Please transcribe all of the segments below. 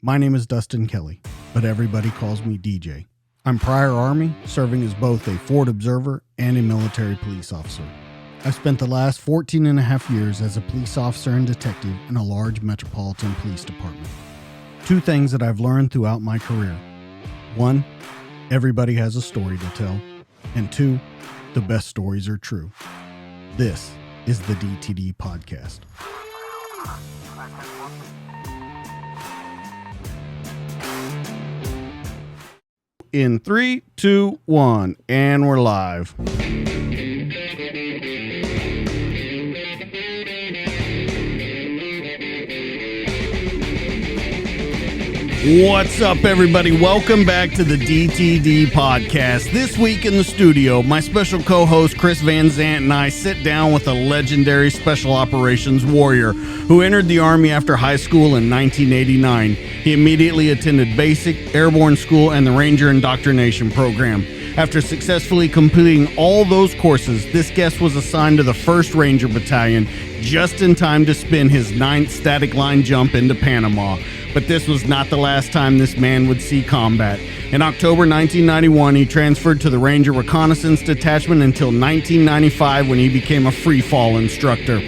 My name is Dustin Kelly, but everybody calls me DJ. I'm prior Army, serving as both a Ford observer and a military police officer. I've spent the last 14 and a half years as a police officer and detective in a large metropolitan police department. Two things that I've learned throughout my career. One, everybody has a story to tell. And two, the best stories are true. This is the DTD Podcast. In 3, 2, 1, and we're live. What's up, everybody? Welcome back to the DTD Podcast. This week in the studio, my special co-host Chris VanSant and I sit down with a legendary special operations warrior who entered the Army after high school in 1989. He immediately attended basic, Airborne School, and the Ranger Indoctrination Program. After successfully completing all those courses, this guest was assigned to the 1st Ranger Battalion just in time to spin his 9th static line jump into Panama. But this was not the last time this man would see combat. In October 1991, he transferred to the Ranger Reconnaissance Detachment until 1995 when he became a free-fall instructor.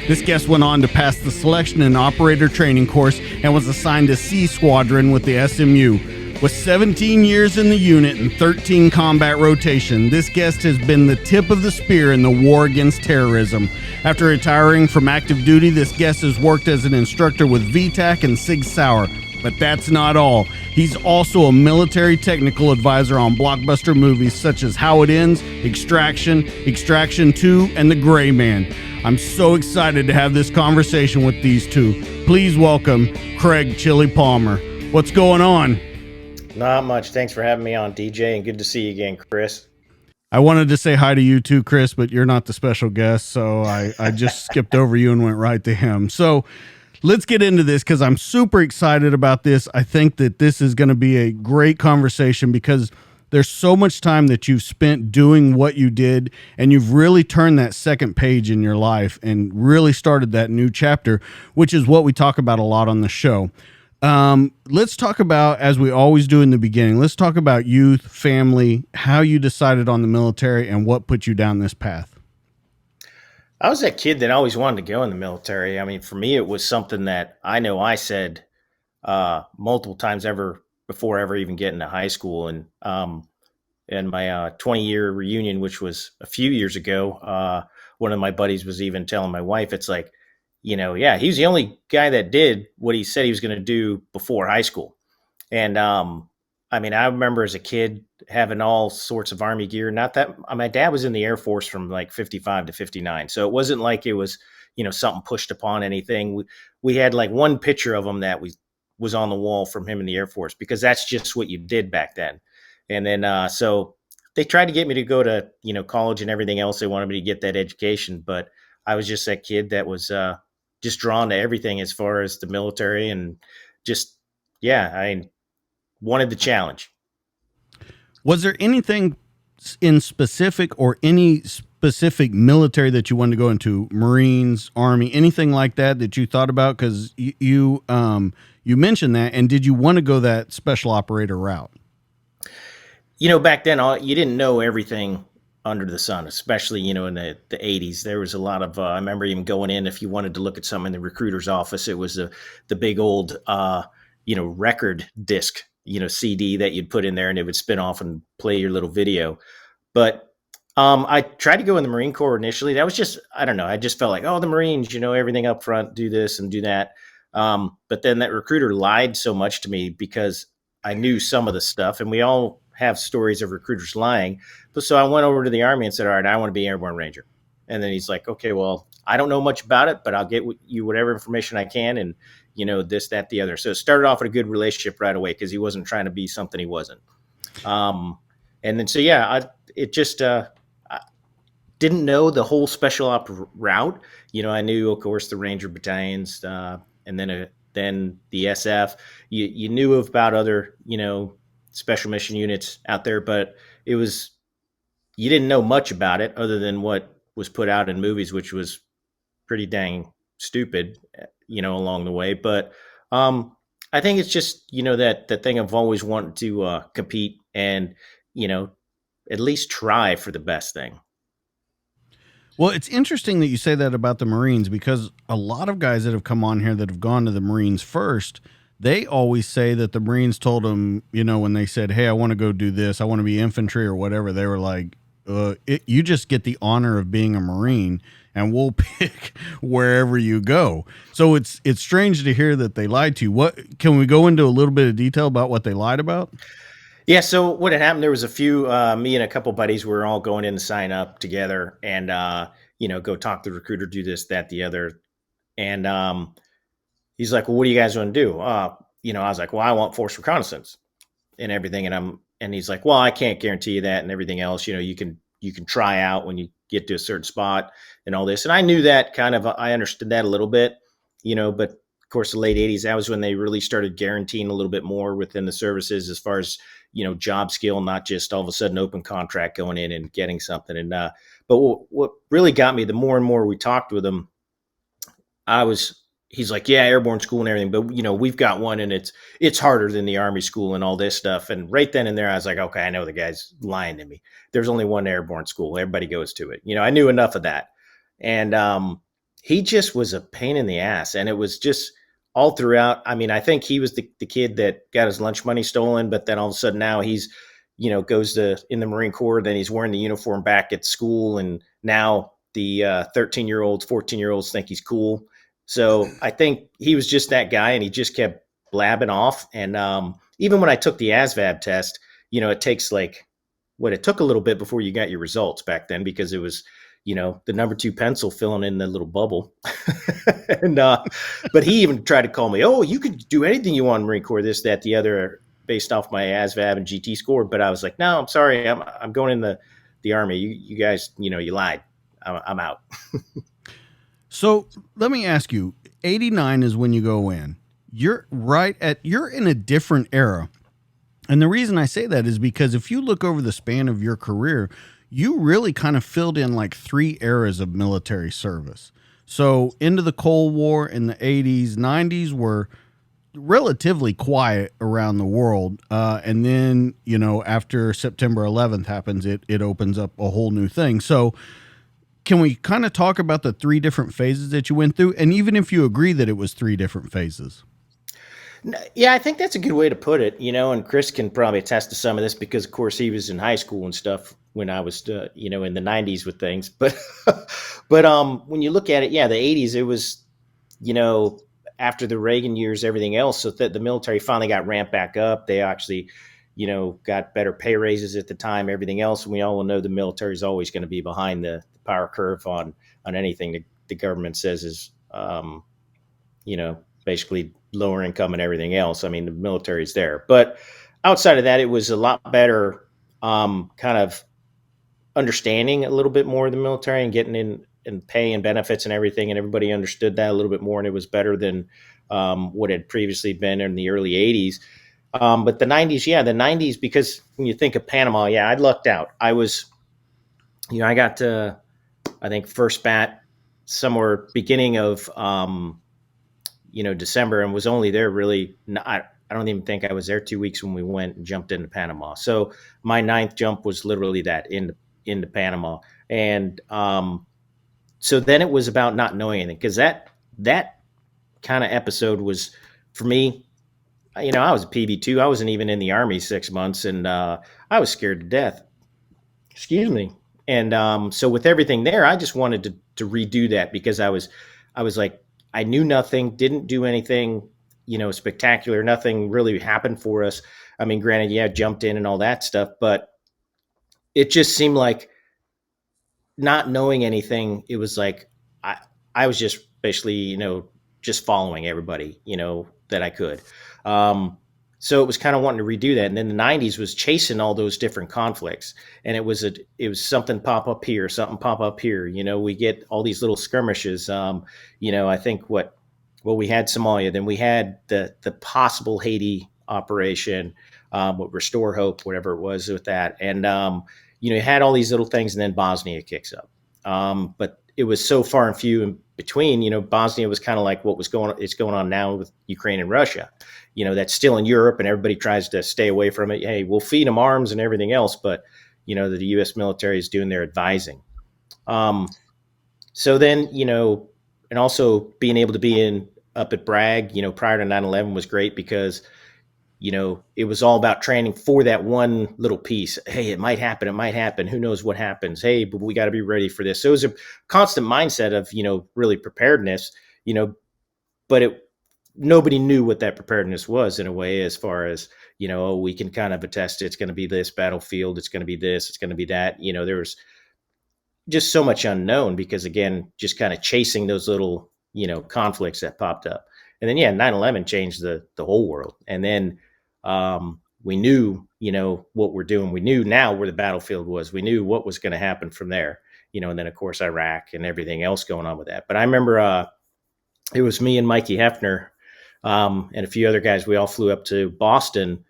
This guest went on to pass the selection and operator training course and was assigned to C Squadron with the SMU. With 17 years in the unit and 13 combat rotation, this guest has been the tip of the spear in the war against terrorism. After retiring from active duty, this guest has worked as an instructor with VTAC and Sig Sauer. But that's not all. He's also a military technical advisor on Blockbuster movies such as How It Ends, Extraction, Extraction 2, and The Gray Man. I'm so excited to have this conversation with these two. Please welcome Craig Chili Palmer. What's going on? Not much. Thanks for having me on, DJ, and good to see you again, Chris. I wanted to say hi to you too, Chris, but you're not the special guest, so I just skipped over you and went right to him. So let's get into this because I'm super excited about this. I think that this is going to be a great conversation because there's so much time that you've spent doing what you did, and you've really turned that second page in your life and really started that new chapter, which is what we talk about a lot on the show. Let's talk about, as we always do in the beginning, let's talk about youth, family, how you decided on the military, and what put you down this path. I was that kid that always wanted to go in the military. I mean, for me, it was something that I know I said multiple times before ever even getting to high school. And in my 20-year reunion, which was a few years ago, one of my buddies was even telling my wife, it's like, yeah, he's the only guy that did what he said he was going to do before high school. And I mean, I remember as a kid having all sorts of Army gear. Not that my dad was in the Air Force from like 55 to 59. So it wasn't like it was, something pushed upon anything. We had like one picture of him that was on the wall from him in the Air Force because that's just what you did back then. And then so they tried to get me to go to, college and everything else. They wanted me to get that education. But I was just that kid that was just drawn to everything as far as the military and just, yeah, I wanted the challenge. Was there anything in specific or any specific military that you wanted to go into? Marines, Army, anything like that you thought about? Because you mentioned that, and did you want to go that special operator route? Back then, you didn't know everything under the sun, especially, in the 80s. There was a lot of, I remember even going in, if you wanted to look at something in the recruiter's office, it was the big old, record disc, CD that you'd put in there and it would spin off and play your little video. But I tried to go in the Marine Corps initially. That was just, I don't know. I just felt like, the Marines, everything up front, do this and do that. But then that recruiter lied so much to me because I knew some of the stuff, and we all have stories of recruiters lying. But so I went over to the Army and said, all right, I want to be Airborne Ranger. And then he's like, okay, well, I don't know much about it, but I'll get you whatever information I can. And, this, that, the other. So it started off with a good relationship right away because he wasn't trying to be something he wasn't. And then, so, yeah, I didn't know the whole special op route. I knew, of course, the Ranger battalions and then the SF. You knew about other, special mission units out there, but you didn't know much about it other than what was put out in movies, which was pretty dang stupid, along the way. But I think it's just, that the thing I've always wanted to compete and, you know, at least try for the best thing. Well, it's interesting that you say that about the Marines, because a lot of guys that have come on here that have gone to the Marines first, they always say that the Marines told them, when they said, "Hey, I want to go do this, I want to be infantry or whatever," they were like, you just get the honor of being a Marine, and we'll pick wherever you go." So it's strange to hear that they lied to you. What can we go into a little bit of detail about what they lied about? Yeah. So what had happened, there was a few, me and a couple buddies were all going in to sign up together and, go talk to the recruiter, do this, that, the other. And he's like, "Well, what do you guys want to do?" I was like, "Well, I want force reconnaissance and everything." And he's like, "Well, I can't guarantee you that and everything else. You can try out when you get to a certain spot and all this." And I knew that kind of, I understood that a little bit, but of course the late 80s, that was when they really started guaranteeing a little bit more within the services as far as, job skill, not just all of a sudden open contract going in and getting something. And, but what really got me, the more and more we talked with him, he's like, "Yeah, airborne school and everything, but we've got one and it's harder than the army school and all this stuff." And right then and there, I was like, "Okay, I know the guy's lying to me. There's only one airborne school. Everybody goes to it." I knew enough of that. And he just was a pain in the ass. And it was just all throughout. I mean, I think he was the kid that got his lunch money stolen, but then all of a sudden now he's, goes to in the Marine Corps, then he's wearing the uniform back at school. And now the 13-year-olds, 14-year-olds think he's cool. So I think he was just that guy, and he just kept blabbing off. And even when I took the ASVAB test, it takes it took a little bit before you got your results back then, because it was, the number 2 pencil filling in the little bubble. And but he even tried to call me, "Oh, you could do anything you want in Marine Corps, this, that, the other, based off my ASVAB and GT score." But I was like, "No, I'm sorry, I'm going in the Army. You guys, you lied. I'm out." So let me ask you, 89 is when you go in. You're in a different era. And the reason I say that is because if you look over the span of your career, you really kind of filled in like 3 eras of military service. So into the Cold War in the 80s, 90s were relatively quiet around the world. And then, after September 11th happens, it opens up a whole new thing. So can we kind of talk about the 3 different phases that you went through? And even if you agree that it was 3 different phases. Yeah, I think that's a good way to put it, and Chris can probably attest to some of this because, of course, he was in high school and stuff when I was, in the 90s with things. But, when you look at it, yeah, the 80s, it was, after the Reagan years, everything else. So that the military finally got ramped back up. They actually, got better pay raises at the time, everything else. And we all know the military is always going to be behind the power curve on anything the government says is, basically lower income and everything else. I mean, the military is there, but outside of that, it was a lot better, kind of understanding a little bit more of the military and getting in and pay and benefits and everything. And everybody understood that a little bit more. And it was better than, what had previously been in the early 80s. But the 90s, because when you think of Panama, yeah, I lucked out. I was, I got to, I think, first bat somewhere beginning of, December, and was only there really. I don't even think I was there 2 weeks when we went and jumped into Panama. So my 9th jump was literally that into Panama. And so then it was about not knowing anything, because that kind of episode was for me. I was a PB2. I wasn't even in the Army 6 months, and I was scared to death. Excuse me. And so with everything there, I just wanted to redo that, because I was like, I knew nothing, didn't do anything, spectacular. Nothing really happened for us. I mean, granted, yeah, jumped in and all that stuff, but it just seemed like, not knowing anything, it was like I was just basically, just following everybody, that I could. So it was kind of wanting to redo that. And then the 90s was chasing all those different conflicts. And it was something pop up here, something pop up here. We get all these little skirmishes. I think we had Somalia, then we had the possible Haiti operation, with Restore Hope, whatever it was with that. And, you had all these little things, and then Bosnia kicks up. But it was so far and few in between. Bosnia was kind of like what was going on now with Ukraine and Russia. that's still in Europe and everybody tries to stay away from it. Hey, we'll feed them arms and everything else, but the U.S. military is doing their advising. So then, and also being able to be up at Bragg, prior to 9/11 was great because, it was all about training for that one little piece. Hey, it might happen. It might happen. Who knows what happens? Hey, but we got to be ready for this. So it was a constant mindset of, really preparedness, but nobody knew what that preparedness was in a way, as far as, we can kind of attest it's going to be this battlefield. It's going to be this, it's going to be that, there was just so much unknown because, again, just kind of chasing those little, conflicts that popped up. And then, 9/11 changed the whole world. And then we knew, what we're doing. We knew now where the battlefield was. We knew what was going to happen from there, and then, of course, Iraq and everything else going on with that. But I remember it was me and Mikey Hefner and a few other guys. We all flew up to Boston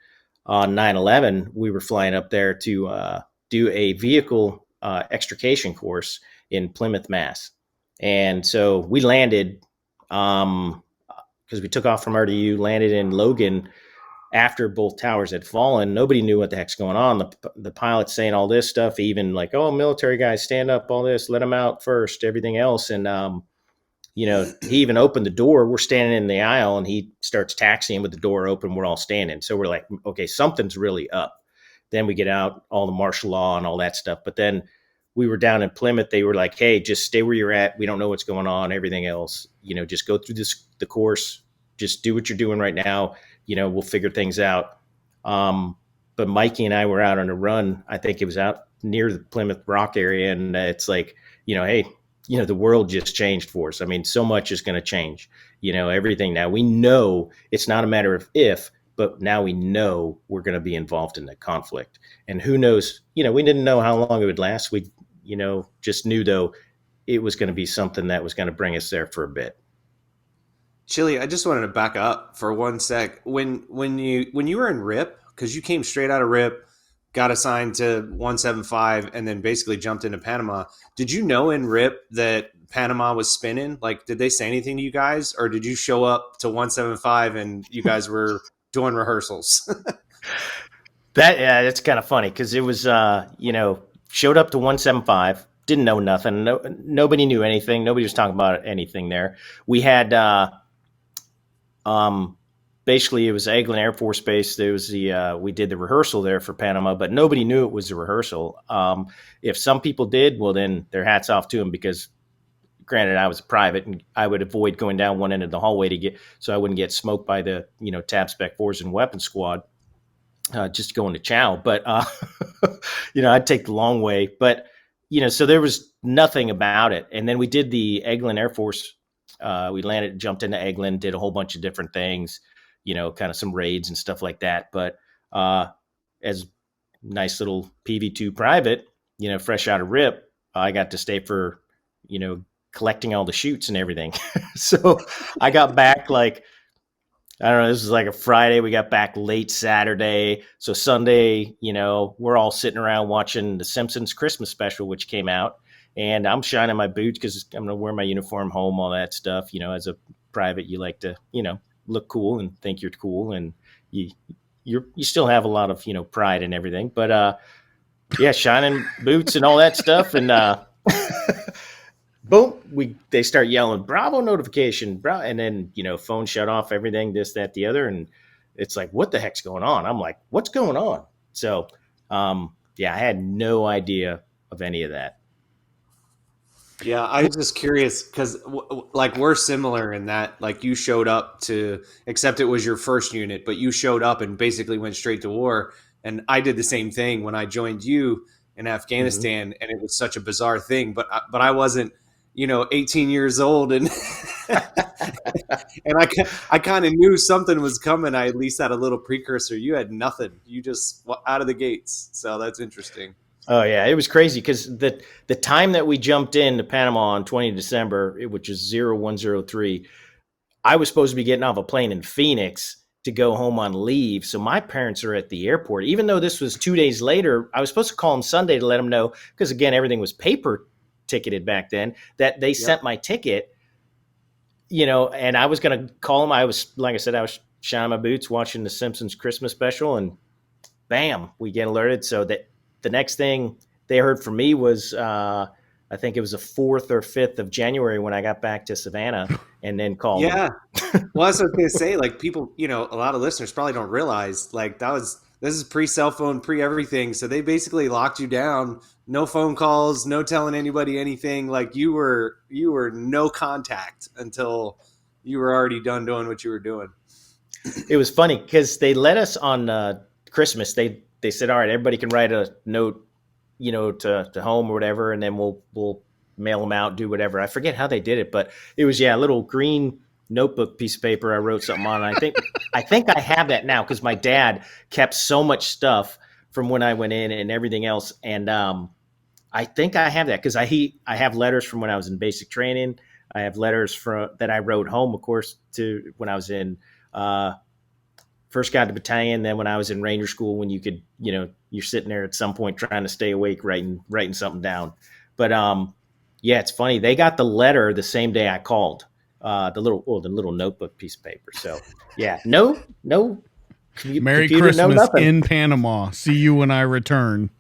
on 9/11. We were flying up there to do a vehicle extrication course in Plymouth, Mass. And so we landed because we took off from RDU, landed in Logan after both towers had fallen. Nobody knew what the heck's going on. The pilot's saying all this stuff, even like, oh, military guys, stand up, all this, let them out first, everything else. And, he even opened the door. We're standing in the aisle and he starts taxiing with the door open. We're all standing. So we're like, okay, something's really up. Then we get out, all the martial law and all that stuff. But then we were down in Plymouth. They were like, hey, just stay where you're at. We don't know what's going on. Everything else, just go through the course. Just do what you're doing right now. We'll figure things out. But Mikey and I were out on a run. I think it was out near the Plymouth Rock area. And it's like, hey, the world just changed for us. I mean, so much is going to change, everything. Now we know it's not a matter of if, but now we know we're going to be involved in the conflict. And who knows, we didn't know how long it would last. We, just knew, though, it was going to be something that was going to bring us there for a bit. Chili, I just wanted to back up for one sec. When you were in RIP, because you came straight out of RIP, got assigned to 175, and then basically jumped into Panama, did you know in RIP that Panama was spinning? Like, did they say anything to you guys, or did you show up to 175 and you guys were doing rehearsals? That's kind of funny because it was, showed up to 175, didn't know nothing. Nobody knew anything. Nobody was talking about anything there. We had, basically it was Eglin Air Force Base. There was we did the rehearsal there for Panama, but nobody knew it was a rehearsal. If some people did, well, then their hats off to them because, granted, I was private and I would avoid going down one end of the hallway so I wouldn't get smoked by the, tab spec fours and weapons squad, just going to chow. But, I'd take the long way, but, so there was nothing about it. And then we did the Eglin Air Force. We landed, jumped into Eglin, did a whole bunch of different things, kind of some raids and stuff like that. But as nice little PV2 private, fresh out of RIP, I got to stay for, collecting all the chutes and everything. So I got back like, I don't know, this was like a Friday. We got back late Saturday. So Sunday, we're all sitting around watching The Simpsons Christmas special, which came out. And I'm shining my boots because I'm going to wear my uniform home, all that stuff. As a private, you like to, look cool and think you're cool. And you still have a lot of, pride and everything. But, shining boots and all that stuff. And boom, they start yelling, Bravo notification, bro. And then, phone shut off, everything, this, that, the other. And it's like, what the heck's going on? I'm like, what's going on? So, I had no idea of any of that. Yeah, I was just curious because, like, we're similar in that, like, you showed up except it was your first unit, but you showed up and basically went straight to war. And I did the same thing when I joined you in Afghanistan, and it was such a bizarre thing. But I wasn't, 18 years old, and and I kind of knew something was coming. I at least had a little precursor. You had nothing. You just out of the gates. So that's interesting. Oh, yeah, it was crazy because the time that we jumped into Panama on 20 December, which is 0103, I was supposed to be getting off a plane in Phoenix to go home on leave. So my parents are at the airport. Even though this was 2 days later, I was supposed to call them Sunday to let them know, because, again, everything was paper ticketed back then, that they sent my ticket, and I was going to call them. I was, like I said, I was shining my boots, watching the Simpsons Christmas special, and bam, we get alerted. So that the next thing they heard from me was, I think it was the 4th or 5th of January when I got back to Savannah, and then called them. Yeah. Well, that's what I was going to say. Like, people, a lot of listeners probably don't realize, like, this is pre-cell phone, pre-everything. So they basically locked you down. No phone calls, no telling anybody anything. Like, you were no contact until you were already done doing what you were doing. It was funny because they let us on Christmas. They said, all right, everybody can write a note, to home or whatever, and then we'll mail them out, do whatever. I forget how they did it, but it was, a little green notebook piece of paper. I wrote something on. And I think I have that now because my dad kept so much stuff from when I went in and everything else. And I think I have that because I have letters from when I was in basic training. I have letters that I wrote home, of course, to when I was in first got to battalion. Then when I was in Ranger School, when you could, you're sitting there at some point trying to stay awake, writing something down. But it's funny. They got the letter the same day I called. The little notebook piece of paper. So no. Merry Christmas in Panama. See you when I return.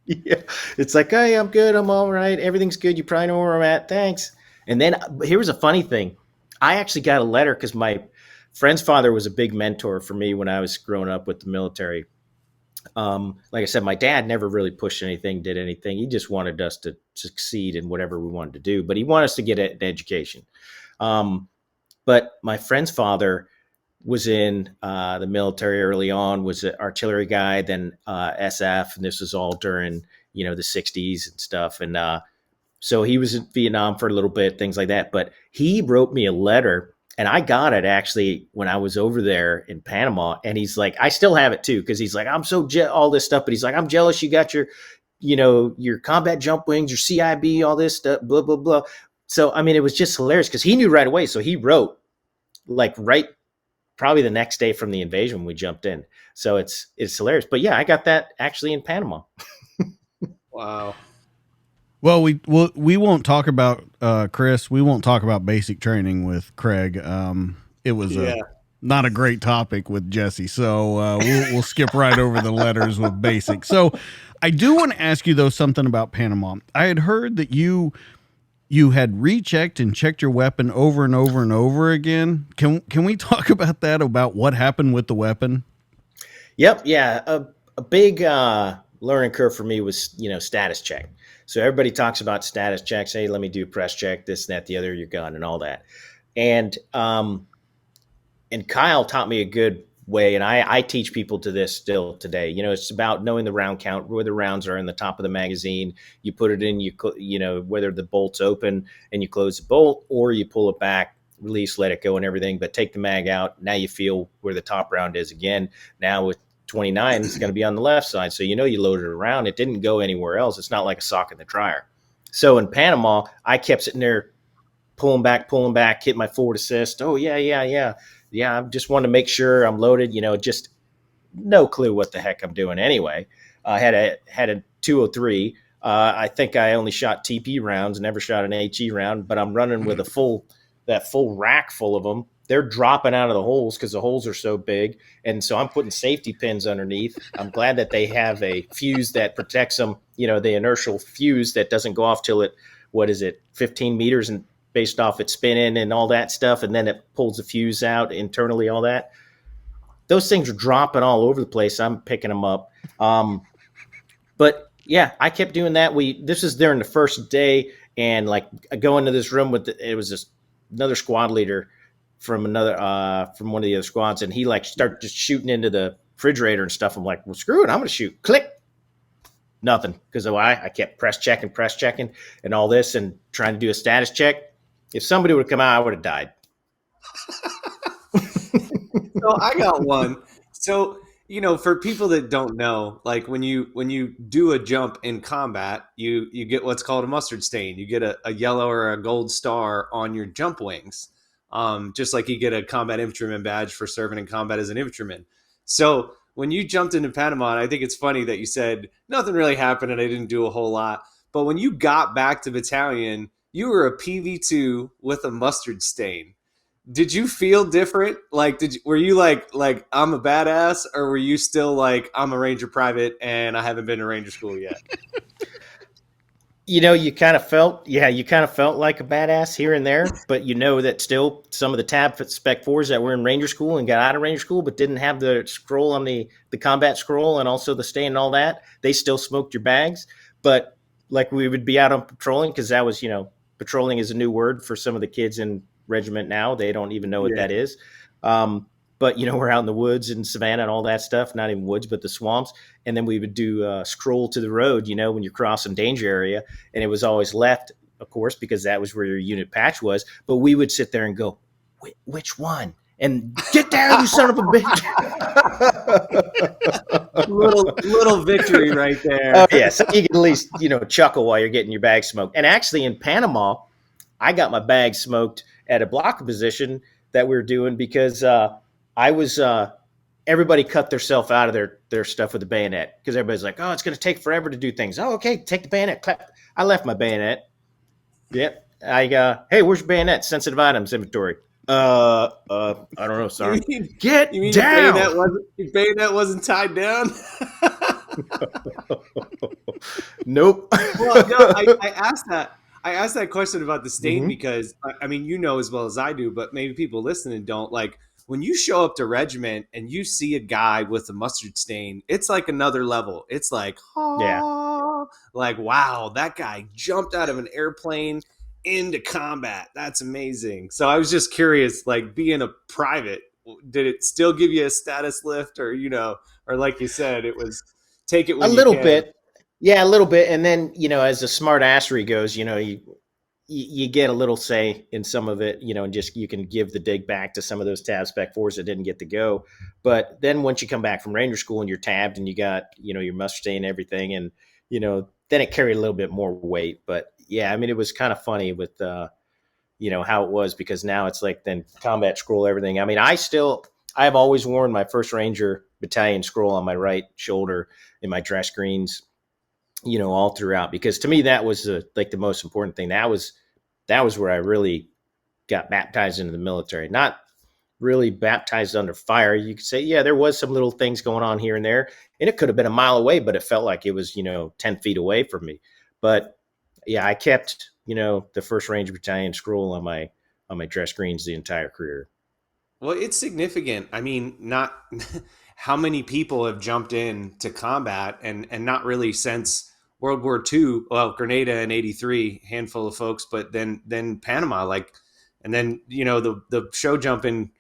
Yeah, it's like, hey, I'm good. I'm all right. Everything's good. You probably know where I'm at. Thanks. And then here was a funny thing. I actually got a letter because my friend's father was a big mentor for me when I was growing up with the military. Like I said, my dad never really pushed anything, did anything. He just wanted us to succeed in whatever we wanted to do, but he wanted us to get an education. But my friend's father was in the military early on, was an artillery guy, then SF, and this was all during, the 60s and stuff. And so he was in Vietnam for a little bit, things like that. But he wrote me a letter, and I got it actually when I was over there in Panama. And he's like, I still have it too, because he's like, I'm so all this stuff, but he's like, I'm jealous you got your, your combat jump wings, your CIB, all this stuff, blah, blah, blah. So, I mean, it was just hilarious because he knew right away. So he wrote probably the next day from the invasion when we jumped in. So it's hilarious. But I got that actually in Panama. Wow. Well, we won't talk about Chris. We won't talk about basic training with Craig. It was not a great topic with Jesse. So we'll skip right over the letters with basic. So I do want to ask you though something about Panama. I had heard that you had rechecked and checked your weapon over and over and over again. Can we talk about that, about what happened with the weapon? Yep. Yeah. A big learning curve for me was, status check. So everybody talks about status checks. Hey, let me do press check, this, that, the other, your gun and all that. And Kyle taught me a good way. And I teach people to this still today. It's about knowing the round count, where the rounds are in the top of the magazine. You put it in, whether the bolt's open and you close the bolt, or you pull it back, release, let it go and everything, but take the mag out. Now you feel where the top round is again. Now with 29, it's going to be on the left side. So, you loaded it around. It didn't go anywhere else. It's not like a sock in the dryer. So in Panama, I kept sitting there, pulling back, hit my forward assist. Oh yeah. I just wanted to make sure I'm loaded, just no clue what the heck I'm doing anyway. I had a 203. I think I only shot TP rounds, never shot an HE round, but I'm running with that full rack full of them. They're dropping out of the holes because the holes are so big. And so I'm putting safety pins underneath. I'm glad that they have a fuse that protects them, the inertial fuse that doesn't go off till 15 meters and based off its spinning and all that stuff. And then it pulls the fuse out internally, all that. Those things are dropping all over the place. I'm picking them up. But I kept doing that. This is during the first day, and like I go into this room it was just another squad leader from one of the other squads, and he started just shooting into the refrigerator and stuff. I'm like, well, screw it, I'm gonna shoot. Click. Nothing, because I kept press checking and all this and trying to do a status check. If somebody would have come out, I would have died. So I got one. So, for people that don't know, like when you do a jump in combat, you get what's called a mustard stain. You get a yellow or a gold star on your jump wings. Just like you get a combat infantryman badge for serving in combat as an infantryman. So when you jumped into Panama, and I think it's funny that you said nothing really happened and I didn't do a whole lot. But when you got back to battalion, you were a PV2 with a mustard stain. Did you feel different? Like, were you like I'm a badass, or were you still like I'm a Ranger private and I haven't been to Ranger school yet? You kind of felt, like a badass here and there, but that still some of the tab spec fours that were in Ranger School and got out of Ranger School, but didn't have the scroll on the combat scroll and also the stain and all that, they still smoked your bags. But like we would be out on patrolling, because that was, patrolling is a new word for some of the kids in regiment now. They don't even know what that is. But we're out in the woods and savannah and all that stuff, not even woods, but the swamps. And then we would do scroll to the road, when you're crossing danger area. And it was always left, of course, because that was where your unit patch was. But we would sit there and go, which one? And get down, you son of a bitch. little victory right there. Oh, yeah. So you can at least, chuckle while you're getting your bag smoked. And actually in Panama, I got my bag smoked at a block position that we were doing because I was everybody cut themselves out of their stuff with the bayonet, because everybody's like, oh, it's going to take forever to do things. Oh, okay, take the bayonet. Clap. I left my bayonet. Yep. Hey, where's your bayonet? Sensitive items inventory. I don't know. Sorry. Get down. Your bayonet wasn't tied down. Nope. Well, no, I asked that. I asked that question about the stain because, I mean, as well as I do, but maybe people listening don't. Like, when you show up to regiment and you see a guy with a mustard stain, it's like another level. It's like, like, wow, that guy jumped out of an airplane into combat. That's amazing. So I was just curious, like, being a private, did it still give you a status lift, or, or like you said, it was take it when a little bit. Yeah, a little bit. And then, as a smart assery goes, you get a little say in some of it, and just you can give the dig back to some of those tab spec fours that didn't get to go. But then once you come back from Ranger School and you're tabbed and you got, your mustard stain and everything, and, then it carried a little bit more weight. But yeah, I mean, it was kind of funny with, how it was, because now it's like then combat scroll, everything. I mean, I've always worn my 1st Ranger Battalion scroll on my right shoulder in my dress greens, all throughout, because to me, that was like the most important thing. That was where I really got baptized into the military, not really baptized under fire. You could say, yeah, there was some little things going on here and there, and it could have been a mile away, but it felt like it was, 10 feet away from me. But yeah, I kept, the 1st Ranger Battalion scroll on my dress greens the entire career. Well, it's significant. I mean, not how many people have jumped in to combat and not really since World War II. Well, Grenada in '83, handful of folks, but then Panama, and then the show jump in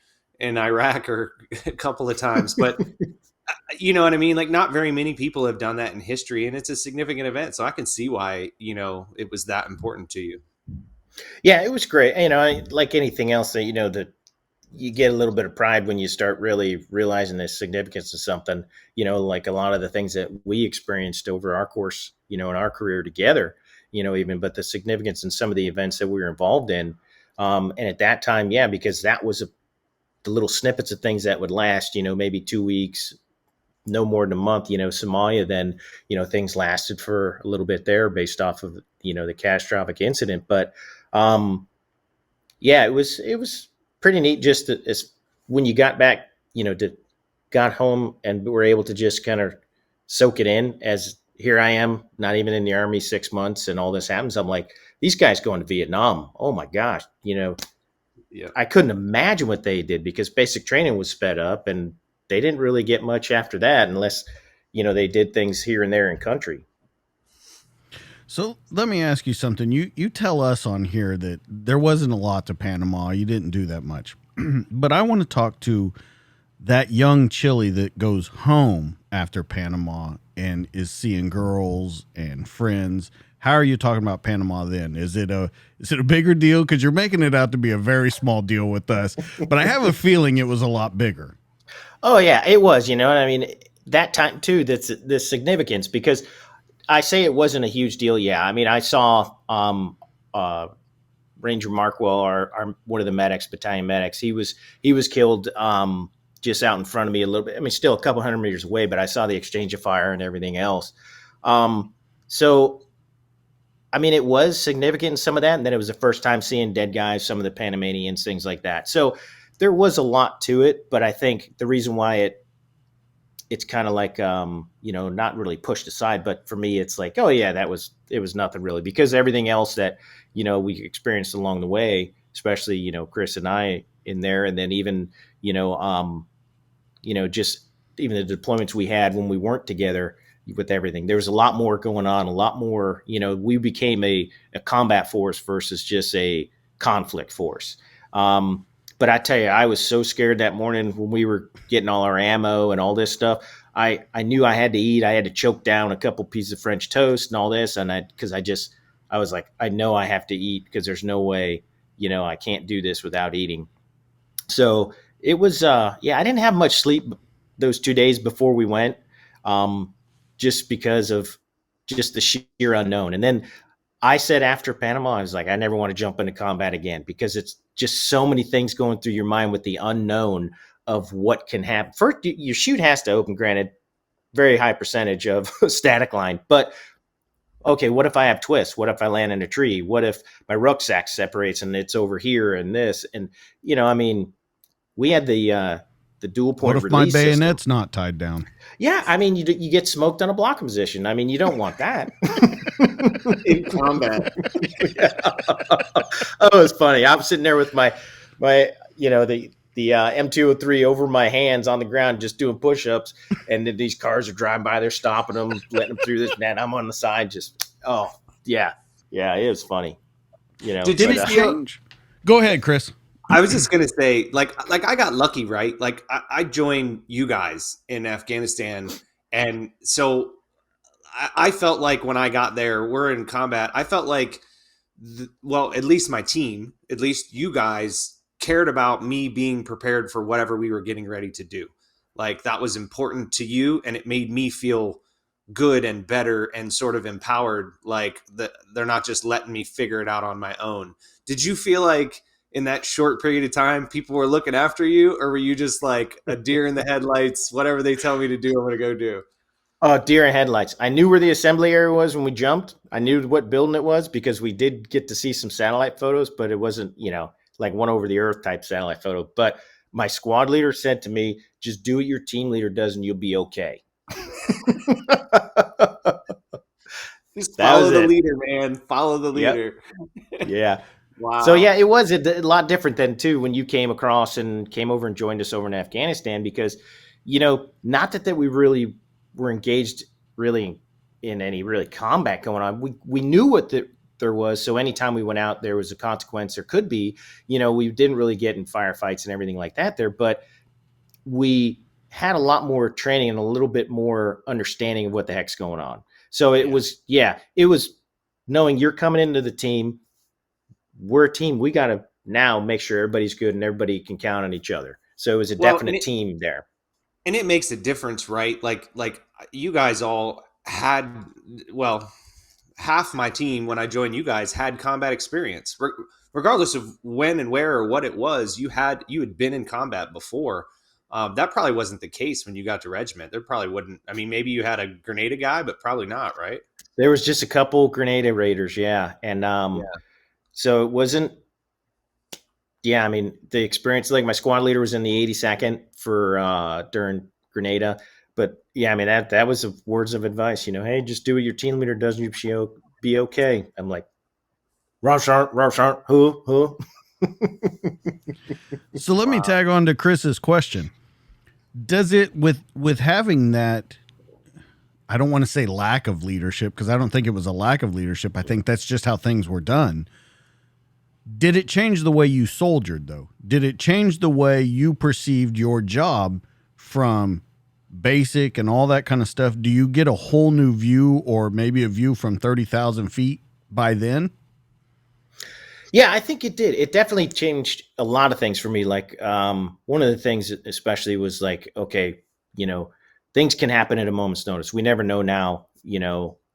Iraq or a couple of times, but you know what I mean? Like, not very many people have done that in history, and it's a significant event. So I can see why, it was that important to you. Yeah, it was great. Like anything else that, that you get a little bit of pride when you start really realizing the significance of something, like a lot of the things that we experienced over our course, in our career together, but the significance in some of the events that we were involved in. And at that time, yeah, because that was the little snippets of things that would last, maybe 2 weeks, no more than a month. Somalia, then, things lasted for a little bit there based off of, the catastrophic incident. But yeah, it was pretty neat just as when you got back, got home and were able to just kind of soak it in. As here I am, not even in the Army 6 months, and all this happens. I'm like, these guys going to Vietnam. Oh my gosh. Yeah. I couldn't imagine what they did, because basic training was sped up and they didn't really get much after that unless, they did things here and there in country. So let me ask you something. You tell us on here that there wasn't a lot to Panama. You didn't do that much. But I want to talk to that young Chile that goes home after Panama and is seeing girls and friends. How are you talking about Panama then? Is it a bigger deal? Because you're making it out to be a very small deal with us. But I have a feeling it was a lot bigger. Oh, yeah, it was. And I mean, that time, too, that's the significance, because I say it wasn't a huge deal. Yeah. I mean, I saw Ranger Markwell, our one of the medics, battalion medics. He was killed just out in front of me a little bit. I mean, still a couple hundred meters away, but I saw the exchange of fire and everything else. So I mean, it was significant in some of that. And then it was the first time seeing dead guys, some of the Panamanians, things like that. So there was a lot to it. But I think the reason why it's kind of like, not really pushed aside, but for me, it's like, oh yeah, it was nothing really, because everything else that, we experienced along the way, especially, Chris and I in there. And then even, just even the deployments we had when we weren't together with everything, there was a lot more going on, a lot more, we became a combat force versus just a conflict force. But I tell you, I was so scared that morning when we were getting all our ammo and all this stuff. I knew I had to eat. I had to choke down a couple pieces of French toast and all this. And I was like, I know I have to eat, because there's no way, I can't do this without eating. So it was, I didn't have much sleep those 2 days before we went, just because of just the sheer unknown. And then I said after Panama, I was like, I never want to jump into combat again, because it's just so many things going through your mind with the unknown of what can happen. First, your chute has to open, granted, very high percentage of static line. But okay, what if I have twists? What if I land in a tree? What if my rucksack separates and it's over here and this? And, we had the dual point What if my release bayonet's system. not tied down? Yeah, I mean, you get smoked on a blocking position. I mean, you don't want that. In combat. Oh, it's funny. I'm sitting there with my the M203 over my hands on the ground, just doing push-ups, and then these cars are driving by. They're stopping them, letting them through this, and I'm on the side, just yeah, it was funny. Did it change? Go ahead, Chris. I was just gonna say, like I got lucky, right? Like I joined you guys in Afghanistan, and so I felt like when I got there, we're in combat. I felt like, at least my team, at least you guys, cared about me being prepared for whatever we were getting ready to do. Like that was important to you, and it made me feel good and better and sort of empowered. Like they're not just letting me figure it out on my own. Did you feel like in that short period of time, people were looking after you, or were you just like a deer in the headlights? Whatever they tell me to do, I'm going to go do. Deer in headlights. I knew where the assembly area was when we jumped. I knew what building it was, because we did get to see some satellite photos, but it wasn't, like one over the earth type satellite photo. But my squad leader said to me, just do what your team leader does and you'll be okay. Just follow the leader, man. Follow the leader. Yep. Yeah. Wow. So yeah, it was a lot different than too when you came across and came over and joined us over in Afghanistan, because, not that we really were engaged really in any really combat going on. We knew what there was. So anytime we went out, there was a consequence. There could be, we didn't really get in firefights and everything like that there, but we had a lot more training and a little bit more understanding of what the heck's going on. So it was knowing you're coming into the team. We're a team. We got to now make sure everybody's good and everybody can count on each other. So it was a definite team there. And it makes a difference, right? Like you guys all had, half my team when I joined you guys had combat experience, regardless of when and where or what it was. You had been in combat before. That probably wasn't the case when you got to regiment. There probably wouldn't. I mean, maybe you had a Grenada guy, but probably not, right? There was just a couple Grenada raiders, yeah. And so it wasn't. Yeah, I mean, the experience, like my squad leader was in the 82nd for during Grenada. But yeah, I mean, that was words of advice, hey, just do what your team leader does and you'll be okay. I'm like, Roshan, who? So let me tag on to Chris's question. Does it, with having that, I don't want to say lack of leadership, because I don't think it was a lack of leadership. I think that's just how things were done. Did it change the way you soldiered, though? Did it change the way you perceived your job from basic and all that kind of stuff? Do you get a whole new view, or maybe a view from 30,000 feet by then? Yeah, I think it did. It definitely changed a lot of things for me. Like one of the things especially was like, okay, things can happen at a moment's notice. We never know now,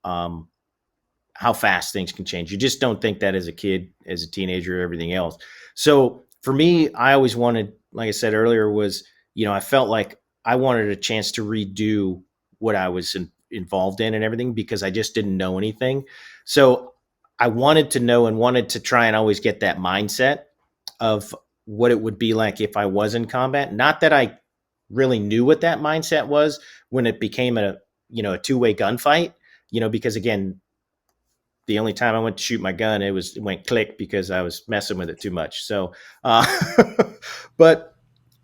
how fast things can change. You just don't think that as a kid, as a teenager, everything else. So for me, I always wanted, like I said earlier, was, I felt like I wanted a chance to redo what I was involved in and everything, because I just didn't know anything. So I wanted to know and wanted to try and always get that mindset of what it would be like if I was in combat. Not that I really knew what that mindset was when it became a two-way gunfight, because again, the only time I went to shoot my gun, it went click because I was messing with it too much. So, but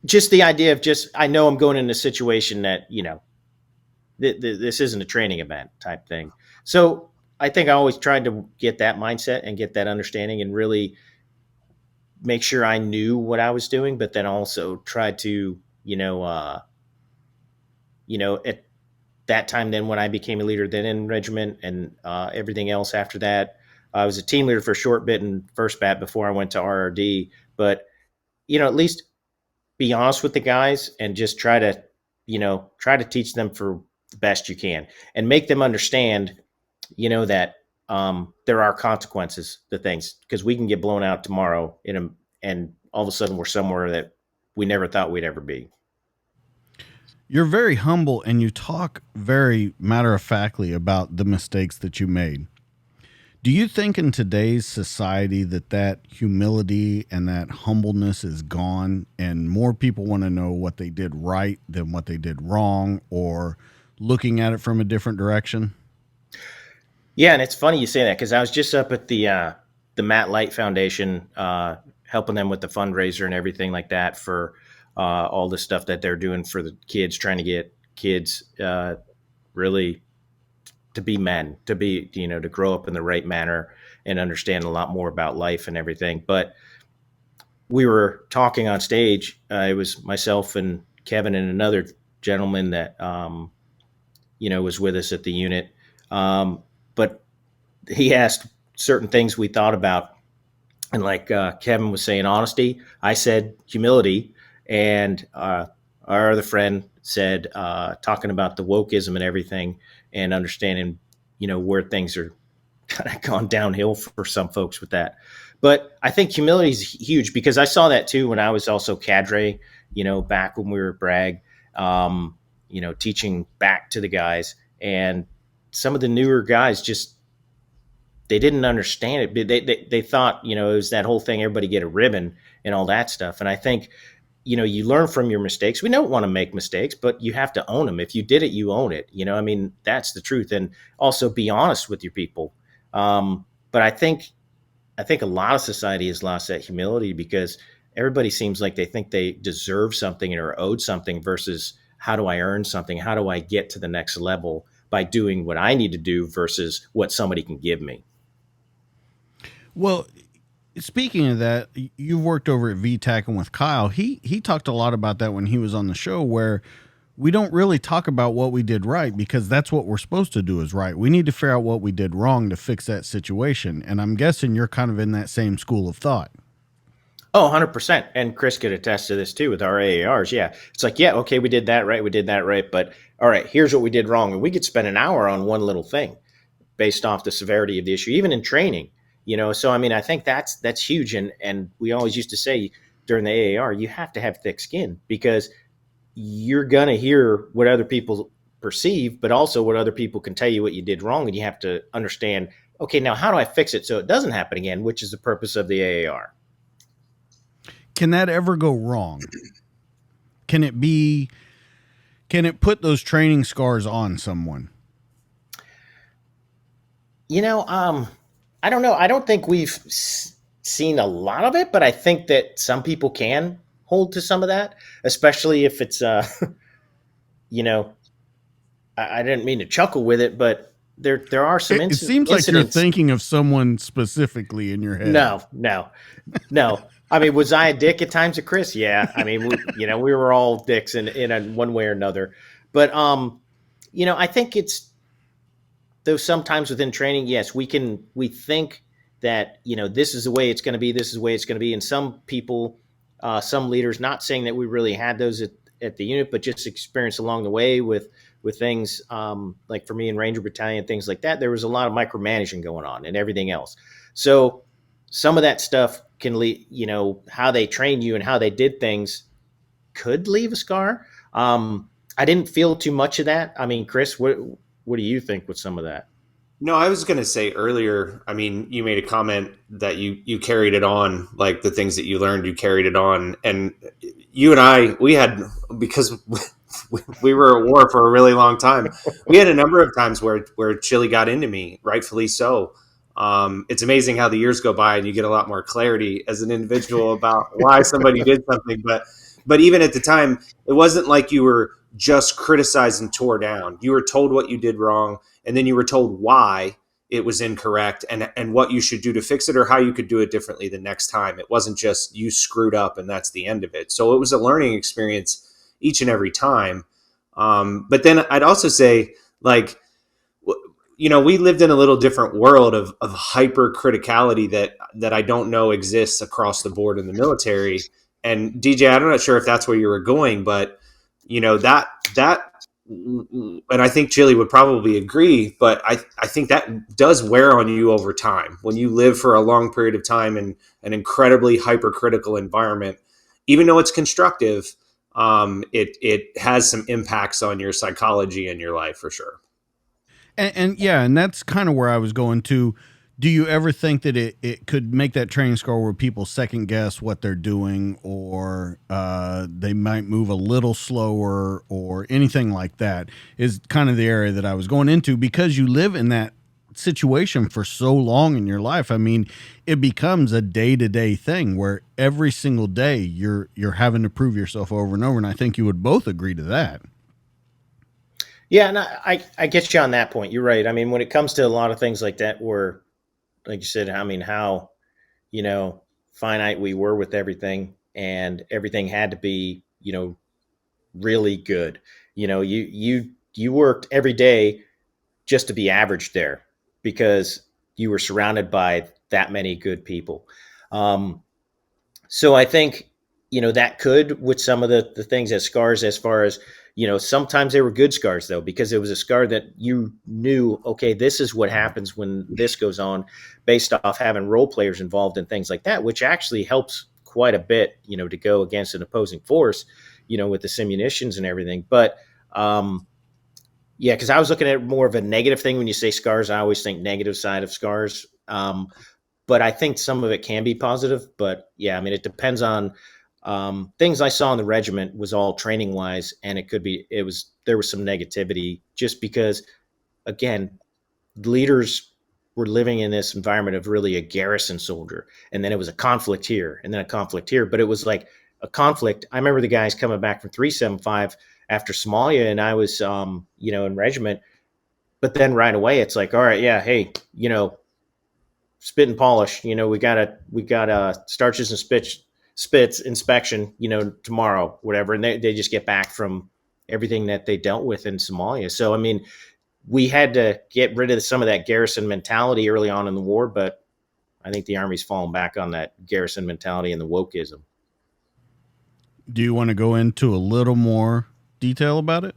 just the idea of I know I'm going in a situation that, this isn't a training event type thing. So I think I always tried to get that mindset and get that understanding and really make sure I knew what I was doing, but then also try to, at that time, then when I became a leader, then in regiment and everything else after that, I was a team leader for a short bit in first bat before I went to RRD. But at least be honest with the guys and just try to teach them for the best you can and make them understand, that there are consequences to things, because we can get blown out tomorrow and all of a sudden we're somewhere that we never thought we'd ever be. You're very humble and you talk very matter-of-factly about the mistakes that you made. Do you think in today's society that humility and that humbleness is gone and more people want to know what they did right than what they did wrong, or looking at it from a different direction? Yeah, and it's funny you say that, because I was just up at the Matt Light Foundation, helping them with the fundraiser and everything like that for all the stuff that they're doing for the kids, trying to get kids really to be men, to be, to grow up in the right manner and understand a lot more about life and everything. But we were talking on stage. It was myself and Kevin and another gentleman that, was with us at the unit. But he asked certain things we thought about. And like Kevin was saying, honesty, I said humility. And our other friend said, talking about the wokeism and everything and understanding, where things are kind of gone downhill for some folks with that. But I think humility is huge, because I saw that too when I was also cadre, back when we were at Bragg, teaching back to the guys. And some of the newer guys they didn't understand it. They thought, it was that whole thing, everybody get a ribbon and all that stuff. And I think, you learn from your mistakes. We don't want to make mistakes, but you have to own them. If you did it, you own it. That's the truth. And also be honest with your people. But I think a lot of society has lost that humility, because everybody seems like they think they deserve something or owed something versus how do I earn something? How do I get to the next level by doing what I need to do versus what somebody can give me? Well, speaking of that, you've worked over at VTAC and with Kyle. He talked a lot about that when he was on the show, where we don't really talk about what we did right, because that's what we're supposed to do is right. We need to figure out what we did wrong to fix that situation. And I'm guessing you're kind of in that same school of thought. Oh, 100%. And Chris could attest to this too with our AARs. Yeah. It's like, yeah, okay, we did that right. We did that right. But all right, here's what we did wrong. And we could spend an hour on one little thing based off the severity of the issue, even in training. So I think that's huge. And we always used to say during the AAR, you have to have thick skin, because you're going to hear what other people perceive, but also what other people can tell you what you did wrong. And you have to understand, okay, now how do I fix it so it doesn't happen again, which is the purpose of the AAR. Can that ever go wrong? Can it put those training scars on someone? I don't know. I don't think we've seen a lot of it, but I think that some people can hold to some of that, especially if it's, I didn't mean to chuckle with it, but there are some incidents. It seems like you're thinking of someone specifically in your head. No. I mean, was I a dick at times at Chris? Yeah. I mean, we were all dicks in one way or another, but, I think it's, though sometimes within training, yes, we think that, this is the way it's going to be. This is the way it's going to be. And some people, some leaders, not saying that we really had those at the unit, but just experience along the way with things like for me in Ranger Battalion, things like that. There was a lot of micromanaging going on and everything else. So some of that stuff can lead, how they trained you and how they did things could leave a scar. I didn't feel too much of that. I mean, Chris, what do you think with some of that? No, I was going to say earlier, I mean, you made a comment that you carried it on, like the things that you learned, you carried it on. And you and I, we had, because we were at war for a really long time, we had a number of times where chili got into me, rightfully so. It's amazing how the years go by and you get a lot more clarity as an individual about why somebody did something. But even at the time, it wasn't like you were just criticized and tore down. You were told what you did wrong, and then you were told why it was incorrect and what you should do to fix it or how you could do it differently the next time. It wasn't just you screwed up and that's the end of it. So it was a learning experience each and every time. But then I'd also say, like, we lived in a little different world of hyper criticality that I don't know exists across the board in the military. And DJ, I'm not sure if that's where you were going, but that and I think Chili would probably agree, but I think that does wear on you over time when you live for a long period of time in an incredibly hypercritical environment. Even though it's constructive, it has some impacts on your psychology and your life for sure. And yeah, and that's kind of where I was going to. Do you ever think that it could make that training score where people second guess what they're doing, or they might move a little slower, or anything like that? Is kind of the area that I was going into, because you live in that situation for so long in your life. I mean, it becomes a day-to-day thing where every single day you're having to prove yourself over and over. And I think you would both agree to that. Yeah, and I get you on that point. You're right. I mean, when it comes to a lot of things like that, where, like you said, I mean, how, finite we were with everything, and everything had to be, really good. You worked every day just to be average there, because you were surrounded by that many good people. So I think, that could, with some of the things as scars, as far as, sometimes they were good scars though, because it was a scar that you knew, okay, this is what happens when this goes on, based off having role players involved in things like that, which actually helps quite a bit, to go against an opposing force, with the simunitions and everything. But, yeah, because I was looking at more of a negative thing. When you say scars, I always think negative side of scars. But I think some of it can be positive. But yeah, I mean, it depends on things I saw in the regiment was all training wise, and there was some negativity, just because, again, leaders were living in this environment of really a garrison soldier, and then it was a conflict here, and then a conflict here, but it was like a conflict. I remember the guys coming back from 375 after Somalia, and I was in regiment, but then right away it's like, all right, yeah, hey, spit and polish. We got starches and spits inspection, tomorrow, whatever. And they just get back from everything that they dealt with in Somalia. So, I mean, we had to get rid of some of that garrison mentality early on in the war, but I think the Army's fallen back on that garrison mentality and the wokeism. Do you want to go into a little more detail about it?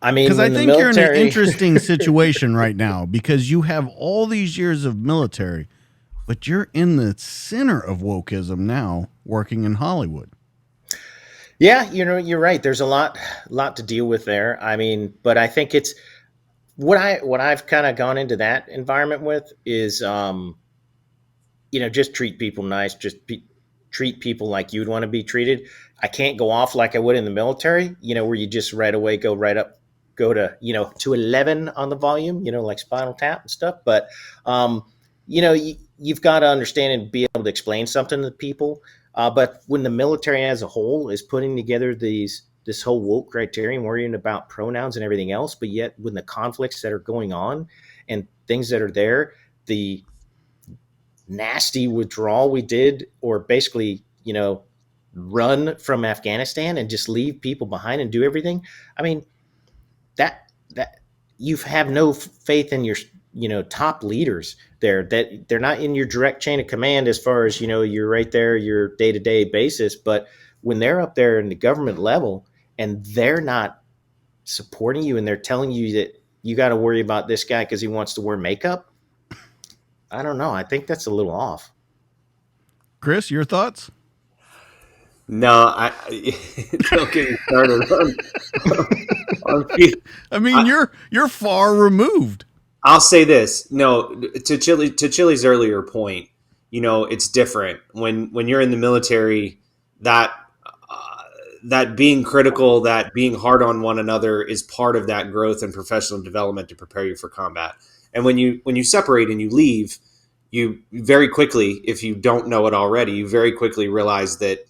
I mean, because I think you're in an interesting situation right now, because you have all these years of military, but you're in the center of wokeism now, working in Hollywood. Yeah, you're right. There's a lot to deal with there. I mean, but I think it's what I've kind of gone into that environment with is, just treat people nice, treat people like you'd want to be treated. I can't go off like I would in the military, where you just right away go to, to 11 on the volume, like Spinal Tap and stuff. But, you've got to understand and be able to explain something to people. But when the military as a whole is putting together this whole woke criterion, worrying about pronouns and everything else, but yet when the conflicts that are going on and things that are there, the nasty withdrawal we did, or basically, run from Afghanistan and just leave people behind and do everything. I mean, that you have no faith in your top leaders there, that they're not in your direct chain of command, as far as you're right there, your day-to-day basis. But when they're up there in the government level and they're not supporting you, and they're telling you that you got to worry about this guy because he wants to wear makeup, I don't know, I think that's a little off. Chris, your thoughts? No, don't get me started on I mean, you're far removed. I'll say this. No, to Chili's earlier point, it's different when you're in the military. That that being critical, that being hard on one another is part of that growth and professional development to prepare you for combat. And when you separate and you leave, you very quickly, if you don't know it already, you very quickly realize that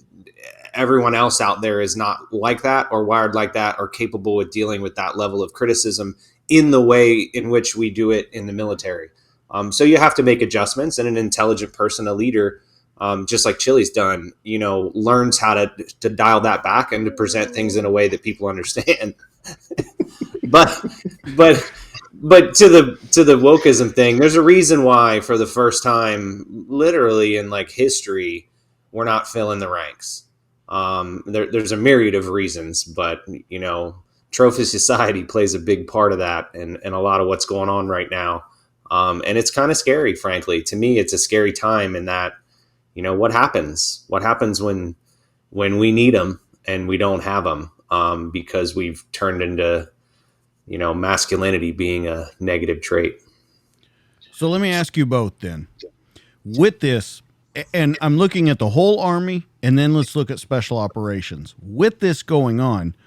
everyone else out there is not like that or wired like that or capable with dealing with that level of criticism in the way in which we do it in the military. So you have to make adjustments, and an intelligent person, a leader, just like Chili's done, learns how to dial that back and to present things in a way that people understand. but but but to the wokeism thing, there's a reason why for the first time, literally in like history, we're not filling the ranks. There's a myriad of reasons, but trophy society plays a big part of that, and a lot of what's going on right now. And it's kind of scary, frankly. To me, it's a scary time in that, what happens? What happens when we need them and we don't have them, because we've turned into, masculinity being a negative trait. So let me ask you both then. With this, and I'm looking at the whole Army, and then let's look at special operations. With this going on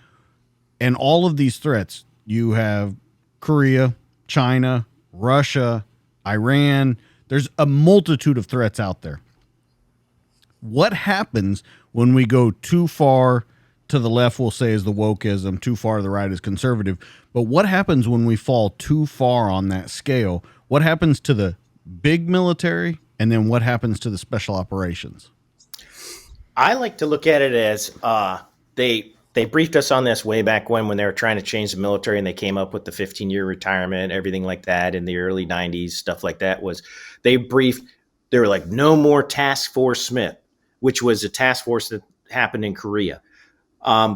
and all of these threats, you have Korea, China, Russia, Iran. There's a multitude of threats out there. What happens when we go too far to the left, we'll say, is the wokeism, too far to the right is conservative. But what happens when we fall too far on that scale? What happens to the big military, and then what happens to the special operations? I like to look at it as they briefed us on this way back when they were trying to change the military, and they came up with the 15-year retirement, everything like that in the early 90s, stuff like that. They were like, no more Task Force Smith, which was a task force that happened in Korea.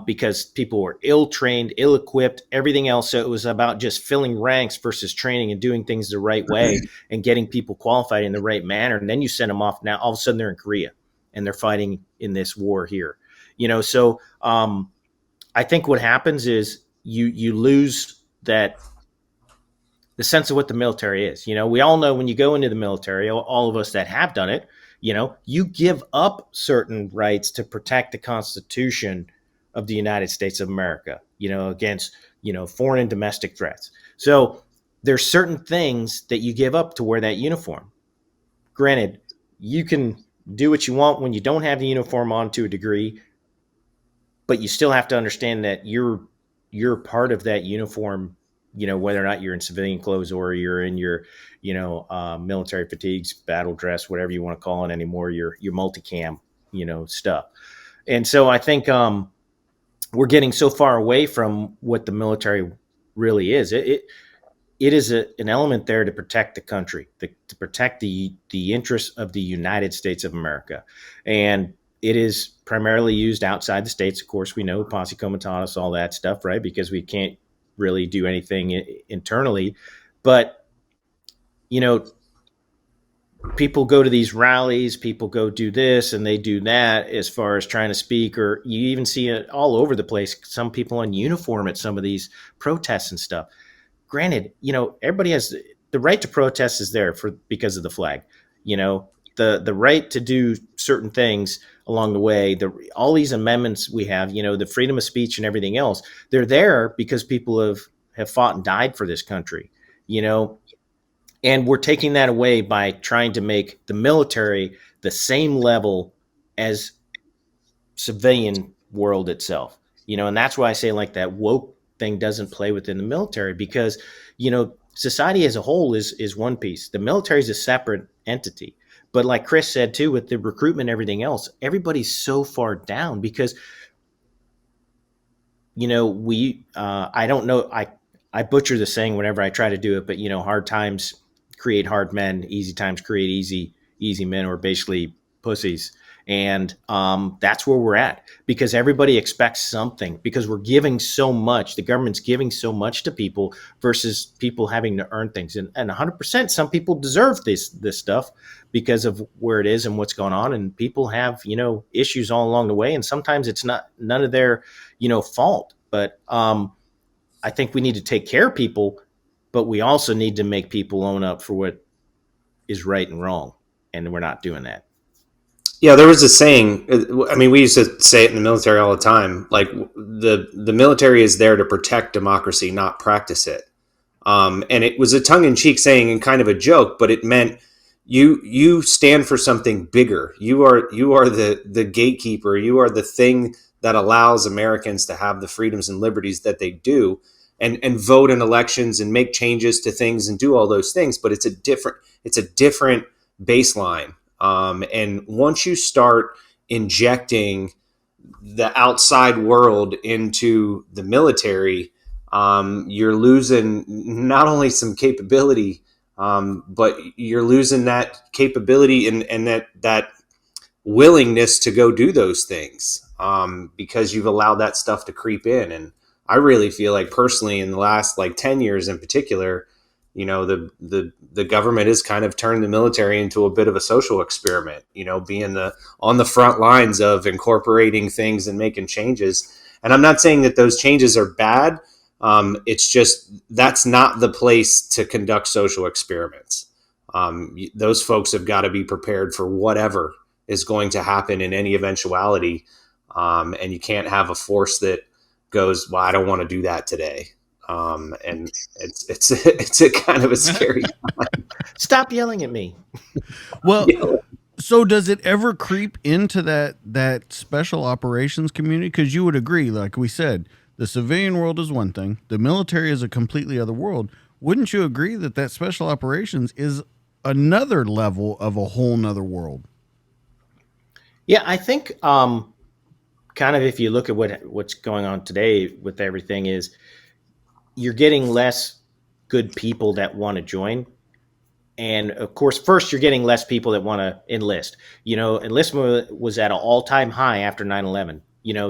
Because people were ill-trained, ill-equipped, everything else. So it was about just filling ranks versus training and doing things the right way and getting people qualified in the right manner. And then you send them off. Now, all of a sudden, they're in Korea and they're fighting in this war here. So I think what happens is you lose the sense of what the military is. We all know when you go into the military, all of us that have done it, you give up certain rights to protect the Constitution of the United States of America, against, foreign and domestic threats. So there's certain things that you give up to wear that uniform. Granted, you can do what you want when you don't have the uniform on to a degree, but you still have to understand that you're part of that uniform, whether or not you're in civilian clothes or you're in your, military fatigues, battle dress, whatever you want to call it anymore, your multicam, stuff. And so I think, we're getting so far away from what the military really is. It is an element there to protect the country, to protect the interests of the United States of America. And it is primarily used outside the states. Of course, we know posse comitatus, all that stuff, right? Because we can't really do anything internally. But, people go to these rallies, people go do this and they do that as far as trying to speak, or you even see it all over the place. Some people in uniform at some of these protests and stuff. Granted, everybody has the right to protest is there because of the flag, the right to do certain things along the way, all these amendments we have, the freedom of speech and everything else, they're there because people have fought and died for this country, and we're taking that away by trying to make the military the same level as civilian world itself, and that's why I say like that woke thing doesn't play within the military, because, society as a whole is one piece. The military is a separate entity. But like Chris said too, with the recruitment and everything else, everybody's so far down because, I don't know, I butcher the saying whenever I try to do it, but hard times create hard men, easy times create easy men, or basically pussies. And that's where we're at, because everybody expects something, because we're giving so much. The government's giving so much to people versus people having to earn things. And 100%, some people deserve this stuff because of where it is and what's going on. And people have, issues all along the way. And sometimes it's none of their, fault. But I think we need to take care of people but we also need to make people own up for what is right and wrong. And we're not doing that. Yeah, there was a saying. I mean, we used to say it in the military all the time. Like the military is there to protect democracy, not practice it. And it was a tongue-in-cheek saying and kind of a joke, but it meant you stand for something bigger. You are the gatekeeper. You are the thing that allows Americans to have the freedoms and liberties that they do, and vote in elections and make changes to things and do all those things. But it's a different baseline. And once you start injecting the outside world into the military, you're losing not only some capability, but you're losing that capability and that willingness to go do those things, because you've allowed that stuff to creep in. And I really feel like personally in the last 10 years in particular, the government has kind of turned the military into a bit of a social experiment, being on the front lines of incorporating things and making changes. And I'm not saying that those changes are bad. It's just, that's not the place to conduct social experiments. Those folks have got to be prepared for whatever is going to happen in any eventuality. And you can't have a force that goes, well, I don't want to do that today. And it's a kind of a scary time. Stop yelling at me. Well, so does it ever creep into that special operations community? Because you would agree, like we said, the civilian world is one thing. The military is a completely other world. Wouldn't you agree that special operations is another level of a whole nother world? Yeah, I think kind of if you look at what's going on today with everything is you're getting less good people that want to join. And of course, first, you're getting less people that want to enlist. Enlistment was at an all-time high after 9/11.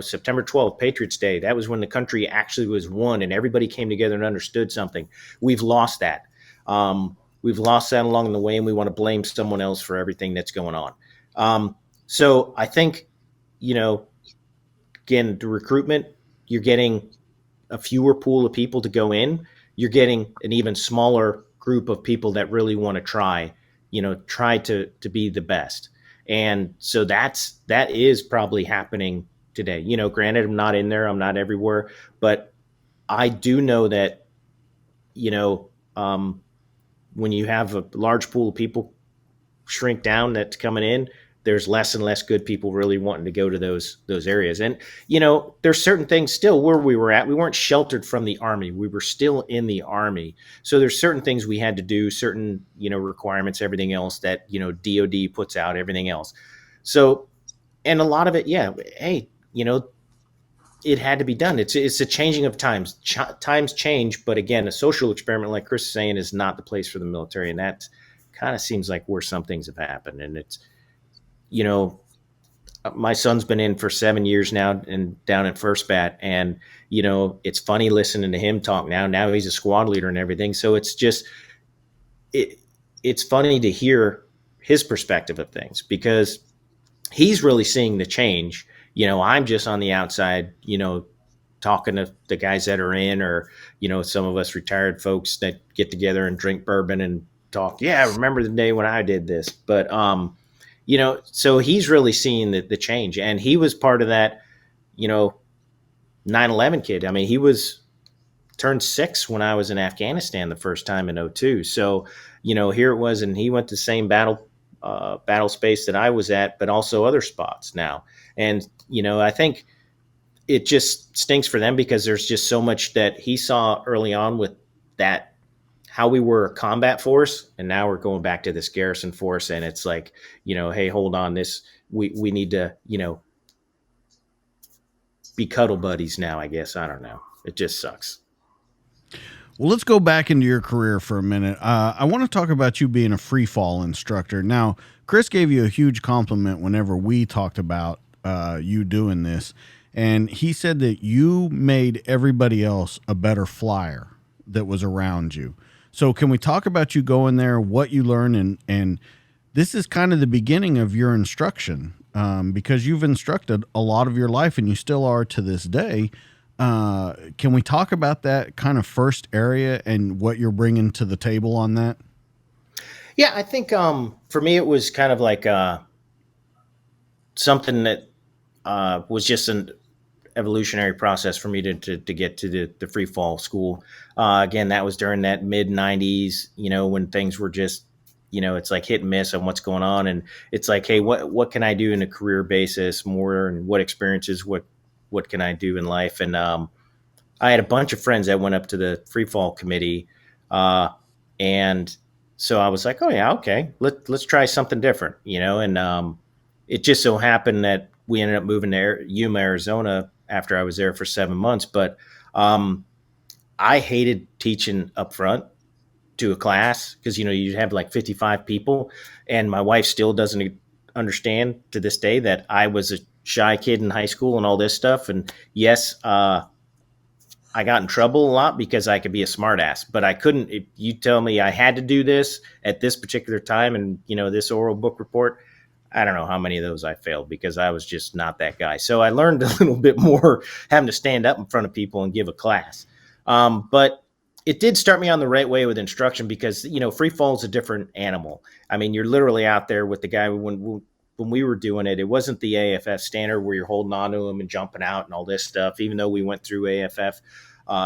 September 12th, Patriots Day, that was when the country actually was won and everybody came together and understood something. We've lost that. We've lost that along the way, and we want to blame someone else for everything that's going on. So I think, again, the recruitment, you're getting a fewer pool of people to go in. You're getting an even smaller group of people that really want to try to be the best. And so that is probably happening today. Granted, I'm not in there, I'm not everywhere, but I do know that, when you have a large pool of people shrink down that's coming in, there's less and less good people really wanting to go to those areas. And, there's certain things still where we were at. We weren't sheltered from the Army. We were still in the Army. So there's certain things we had to do, certain, requirements, everything else that, DOD puts out, everything else. So, and a lot of it, yeah, hey, it had to be done. It's a changing of times. Times change, but again, a social experiment, like Chris is saying, is not the place for the military. And that kind of seems like where some things have happened. And it's, my son's been in for 7 years now and down at First Bat. And, it's funny listening to him talk now. Now he's a squad leader and everything. So it's just, it's funny to hear his perspective of things because he's really seeing the change. I'm just on the outside, talking to the guys that are in, or, some of us retired folks that get together and drink bourbon and talk. Yeah, I remember the day when I did this. But, so he's really seeing the change. And he was part of that, 9/11 kid. I mean, he turned 6 when I was in Afghanistan the first time in 2002. So, here it was, and he went to the same battle space that I was at, but also other spots now. And, I think it just stinks for them because there's just so much that he saw early on with that, how we were a combat force. And now we're going back to this garrison force. And it's like, hey, hold on, we need to, be cuddle buddies now, I guess. I don't know. It just sucks. Well, let's go back into your career for a minute. I want to talk about you being a free fall instructor. Now, Chris gave you a huge compliment whenever we talked about you doing this. And he said that you made everybody else a better flyer that was around you. So can we talk about you going there, what you learned, and this is kind of the beginning of your instruction, because you've instructed a lot of your life and you still are to this day. Can we talk about that kind of first area and what you're bringing to the table on that? Yeah, I think for me it was kind of like something that was just an evolutionary process for me to get to the free fall school. Again, that was during that mid 90s, when things were just, it's like hit and miss on what's going on. And it's like, hey, what can I do in a career basis more, and what experiences, what can I do in life? And I had a bunch of friends that went up to the free fall committee. And so I was like, oh yeah, okay, let's try something different, and it just so happened that we ended up moving to Yuma, Arizona after I was there for 7 months. But I hated teaching up front to a class because, you have like 55 people. And my wife still doesn't understand to this day that I was a shy kid in high school and all this stuff. And yes, I got in trouble a lot because I could be a smartass, but I couldn't. If you tell me I had to do this at this particular time and, this oral book report, I don't know how many of those I failed because I was just not that guy. So I learned a little bit more having to stand up in front of people and give a class. But it did start me on the right way with instruction because, free fall is a different animal. I mean, you're literally out there with the guy when we were doing it. It wasn't the AFF standard where you're holding on to him and jumping out and all this stuff, even though we went through AFF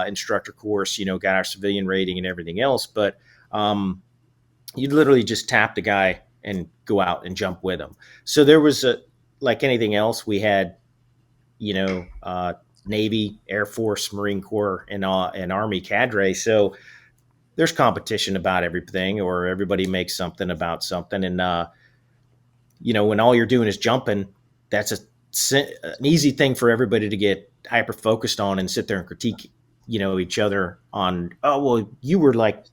instructor course, got our civilian rating and everything else. But you literally just tap the guy and go out and jump with them. So there was like anything else, we had, Navy, Air Force, Marine Corps, and Army cadre. So there's competition about everything, or everybody makes something about something. And, when all you're doing is jumping, that's an easy thing for everybody to get hyper focused on and sit there and critique, each other on, oh, well, you were like,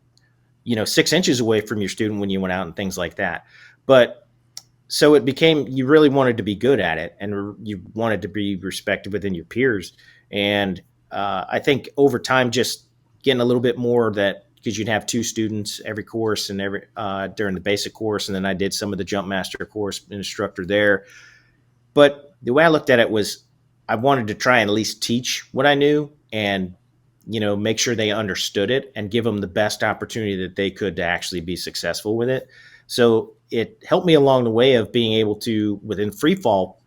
6 inches away from your student when you went out and things like that. But so it became, you really wanted to be good at it and you wanted to be respected within your peers. And I think over time, just getting a little bit more of that, because you'd have 2 students every course and during the basic course. And then I did some of the jump master course instructor there. But the way I looked at it was I wanted to try and at least teach what I knew and, make sure they understood it and give them the best opportunity that they could to actually be successful with it. So it helped me along the way of being able to, within free fall,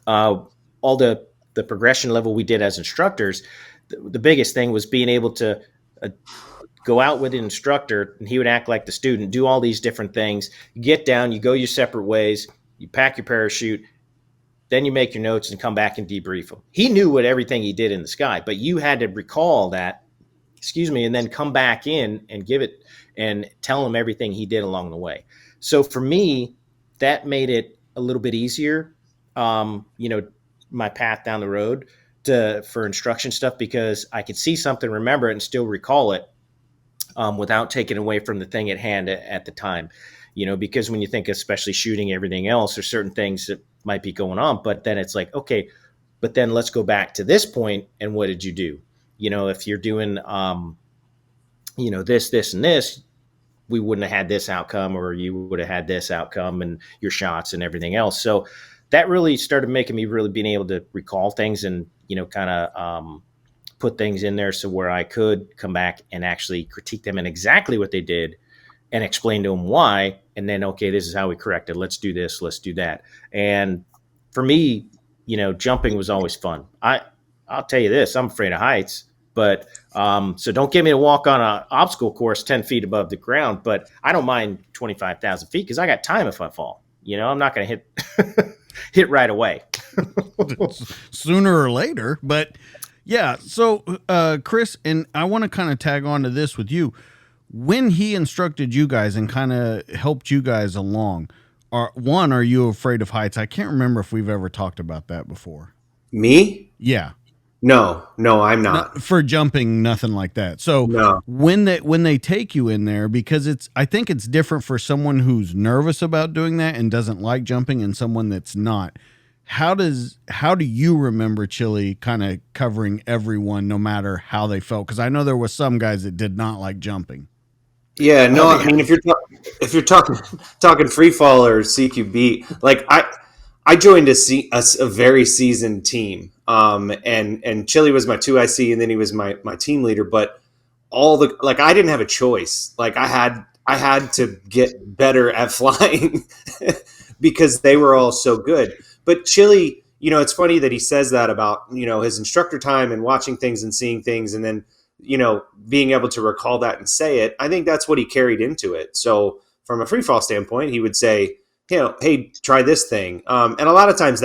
all the progression level we did as instructors, the biggest thing was being able to go out with an instructor and he would act like the student, do all these different things, you get down, you go your separate ways, you pack your parachute, then you make your notes and come back and debrief him. He knew what everything he did in the sky, but you had to recall that, and then come back in and give it and tell him everything he did along the way. So for me, that made it a little bit easier, my path down the road for instruction stuff, because I could see something, remember it, and still recall it without taking away from the thing at hand at the time. Because when you think, especially shooting, everything else, there's certain things that might be going on, but then it's like, okay, but then let's go back to this point and what did you do? If you're doing, this, and this, we wouldn't have had this outcome, or you would have had this outcome and your shots and everything else. So that really started making me really being able to recall things and, kind of put things in there so where I could come back and actually critique them and exactly what they did and explain to them why. And then, okay, this is how we correct it. Let's do this. Let's do that. And for me, jumping was always fun. I'll tell you this, I'm afraid of heights, but so don't get me to walk on an obstacle course 10 feet above the ground, but I don't mind 25,000 feet because I got time if I fall. I'm not going to hit right away. Sooner or later. But yeah, so Chris, and I want to kind of tag on to this with you. When he instructed you guys and kind of helped you guys along, are you afraid of heights? I can't remember if we've ever talked about that before. Me? Yeah. No, I'm not. For jumping, nothing like that. So no. when they take you in there, because I think it's different for someone who's nervous about doing that and doesn't like jumping and someone that's not. How do you remember Chili kind of covering everyone no matter how they felt? Because I know there was some guys that did not like jumping. Yeah, no, I mean, if you're talking free fall or CQB, like I joined a very seasoned team. And Chili was my 2IC, and then he was my team leader. But I didn't have a choice. Like I had to get better at flying because they were all so good. But Chili, it's funny that he says that about, his instructor time and watching things and seeing things, and then, being able to recall that and say it. I think that's what he carried into it. So from a free fall standpoint, he would say, hey, try this thing. And a lot of times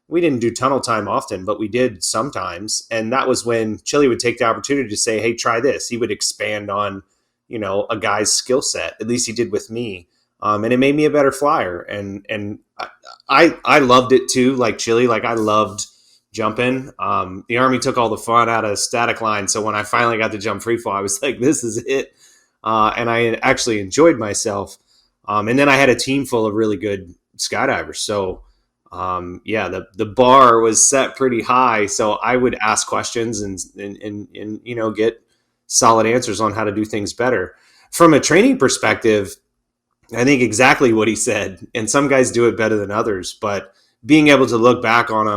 we didn't do tunnel time often, but we did sometimes. And that was when Chili would take the opportunity to say, hey, try this. He would expand on, a guy's skill set. At least he did with me. And it made me a better flyer. And I loved it too. Like Chili, like I loved jumping. The Army took all the fun out of static line. So when I finally got to jump free fall, I was like, this is it. And I actually enjoyed myself. And then I had a team full of really good skydivers. So, the bar was set pretty high. So I would ask questions and get solid answers on how to do things better. From a training perspective, I think exactly what he said. And some guys do it better than others. But being able to look back on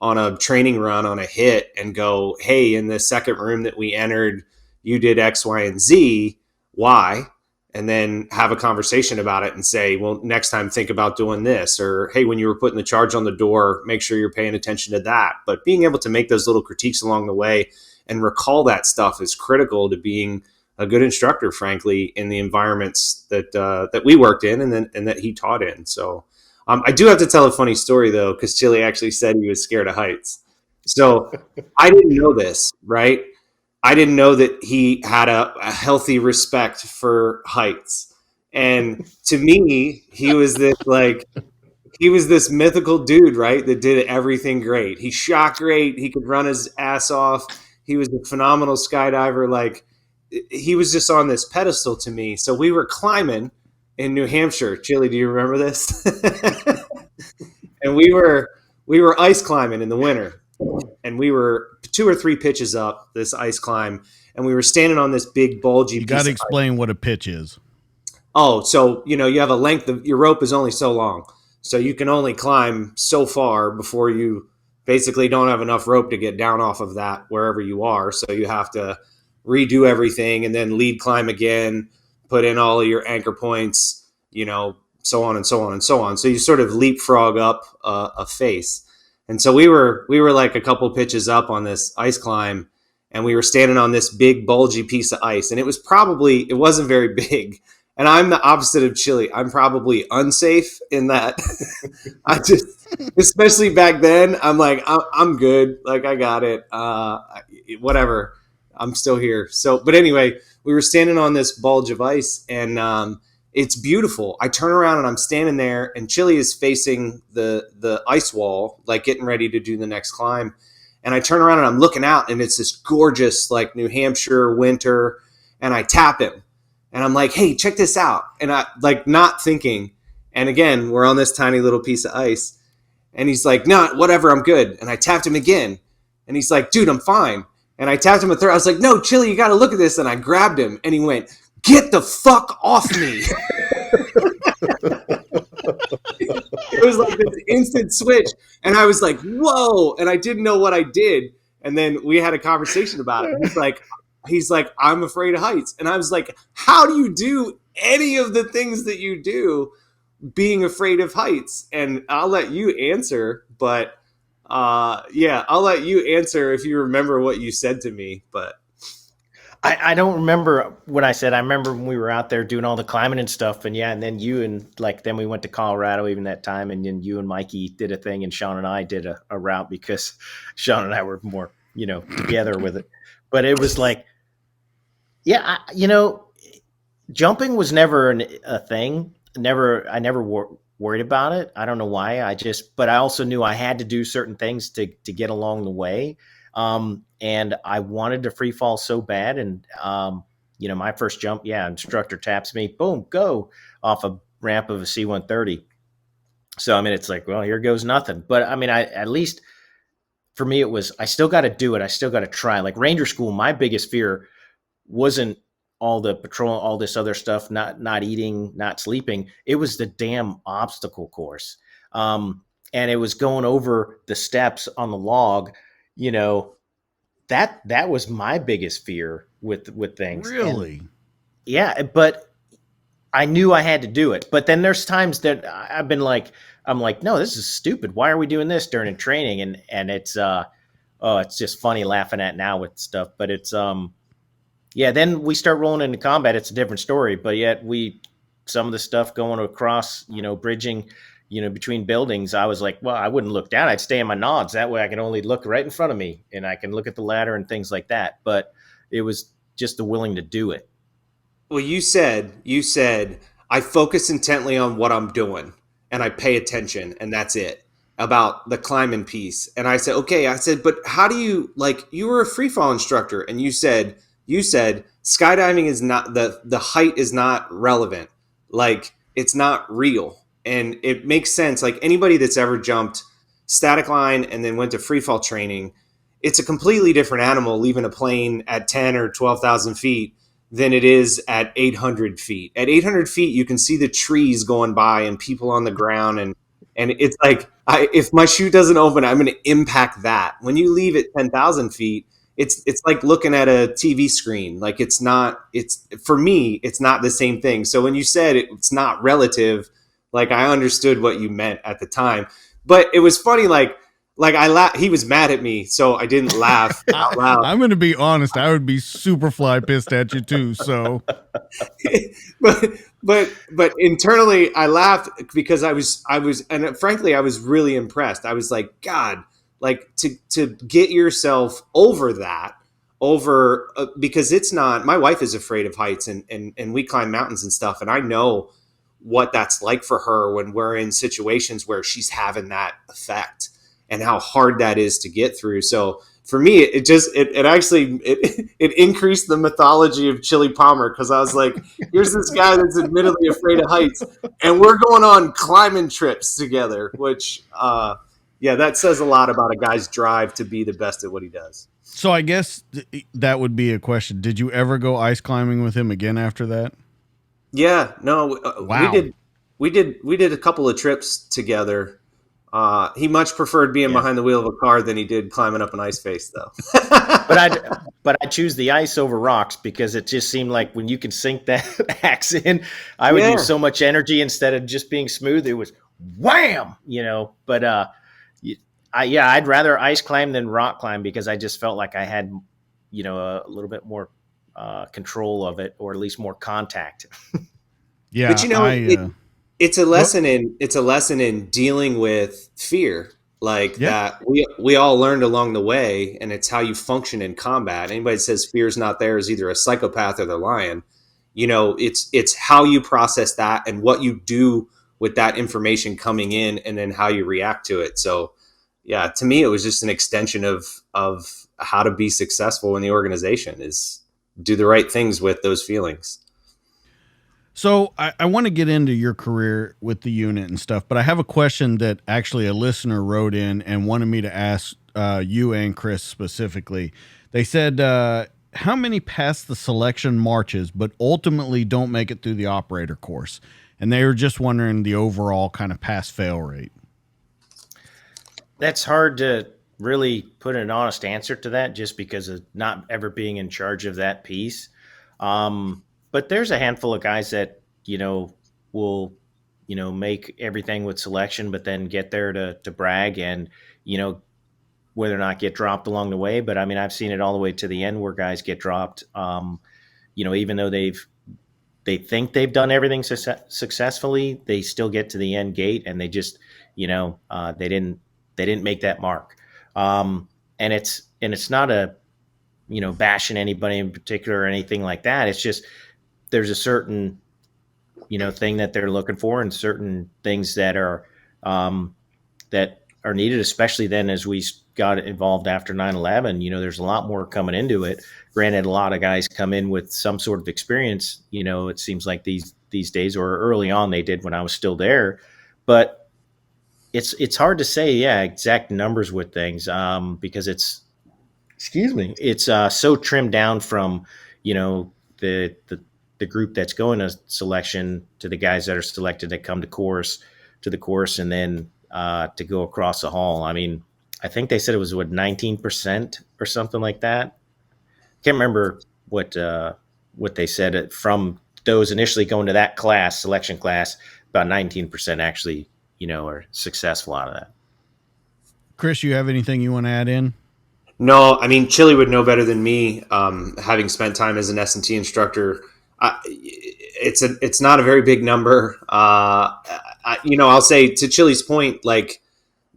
a training run, on a hit, and go, hey, in the second room that we entered, you did X, Y, and Z. Why? And then have a conversation about it and say, well, next time think about doing this. Or, hey, when you were putting the charge on the door, make sure you're paying attention to that. But being able to make those little critiques along the way and recall that stuff is critical to being a good instructor, frankly, in the environments that we worked in and that he taught in. So I do have to tell a funny story, though, because Chili actually said he was scared of heights. So I didn't know this, right? I didn't know that he had a healthy respect for heights. And to me, he was this mythical dude, right? That did everything great. He shot great. He could run his ass off. He was a phenomenal skydiver. Like, he was just on this pedestal to me. So we were climbing in New Hampshire. Chili, do you remember this? And we were ice climbing in the winter. And we were 2 or 3 pitches up this ice climb, and we were standing on this big bulgy. You got to explain what a pitch is. Oh, so you have a length of your rope is only so long, so you can only climb so far before you basically don't have enough rope to get down off of that wherever you are. So you have to redo everything and then lead climb again, put in all of your anchor points, so on and so on and so on. So you sort of leapfrog up a face. And so we were like a couple pitches up on this ice climb, and we were standing on this big bulgy piece of ice, and it wasn't very big. And I'm the opposite of Chili. I'm probably unsafe in that. Especially back then, I'm like, I'm good. Like, I got it. Whatever. I'm still here. So, but anyway, we were standing on this bulge of ice, and it's beautiful. I turn around and I'm standing there, and Chili is facing the ice wall, like getting ready to do the next climb. And I turn around and I'm looking out, and it's this gorgeous, like, New Hampshire winter. And I tap him, and I'm like, hey, check this out. And I, like, not thinking. And again, we're on this tiny little piece of ice. And he's like, no, whatever, I'm good. And I tapped him again. And he's like, dude, I'm fine. And I tapped him a third. I was like, no, Chili, you got to look at this. And I grabbed him, and he went, get the fuck off me. It was like this instant switch. And I was like, whoa. And I didn't know what I did. And then we had a conversation about it. He's like, I'm afraid of heights. And I was like, how do you do any of the things that you do being afraid of heights? And I'll let you answer. But I'll let you answer if you remember what you said to me. But I don't remember what I said. I remember when we were out there doing all the climbing and stuff, and then you and then we went to Colorado even that time, and then you and Mikey did a thing, and Sean and I did a route because Sean and I were more, together with it. But it was like, jumping was never a thing. I never worried about it. I don't know why. But I also knew I had to do certain things to get along the way. And I wanted to free fall so bad. And, my first jump, instructor taps me, boom, go off a ramp of a C-130. So, it's like, well, here goes nothing. But at least for me, it was, I still got to do it. I still got to try. Like Ranger School, my biggest fear wasn't all the patrol, all this other stuff, not eating, not sleeping. It was the damn obstacle course. and it was going over the steps on the log, you know, that was my biggest fear with things. And Really? yeah, but I knew I had to do it. But then there's times that I'm like, no, this is stupid. Why are we doing this during a training? And it's oh, it's just funny laughing at now with stuff. But it's yeah, then we start rolling into combat. It's a different story. But yet some of the stuff going across, bridging, between buildings, I was like, well, I wouldn't look down. I'd stay in my nods. That way I can only look right in front of me and I can look at the ladder and things like that. But it was just the willing to do it. Well, you said I focus intently on what I'm doing and I pay attention and that's it about the climbing piece. And I said, okay, I said, but how do you like you were a free fall instructor and you said skydiving is not the height is not relevant. Like it's not real. And it makes sense. Like anybody that's ever jumped static line and then went to free fall training, it's a completely different animal leaving a plane at 10 or 12,000 feet than it is at 800 feet. At 800 feet, you can see the trees going by and people on the ground. And it's like, if my chute doesn't open, I'm going to impact that. When you leave at 10,000 feet, it's like looking at a TV screen. Like it's for me, it's not the same thing. So when you said it's not relative, like I understood what you meant at the time, but it was funny. He was mad at me, so I didn't laugh out loud. I'm going to be honest. I would be super fly pissed at you too. So, but internally I laughed because I was and frankly I was really impressed. I was like, God, like to get yourself over that because it's not. My wife is afraid of heights and we climb mountains and stuff, and I know what that's like for her when we're in situations where she's having that effect and how hard that is to get through. So for me, it actually increased the mythology of Chili Palmer because I was like, here's this guy that's admittedly afraid of heights, and we're going on climbing trips together, which yeah, that says a lot about a guy's drive to be the best at what he does. so I guess that would be a question. Did you ever go ice climbing with him again after that? Yeah, no, Wow. we did a couple of trips together. He much preferred being Yeah. behind the wheel of a car than he did climbing up an ice face, though. But I choose the ice over rocks because it just seemed like when you can sink that axe in, I would Yeah. use so much energy instead of just being smooth. It was wham, But I'd rather ice climb than rock climb because I just felt like I had, a little bit more control of it, or at least more contact. Yeah. But it's a lesson in dealing with fear, like Yeah. that we all learned along the way, and it's how you function in combat. Anybody that says fear's not there is either a psychopath or they're lying. It's how you process that and what you do with that information coming in, and then how you react to it. So, yeah, to me, it was just an extension of how to be successful in the organization is do the right things with those feelings. So I want to get into your career with the unit and stuff, but I have a question that actually a listener wrote in and wanted me to ask you and Chris specifically. They said, how many pass the selection marches, but ultimately don't make it through the operator course? And they were just wondering the overall kind of pass-fail rate. That's hard to really put an honest answer to that just because of not ever being in charge of that piece. But there's a handful of guys that, will, make everything with selection, but then get there to brag and, whether or not get dropped along the way. But I mean, I've seen it all the way to the end where guys get dropped, even though they think they've done everything successfully, they still get to the end gate and they just, they didn't make that mark. And it's not a, bashing anybody in particular or anything like that. It's just, there's a certain, thing that they're looking for and certain things that are needed, especially then as we got involved after 9/11. There's a lot more coming into it. Granted, a lot of guys come in with some sort of experience, it seems like these days, or early on they did when I was still there. But it's hard to say, exact numbers with things because it's so trimmed down from, the group that's going to selection to the guys that are selected that come to the course, and then to go across the hall. I mean, I think they said it was 19% or something like that. Can't remember what they said from those initially going to that class, selection class. About 19% actually, are successful out of that. Chris, you have anything you want to add in? No, I mean, Chili would know better than me, having spent time as an S&T instructor. It's not a very big number. I'll say, to Chili's point, like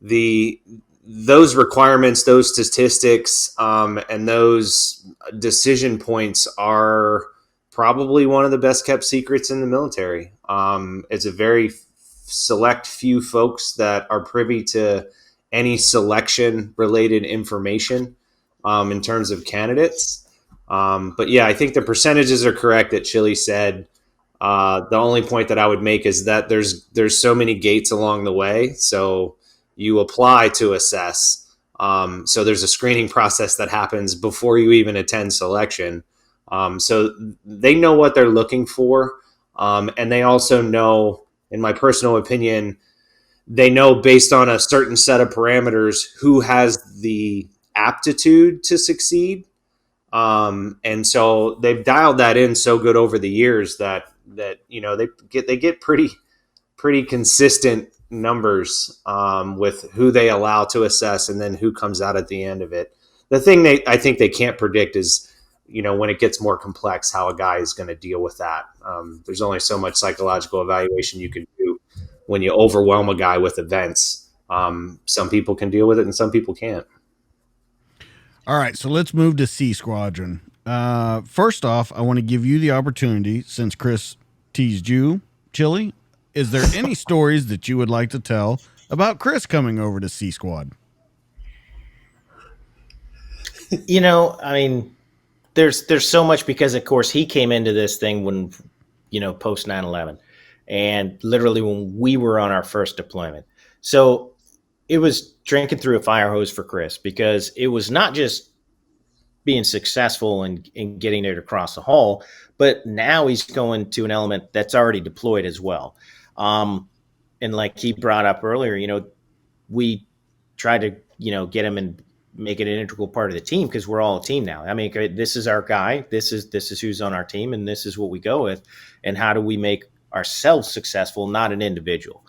those requirements, those statistics, and those decision points are probably one of the best kept secrets in the military. It's a very select few folks that are privy to any selection related information in terms of candidates. But yeah, I think the percentages are correct that Chili said. The only point that I would make is that there's so many gates along the way. So you apply to assess. So there's a screening process that happens before you even attend selection. So they know what they're looking for. And they also know, in my personal opinion, they know based on a certain set of parameters who has the aptitude to succeed. And so they've dialed that in so good over the years that they get pretty consistent numbers with who they allow to assess and then who comes out at the end of it. The thing I think they can't predict is, when it gets more complex, how a guy is going to deal with that. There's only so much psychological evaluation you can do when you overwhelm a guy with events. Some people can deal with it and some people can't. All right, so let's move to C Squadron. First off, I want to give you the opportunity, since Chris teased you, Chili. Is there any stories that you would like to tell about Chris coming over to C Squad? I mean, there's so much, because of course he came into this thing when, post 9/11, and literally when we were on our first deployment. So it was drinking through a fire hose for Chris, because it was not just being successful in getting it across the hall, but now he's going to an element that's already deployed as well. And like he brought up earlier, we tried to, get him and make it an integral part of the team, because we're all a team now. I mean, this is our guy. This is who's on our team, and this is what we go with. And how do we make ourselves successful, not an individual?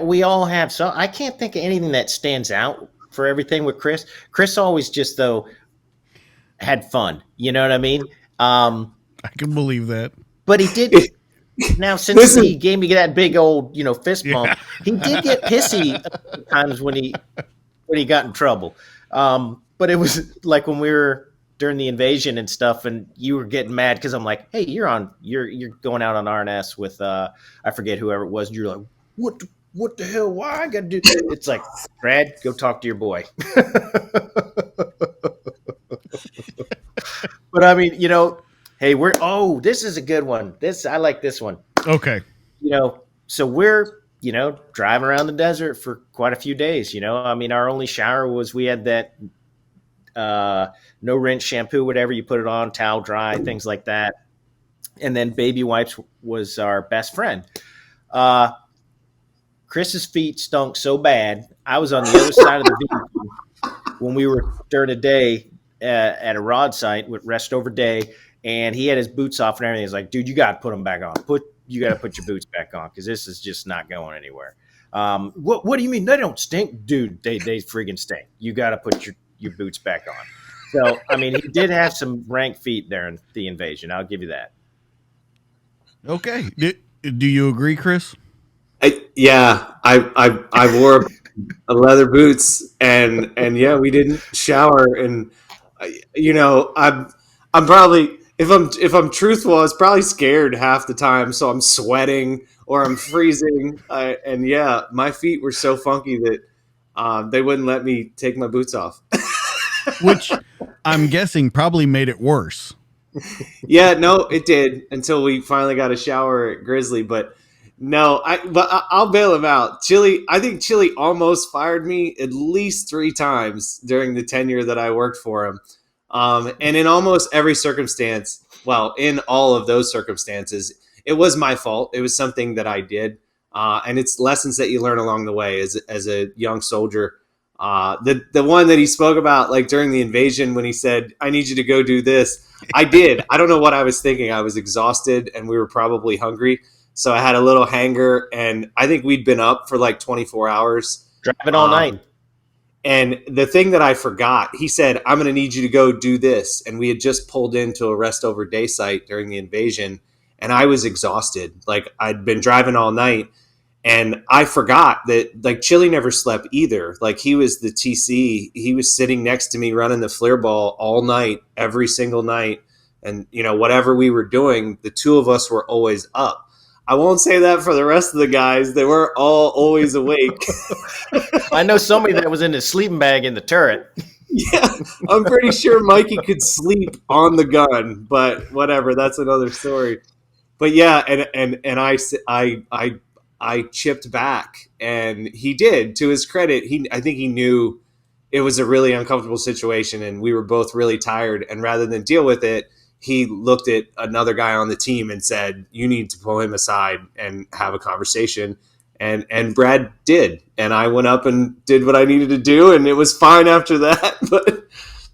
We all have some. I can't think of anything that stands out for everything with Chris. Chris always just, though, had fun. You know what I mean? I can believe that. But he did. Now, since he gave me that big old, fist bump, he did get pissy times when he got in trouble. But it was like when we were during the invasion and stuff, and you were getting mad because I'm like, hey, you're going out on RNS with I forget whoever it was, and you're like, what the hell? Why I gotta do? It's like, Brad, go talk to your boy. But I mean, hey, this is a good one. I like this one. Okay. So we're, driving around the desert for quite a few days, I mean, our only shower was, we had that no rinse shampoo, whatever you put it on, towel dry, things like that. And then baby wipes was our best friend. Chris's feet stunk so bad. I was on the other side of the vehicle when we were during a day at a rod site with rest over day, and he had his boots off and everything. He's like, dude, you got to put them back on. You got to put your boots back on, because this is just not going anywhere. What do you mean? They don't stink? Dude, they friggin' stink. You got to put your boots back on. So, I mean, he did have some rank feet there in the invasion. I'll give you that. Okay. Do you agree, Chris? I wore a leather boots and yeah, we didn't shower, and I'm probably, if I'm truthful, I was probably scared half the time, so I'm sweating or I'm freezing, and yeah, my feet were so funky that they wouldn't let me take my boots off. Which I'm guessing probably made it worse. Yeah, no, it did, until we finally got a shower at Grizzly, but no, I'll bail him out. I think Chili almost fired me at least 3 times during the tenure that I worked for him. And in almost every circumstance, well, in all of those circumstances, it was my fault. It was something that I did. And it's lessons that you learn along the way as a young soldier. The one that he spoke about, like during the invasion, when he said, "I need you to go do this," I did. I don't know what I was thinking. I was exhausted, and we were probably hungry, so I had a little hanger, and I think we'd been up for like 24 hours, driving all night. And the thing that I forgot, he said, "I'm going to need you to go do this," and we had just pulled into a rest over day site during the invasion, and I was exhausted. Like I'd been driving all night. And I forgot that, like, Chili never slept either. Like, he was the TC. He was sitting next to me running the FLIR ball all night, every single night. And, you know, whatever we were doing, the two of us were always up. I won't say that for the rest of the guys. They weren't all always awake. I know somebody that was in his sleeping bag in the turret. Yeah, I'm pretty sure Mikey could sleep on the gun, but whatever. That's another story. But yeah, and I chipped back, and he did. To his credit, I think he knew it was a really uncomfortable situation, and we were both really tired. And rather than deal with it, he looked at another guy on the team and said, "You need to pull him aside and have a conversation." And Brad did, and I went up and did what I needed to do, and it was fine after that.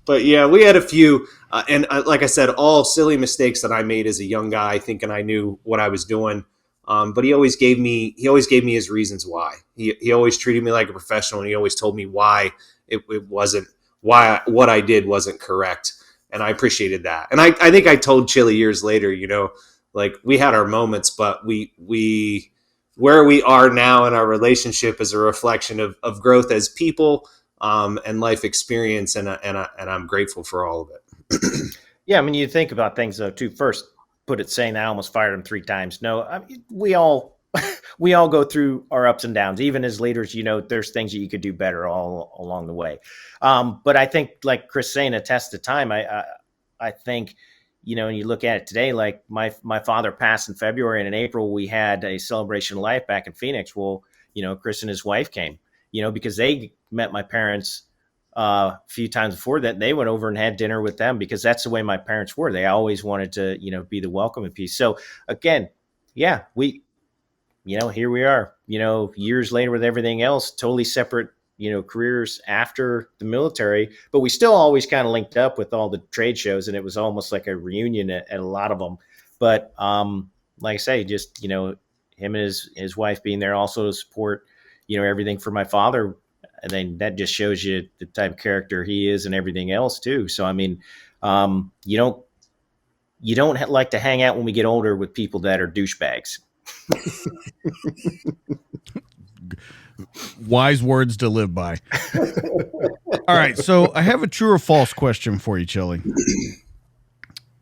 But yeah, we had a few, and like I said, all silly mistakes that I made as a young guy, thinking I knew what I was doing. But he always gave me his reasons why. He always treated me like a professional, and he always told me why it wasn't, why what I did wasn't correct. And I appreciated that. And I think I told Chili years later, you know, like we had our moments, but we where we are now in our relationship is a reflection of growth as people, and life experience. And I'm grateful for all of it. Yeah. I mean, you think about things though, too. First, put it saying I almost fired him 3 times. No, I mean, we all go through our ups and downs. Even as leaders, you know, there's things that you could do better all along the way. But I think, like Chris saying, a test of time. I think, you know, and you look at it today, like my father passed in February, and in April we had a celebration of life back in Phoenix. Well, you know, Chris and his wife came, you know, because they met my parents a few times before that. They went over and had dinner with them because that's the way my parents were. They always wanted to, you know, be the welcoming piece. So again, yeah, we, you know, here we are, you know, years later with everything else, totally separate, you know, careers after the military, but we still always kind of linked up with all the trade shows, and it was almost like a reunion at a lot of them. But like I say, just, you know, him and his wife being there also to support, you know, everything for my father. And then that just shows you the type of character he is and everything else too. So, I mean, you don't like to hang out when we get older with people that are douchebags. Wise words to live by. All right. So I have a true or false question for you, Chili.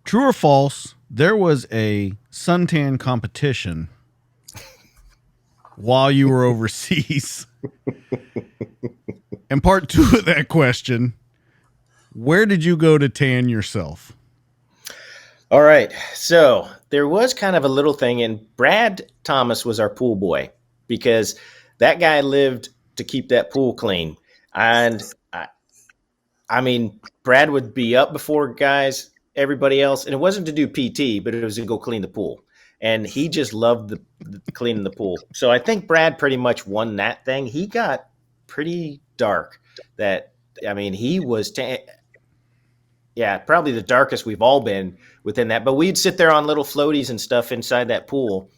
True or false, there was a suntan competition while you were overseas. And part 2 of that question, where did you go to tan yourself? All right. So there was kind of a little thing, and Brad Thomas was our pool boy because that guy lived to keep that pool clean. And I mean, Brad would be up before guys, everybody else, and it wasn't to do PT, but it was to go clean the pool. And he just loved the cleaning the pool. So I think Brad pretty much won that thing. He got pretty dark. He was probably the darkest we've all been within that. But we'd sit there on little floaties and stuff inside that pool.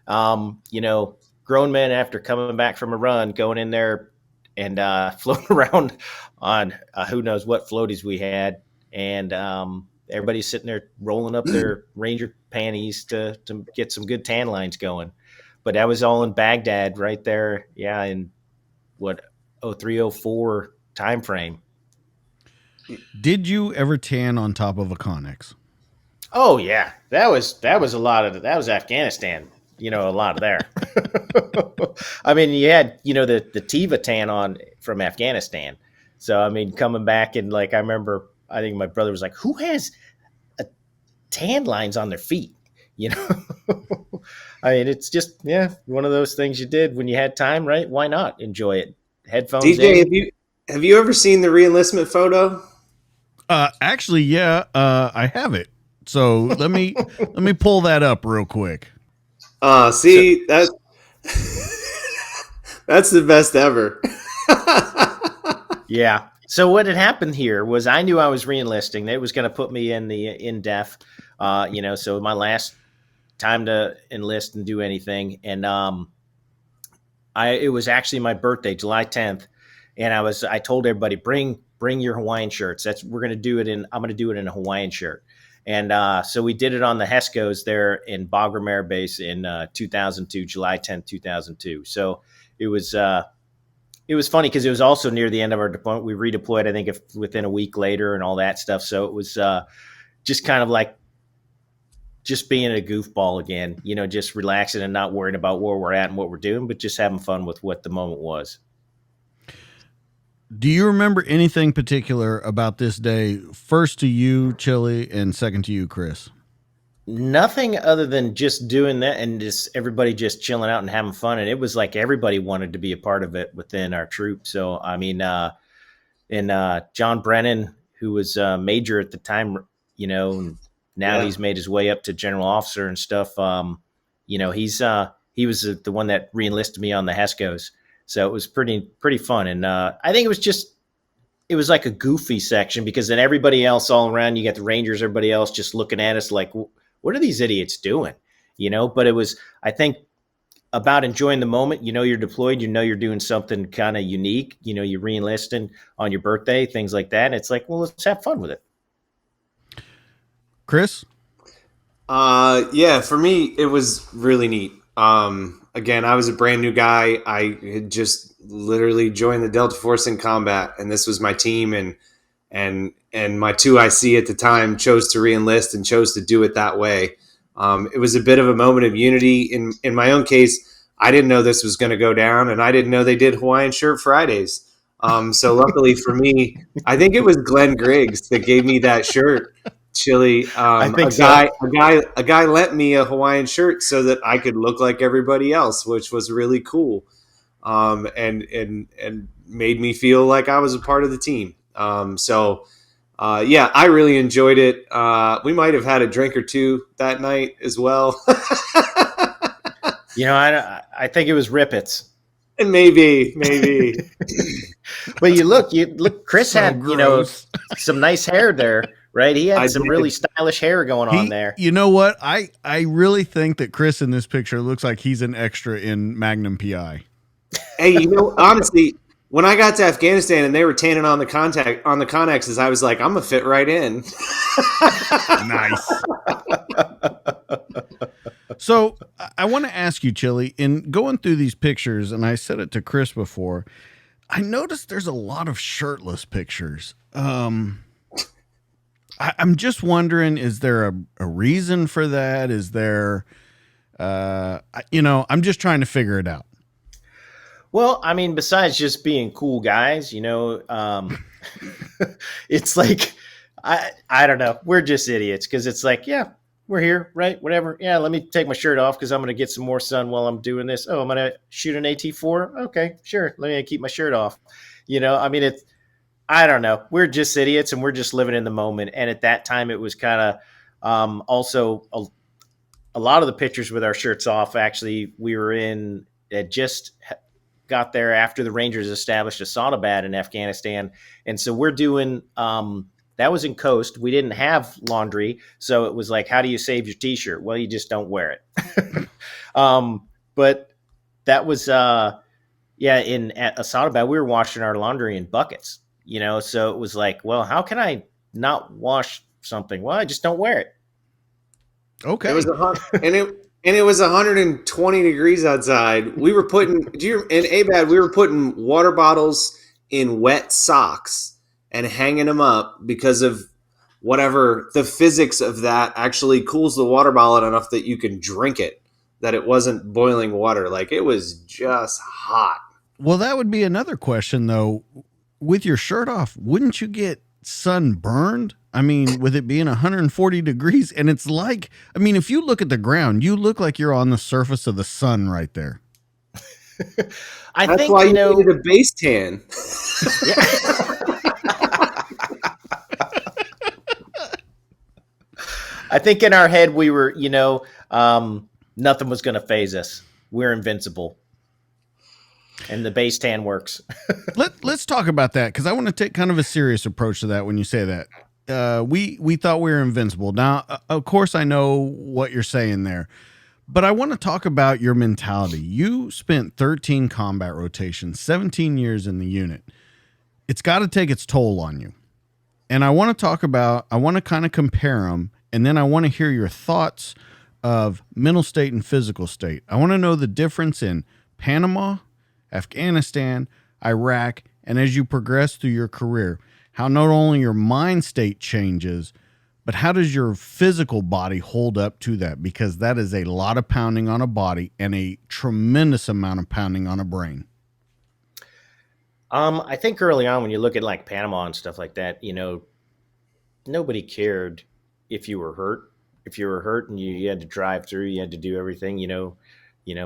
You know, grown men after coming back from a run, going in there and floating around on who knows what floaties we had. And everybody's sitting there rolling up their Ranger panties to get some good tan lines going. But that was all in Baghdad right there. Yeah. In what, 03, 04 time frame. Did you ever tan on top of a Connex? Oh yeah. That was a lot of that was Afghanistan, you know, a lot of there. I mean, you had, you know, the Tiva tan on from Afghanistan. So, I mean, coming back and like, I remember, I think my brother was like, who has tan lines on their feet? You know, I mean, it's just, yeah, one of those things you did when you had time, right? Why not enjoy it? Headphones. DJ, have you ever seen the reenlistment photo? Actually, yeah, I have it. So let me pull that up real quick. See, that's that's the best ever. Yeah. So what had happened here was I knew I was reenlisting. They was going to put me in the in-def, so my last time to enlist and do anything. And it was actually my birthday, July 10th. And I told everybody, bring your Hawaiian shirts. I'm going to do it in a Hawaiian shirt. And so we did it on the HESCOs there in Bagram Air Base in 2002, July 10th, 2002. So it was funny because it was also near the end of our deployment. We redeployed, I think, within a week later and all that stuff. So it was just kind of like just being a goofball again, just relaxing and not worrying about where we're at and what we're doing, but just having fun with what the moment was. Do you remember anything particular about this day? First to you, Chili, and second to you, Chris? Nothing other than just doing that and just everybody just chilling out and having fun. And it was like everybody wanted to be a part of it within our troop. So, I mean, and John Brennan, who was major at the time, and now he's made his way up to general officer and stuff. He was the one that reenlisted me on the HESCOs. So it was pretty fun. And I think it was like a goofy section because then everybody else all around, you got the Rangers, everybody else just looking at us like, what are these idiots doing? But it was, I think, about enjoying the moment. You're deployed, you're doing something kind of unique, you're reenlisting on your birthday, things like that. And it's like, well, let's have fun with it. Chris? Yeah, for me, it was really neat. Again, I was a brand new guy. I had just literally joined the Delta Force in combat, and this was my team, and my 2IC at the time chose to reenlist and chose to do it that way. It was a bit of a moment of unity. In my own case, I didn't know this was going to go down, and I didn't know they did Hawaiian Shirt Fridays. So luckily for me, I think it was Glenn Griggs that gave me that shirt. Chili, a guy lent me a Hawaiian shirt so that I could look like everybody else, which was really cool, and made me feel like I was a part of the team. Yeah, I really enjoyed it. We might have had a drink or two that night as well. I think it was Rippets. And maybe. But you look. Chris So had gross. some nice hair there. Right, he had some really stylish hair going on there. You know what? I really think that Chris in this picture looks like he's an extra in Magnum PI. Hey, honestly, when I got to Afghanistan and they were tanning on the Connexes, I was like, I'm gonna fit right in. Nice. So I want to ask you, Chili, in going through these pictures, and I said it to Chris before, I noticed there's a lot of shirtless pictures. I'm just wondering, is there a reason for that? Is there, I'm just trying to figure it out. Well, I mean, besides just being cool guys, it's like, I don't know. We're just idiots because it's like, yeah, we're here, right? Whatever. Yeah, let me take my shirt off because I'm going to get some more sun while I'm doing this. Oh, I'm going to shoot an AT-4? Okay, sure. Let me keep my shirt off. I don't know. We're just idiots and we're just living in the moment. And at that time, it was kind of also a lot of the pictures with our shirts off. Actually, we were just got there after the Rangers established a sauna bed in Afghanistan. And so we're doing that was in Coast. We didn't have laundry. So it was like, how do you save your T-shirt? Well, you just don't wear it. But that was, at a sauna bed, we were washing our laundry in buckets. So it was like, well, how can I not wash something? Well, I just don't wear it. Okay. It was it was 120 degrees outside. We were putting in ABAD, we were putting water bottles in wet socks and hanging them up because of whatever the physics of that actually cools the water bottle enough that you can drink it, that it wasn't boiling water. Like it was just hot. Well, that would be another question though. With your shirt off, wouldn't you get sunburned? I mean, with it being 140 degrees, and it's like, I mean, if you look at the ground, you look like you're on the surface of the sun right there. That's why you needed a base tan. I think in our head we were, Nothing was going to phase us. We're invincible. And the base tan works. Let's talk about that, because I want to take kind of a serious approach to that when you say that. We thought we were invincible. Now, of course, I know what you're saying there, but I want to talk about your mentality. You spent 13 combat rotations, 17 years in the unit. It's got to take its toll on you. And I want to kind of compare them, and then I want to hear your thoughts of mental state and physical state. I want to know the difference in Panama, Afghanistan, Iraq, and as you progress through your career, how not only your mind state changes, but how does your physical body hold up to that? Because that is a lot of pounding on a body and a tremendous amount of pounding on a brain. I think early on when you look at like Panama and stuff like that, nobody cared if you were hurt. If you were hurt and you had to drive through, you had to do everything,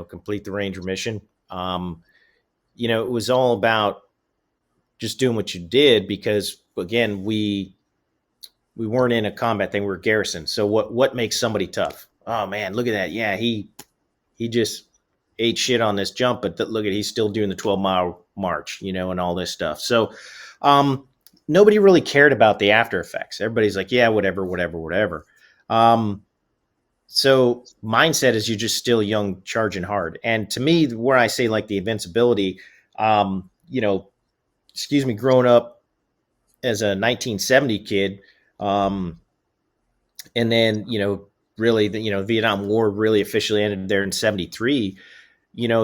complete the Ranger mission. It was all about just doing what you did because, again, we weren't in a combat thing. We were garrison. So what makes somebody tough? Oh man, look at that. Yeah, he just ate shit on this jump, but look at, he's still doing the 12-mile march, and all this stuff. So nobody really cared about the after effects. Everybody's like, yeah, whatever. So mindset is you're just still young, charging hard. And to me, where I say like the invincibility, growing up as a 1970 kid, and then, really the Vietnam War really officially ended there in 73,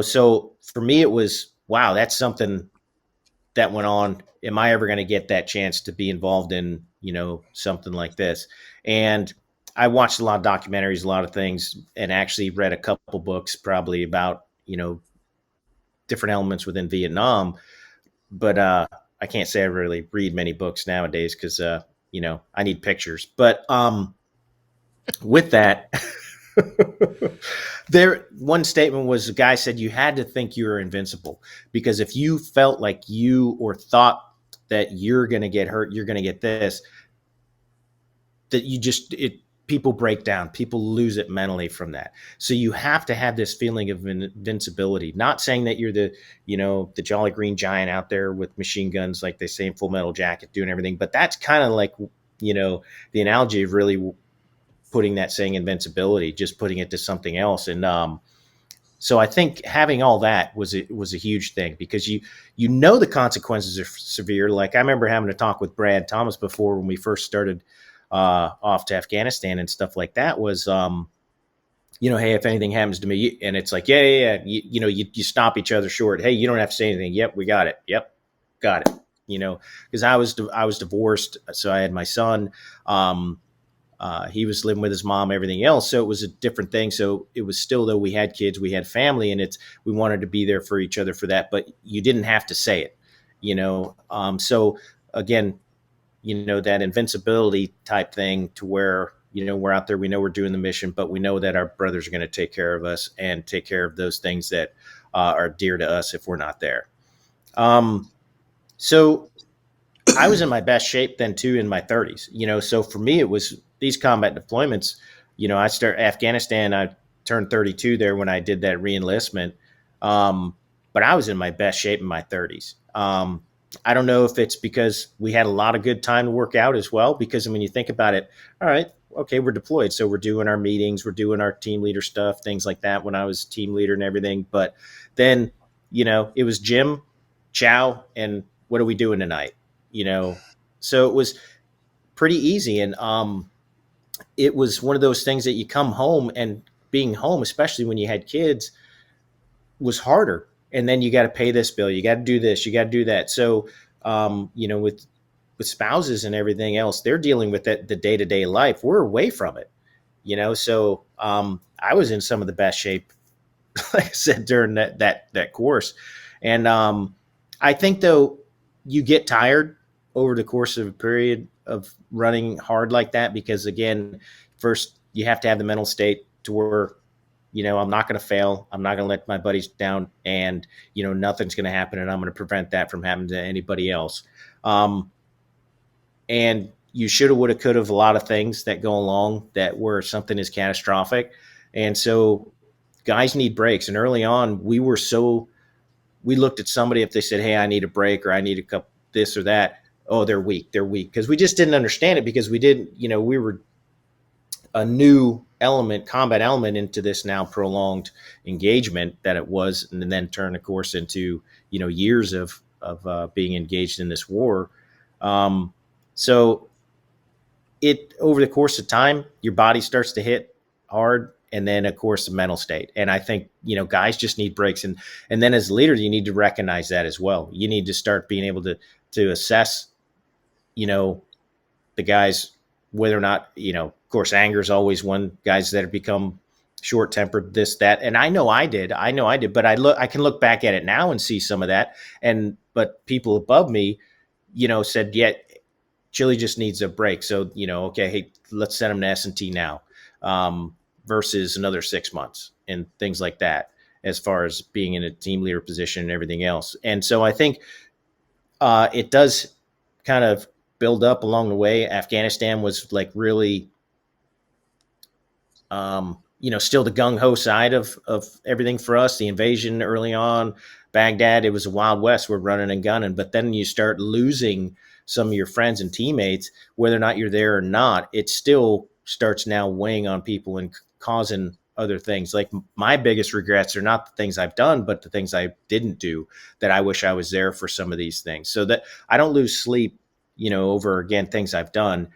so for me it was, wow, that's something that went on. Am I ever going to get that chance to be involved in, something like this? And I watched a lot of documentaries, a lot of things, and actually read a couple books probably about, different elements within Vietnam. But I can't say I really read many books nowadays because, I need pictures. But with that, one statement was, a guy said you had to think you were invincible, because if you felt like you or thought that you're going to get hurt, you're going to get this, that people break down, people lose it mentally from that. So you have to have this feeling of invincibility, not saying that you're the Jolly Green Giant out there with machine guns, like they say in Full Metal Jacket, doing everything. But that's kind of like, the analogy of really putting that saying invincibility, just putting it to something else. And so I think having all that was a huge thing, because the consequences are severe. Like I remember having to talk with Brad Thomas before when we first started off to Afghanistan and stuff like that, was hey, if anything happens to me, and it's like, yeah, you stop each other short. Hey, you don't have to say anything. Yep, we got it. Yep, got it. Because I was divorced, so I had my son. He was living with his mom, everything else. So it was a different thing. So it was still, though we had kids, we had family, and we wanted to be there for each other for that, but you didn't have to say it, so again, that invincibility type thing, to where, we're out there, we know we're doing the mission, but we know that our brothers are going to take care of us and take care of those things that are dear to us if we're not there. So I was in my best shape then too, in my 30s, so for me, it was these combat deployments. I started Afghanistan, I turned 32 there when I did that re-enlistment. But I was in my best shape in my 30s. I don't know if it's because we had a lot of good time to work out as well, because you think about it, all right, okay, we're deployed. So we're doing our meetings, we're doing our team leader stuff, things like that when I was team leader and everything. But then, it was gym, chow, and what are we doing tonight? So it was pretty easy. And it was one of those things that you come home, and being home, especially when you had kids, was harder. And then you got to pay this bill, you got to do this, you got to do that. So, with spouses and everything else, they're dealing with that, the day-to-day life. We're away from it, So I was in some of the best shape, like I said, during that course. And I think, though, you get tired over the course of a period of running hard like that, because again, first you have to have the mental state to where, I'm not going to fail. I'm not going to let my buddies down, and, nothing's going to happen, and I'm going to prevent that from happening to anybody else. And you shoulda, woulda, coulda, a lot of things that go along that where something is catastrophic. And so guys need breaks. And early on, we looked at somebody, if they said, hey, I need a break or I need a cup this or that. Oh, they're weak. They're weak. Because we just didn't understand it, because we didn't, we were a new combat element into this now prolonged engagement that it was, and then turned, of course, into, years of being engaged in this war. So it, over the course of time, your body starts to hit hard. And then, of course, the mental state. And I think, guys just need breaks. And then as a leader, you need to recognize that as well. You need to start being able to assess, the guys, whether or not, of course, anger is always one. Guys that have become short tempered, this, that. And I know I did, but I can look back at it now and see some of that. But people above me, said, yeah, Chili just needs a break. So, okay, hey, let's send him to S&T now. Versus another 6 months and things like that, as far as being in a team leader position and everything else. And so I think it does kind of build up along the way. Afghanistan was like really, still the gung-ho side of everything for us. The invasion early on, Baghdad, it was a Wild West. We're running and gunning. But then you start losing some of your friends and teammates, whether or not you're there or not. It still starts now weighing on people and causing other things. Like, my biggest regrets are not the things I've done, but the things I didn't do, that I wish I was there for some of these things. So that I don't lose sleep, over, again, things I've done.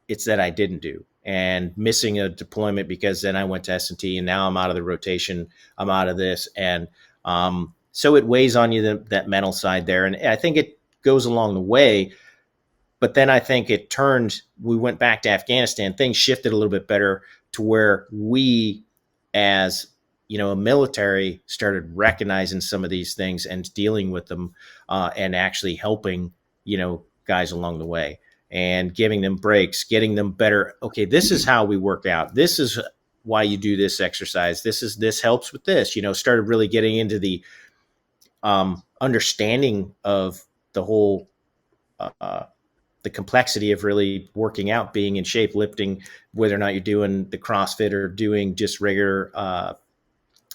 It's that I didn't do, and missing a deployment, because then I went to S&T and now I'm out of the rotation. I'm out of this. And so it weighs on you, that mental side there. And I think it goes along the way. But then I think it turned, we went back to Afghanistan, things shifted a little bit better, to where we, as, a military, started recognizing some of these things and dealing with them, and actually helping, guys along the way, and giving them breaks, getting them better. Okay, this is how we work out. This is why you do this exercise. This helps with this, started really getting into the understanding of the whole, the complexity of really working out, being in shape, lifting, whether or not you're doing the CrossFit or doing just regular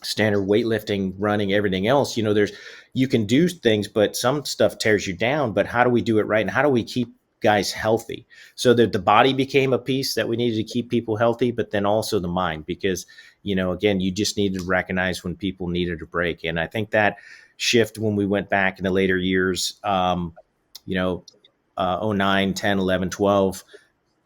standard weightlifting, running, everything else. You can do things, but some stuff tears you down. But how do we do it right? And how do we keep guys healthy? So that the body became a piece that we needed to keep people healthy, but then also the mind, because, again, you just need to recognize when people needed a break. And I think that shift, when we went back in the later years, 09, 10, 11, 12,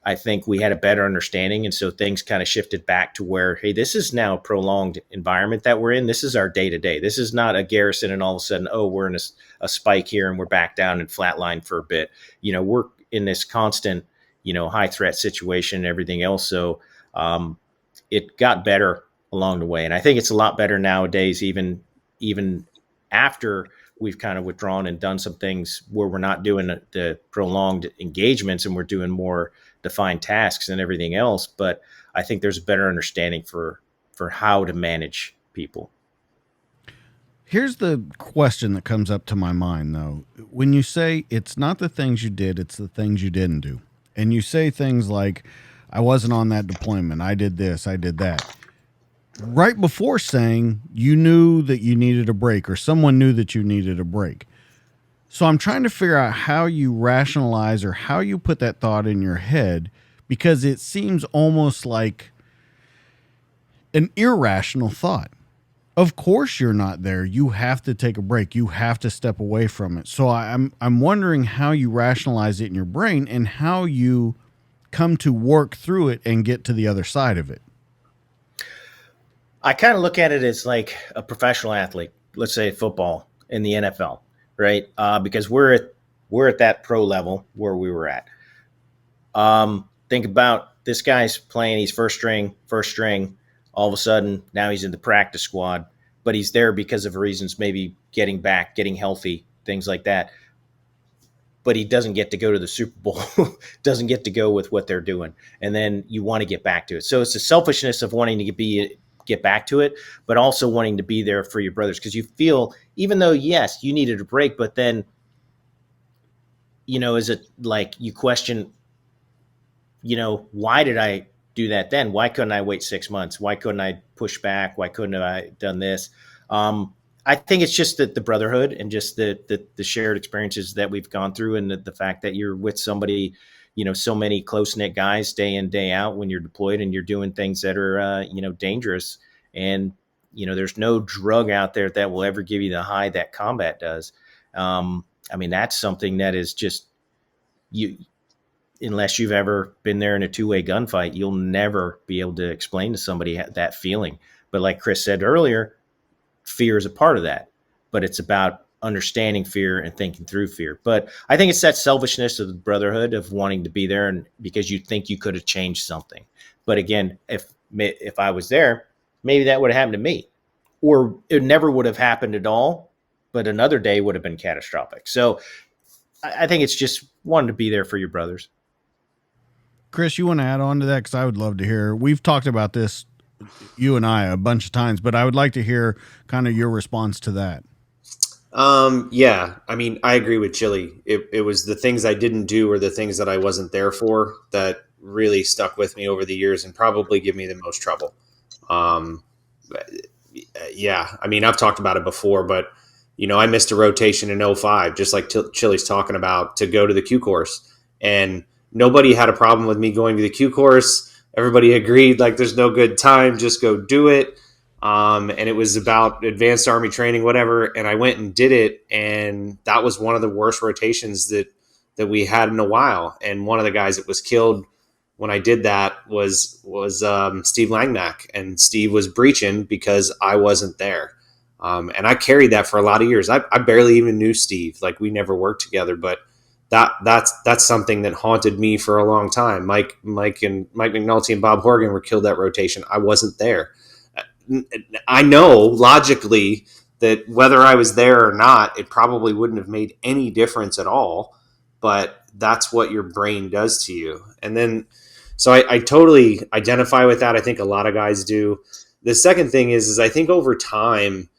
I think we had a better understanding. And so things kind of shifted back to where, hey, this is now a prolonged environment that we're in. This is our day to day. This is not a garrison and all of a sudden, oh, we're in a spike here and we're back down and flatline for a bit. We're in this constant, high threat situation and everything else. So it got better along the way. And I think it's a lot better nowadays, even after we've kind of withdrawn and done some things where we're not doing the prolonged engagements and we're doing more defined tasks and everything else. But I think there's a better understanding for how to manage people. Here's the question that comes up to my mind, though. When you say it's not the things you did, it's the things you didn't do. And you say things like, I wasn't on that deployment. I did this. I did that. Right before saying you knew that you needed a break, or someone knew that you needed a break. So I'm trying to figure out how you rationalize, or how you put that thought in your head, because it seems almost like an irrational thought. Of course you're not there. You have to take a break. You have to step away from it. So I'm wondering how you rationalize it in your brain, and how you come to work through it and get to the other side of it. I kind of look at it as like a professional athlete, let's say football in the NFL, right? Because we're at that pro level where we were at. Think about this guy's playing, he's first string. All of a sudden, now he's in the practice squad, but he's there because of reasons, maybe getting back, getting healthy, things like that. But he doesn't get to go to the Super Bowl, doesn't get to go with what they're doing. And then you want to get back to it. So it's the selfishness of wanting to get back to it, but also wanting to be there for your brothers. Because you feel, even though, yes, you needed a break, but then, is it like you question, why did I do that then? Why couldn't I wait 6 months? Why couldn't I push back? Why couldn't I done this? I think it's just the brotherhood and just the shared experiences that we've gone through, and the fact that you're with somebody, so many close knit guys day in, day out when you're deployed, and you're doing things that are, dangerous. And, there's no drug out there that will ever give you the high that combat does. That's something that is just you. Unless you've ever been there in a two-way gunfight, you'll never be able to explain to somebody that feeling. But like Chris said earlier, fear is a part of that, but it's about understanding fear and thinking through fear. But I think it's that selfishness of the brotherhood of wanting to be there, and because you think you could have changed something. But again, if I was there, maybe that would have happened to me, or it never would have happened at all, but another day would have been catastrophic. So I think it's just wanting to be there for your brothers. Chris, you want to add on to that? Because I would love to hear. We've talked about this, you and I, a bunch of times, but I would like to hear kind of your response to that. Yeah, I agree with Chili. It was the things I didn't do or the things that I wasn't there for that really stuck with me over the years and probably give me the most trouble. Yeah, I've talked about it before, but I missed a rotation in 2005, just like Chili's talking about, to go to the Q course, and nobody had a problem with me going to the Q course. Everybody agreed, like, there's no good time, just go do it. And it was about advanced Army training, whatever. And I went and did it. And that was one of the worst rotations that we had in a while. And one of the guys that was killed when I did that was Steve Langnack. And Steve was breaching because I wasn't there. And I carried that for a lot of years. I barely even knew Steve. Like, we never worked together, but that's something that haunted me for a long time. Mike McNulty and Bob Horgan were killed that rotation. I wasn't there. I know logically that whether I was there or not, it probably wouldn't have made any difference at all, but that's what your brain does to you. And then, so I totally identify with that. I think a lot of guys do. The second thing is I think over time,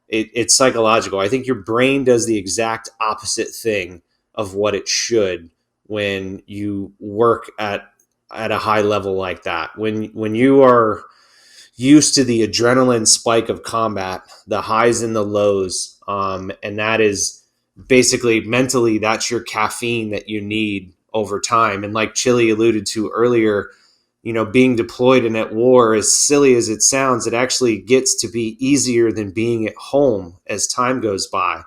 it's psychological. I think your brain does the exact opposite thing of what it should when you work at a high level like that. When you are used to the adrenaline spike of combat, the highs and the lows, and that is basically mentally, that's your caffeine that you need over time. And like Chili alluded to earlier, being deployed and at war, as silly as it sounds, it actually gets to be easier than being at home as time goes by.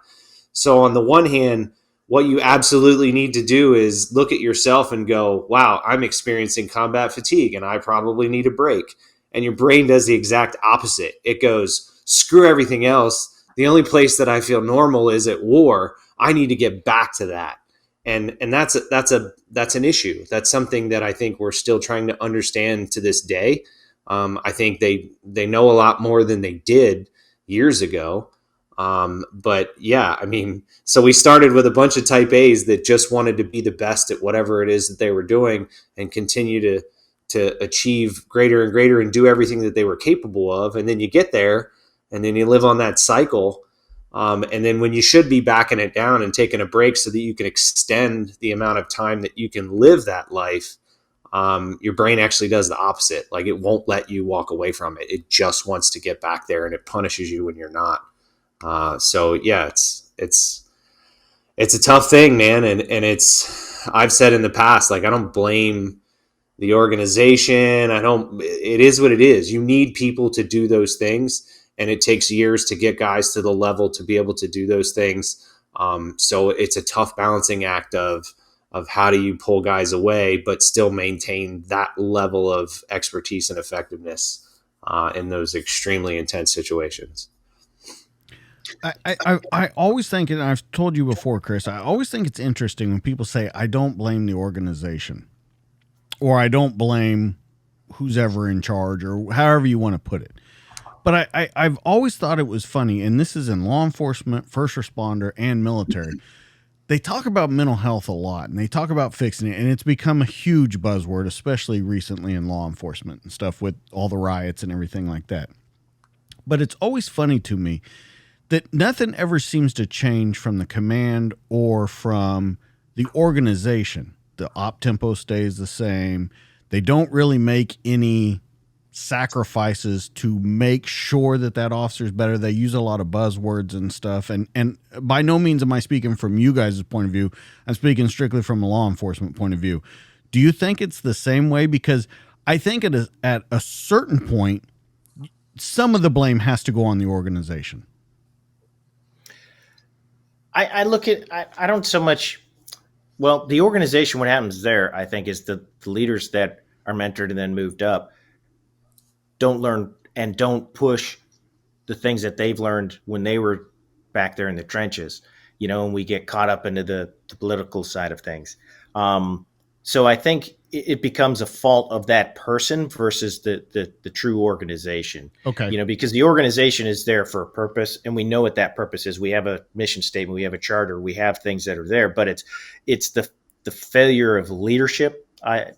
So on the one hand, what you absolutely need to do is look at yourself and go, wow, I'm experiencing combat fatigue and I probably need a break. And your brain does the exact opposite. It goes, screw everything else. The only place that I feel normal is at war. I need to get back to that. And that's an issue. That's something that I think we're still trying to understand to this day. I think they know a lot more than they did years ago. But yeah, so we started with a bunch of type A's that just wanted to be the best at whatever it is that they were doing and continue to achieve greater and greater and do everything that they were capable of. And then you get there and then you live on that cycle. And then when you should be backing it down and taking a break so that you can extend the amount of time that you can live that life, your brain actually does the opposite. Like, it won't let you walk away from it. It just wants to get back there, and it punishes you when you're not. So yeah, it's a tough thing, man. And I've said in the past, like, I don't blame the organization. It is what it is. You need people to do those things, and it takes years to get guys to the level to be able to do those things. So it's a tough balancing act of how do you pull guys away, but still maintain that level of expertise and effectiveness in those extremely intense situations. I always think, and I've told you before, Chris, I always think it's interesting when people say, I don't blame the organization, or I don't blame who's ever in charge, or however you want to put it. But I've always thought it was funny, and this is in law enforcement, first responder, and military. They talk about mental health a lot, and they talk about fixing it, and it's become a huge buzzword, especially recently in law enforcement and stuff with all the riots and everything like that. But it's always funny to me that nothing ever seems to change from the command or from the organization. The op tempo stays the same. They don't really make any sacrifices to make sure that that officer is better. They use a lot of buzzwords and stuff. And by no means am I speaking from you guys' point of view. I'm speaking strictly from a law enforcement point of view. Do you think it's the same way? Because I think it is at a certain point, some of the blame has to go on the organization. I look at, I don't so much, well, the organization, what happens there, I think, is the leaders that are mentored and then moved up don't learn and don't push the things that they've learned when they were back there in the trenches, and we get caught up into the political side of things. So I think it becomes a fault of that person versus the true organization. Okay. Because the organization is there for a purpose, and we know what that purpose is. We have a mission statement, we have a charter, we have things that are there, but it's the failure of leadership.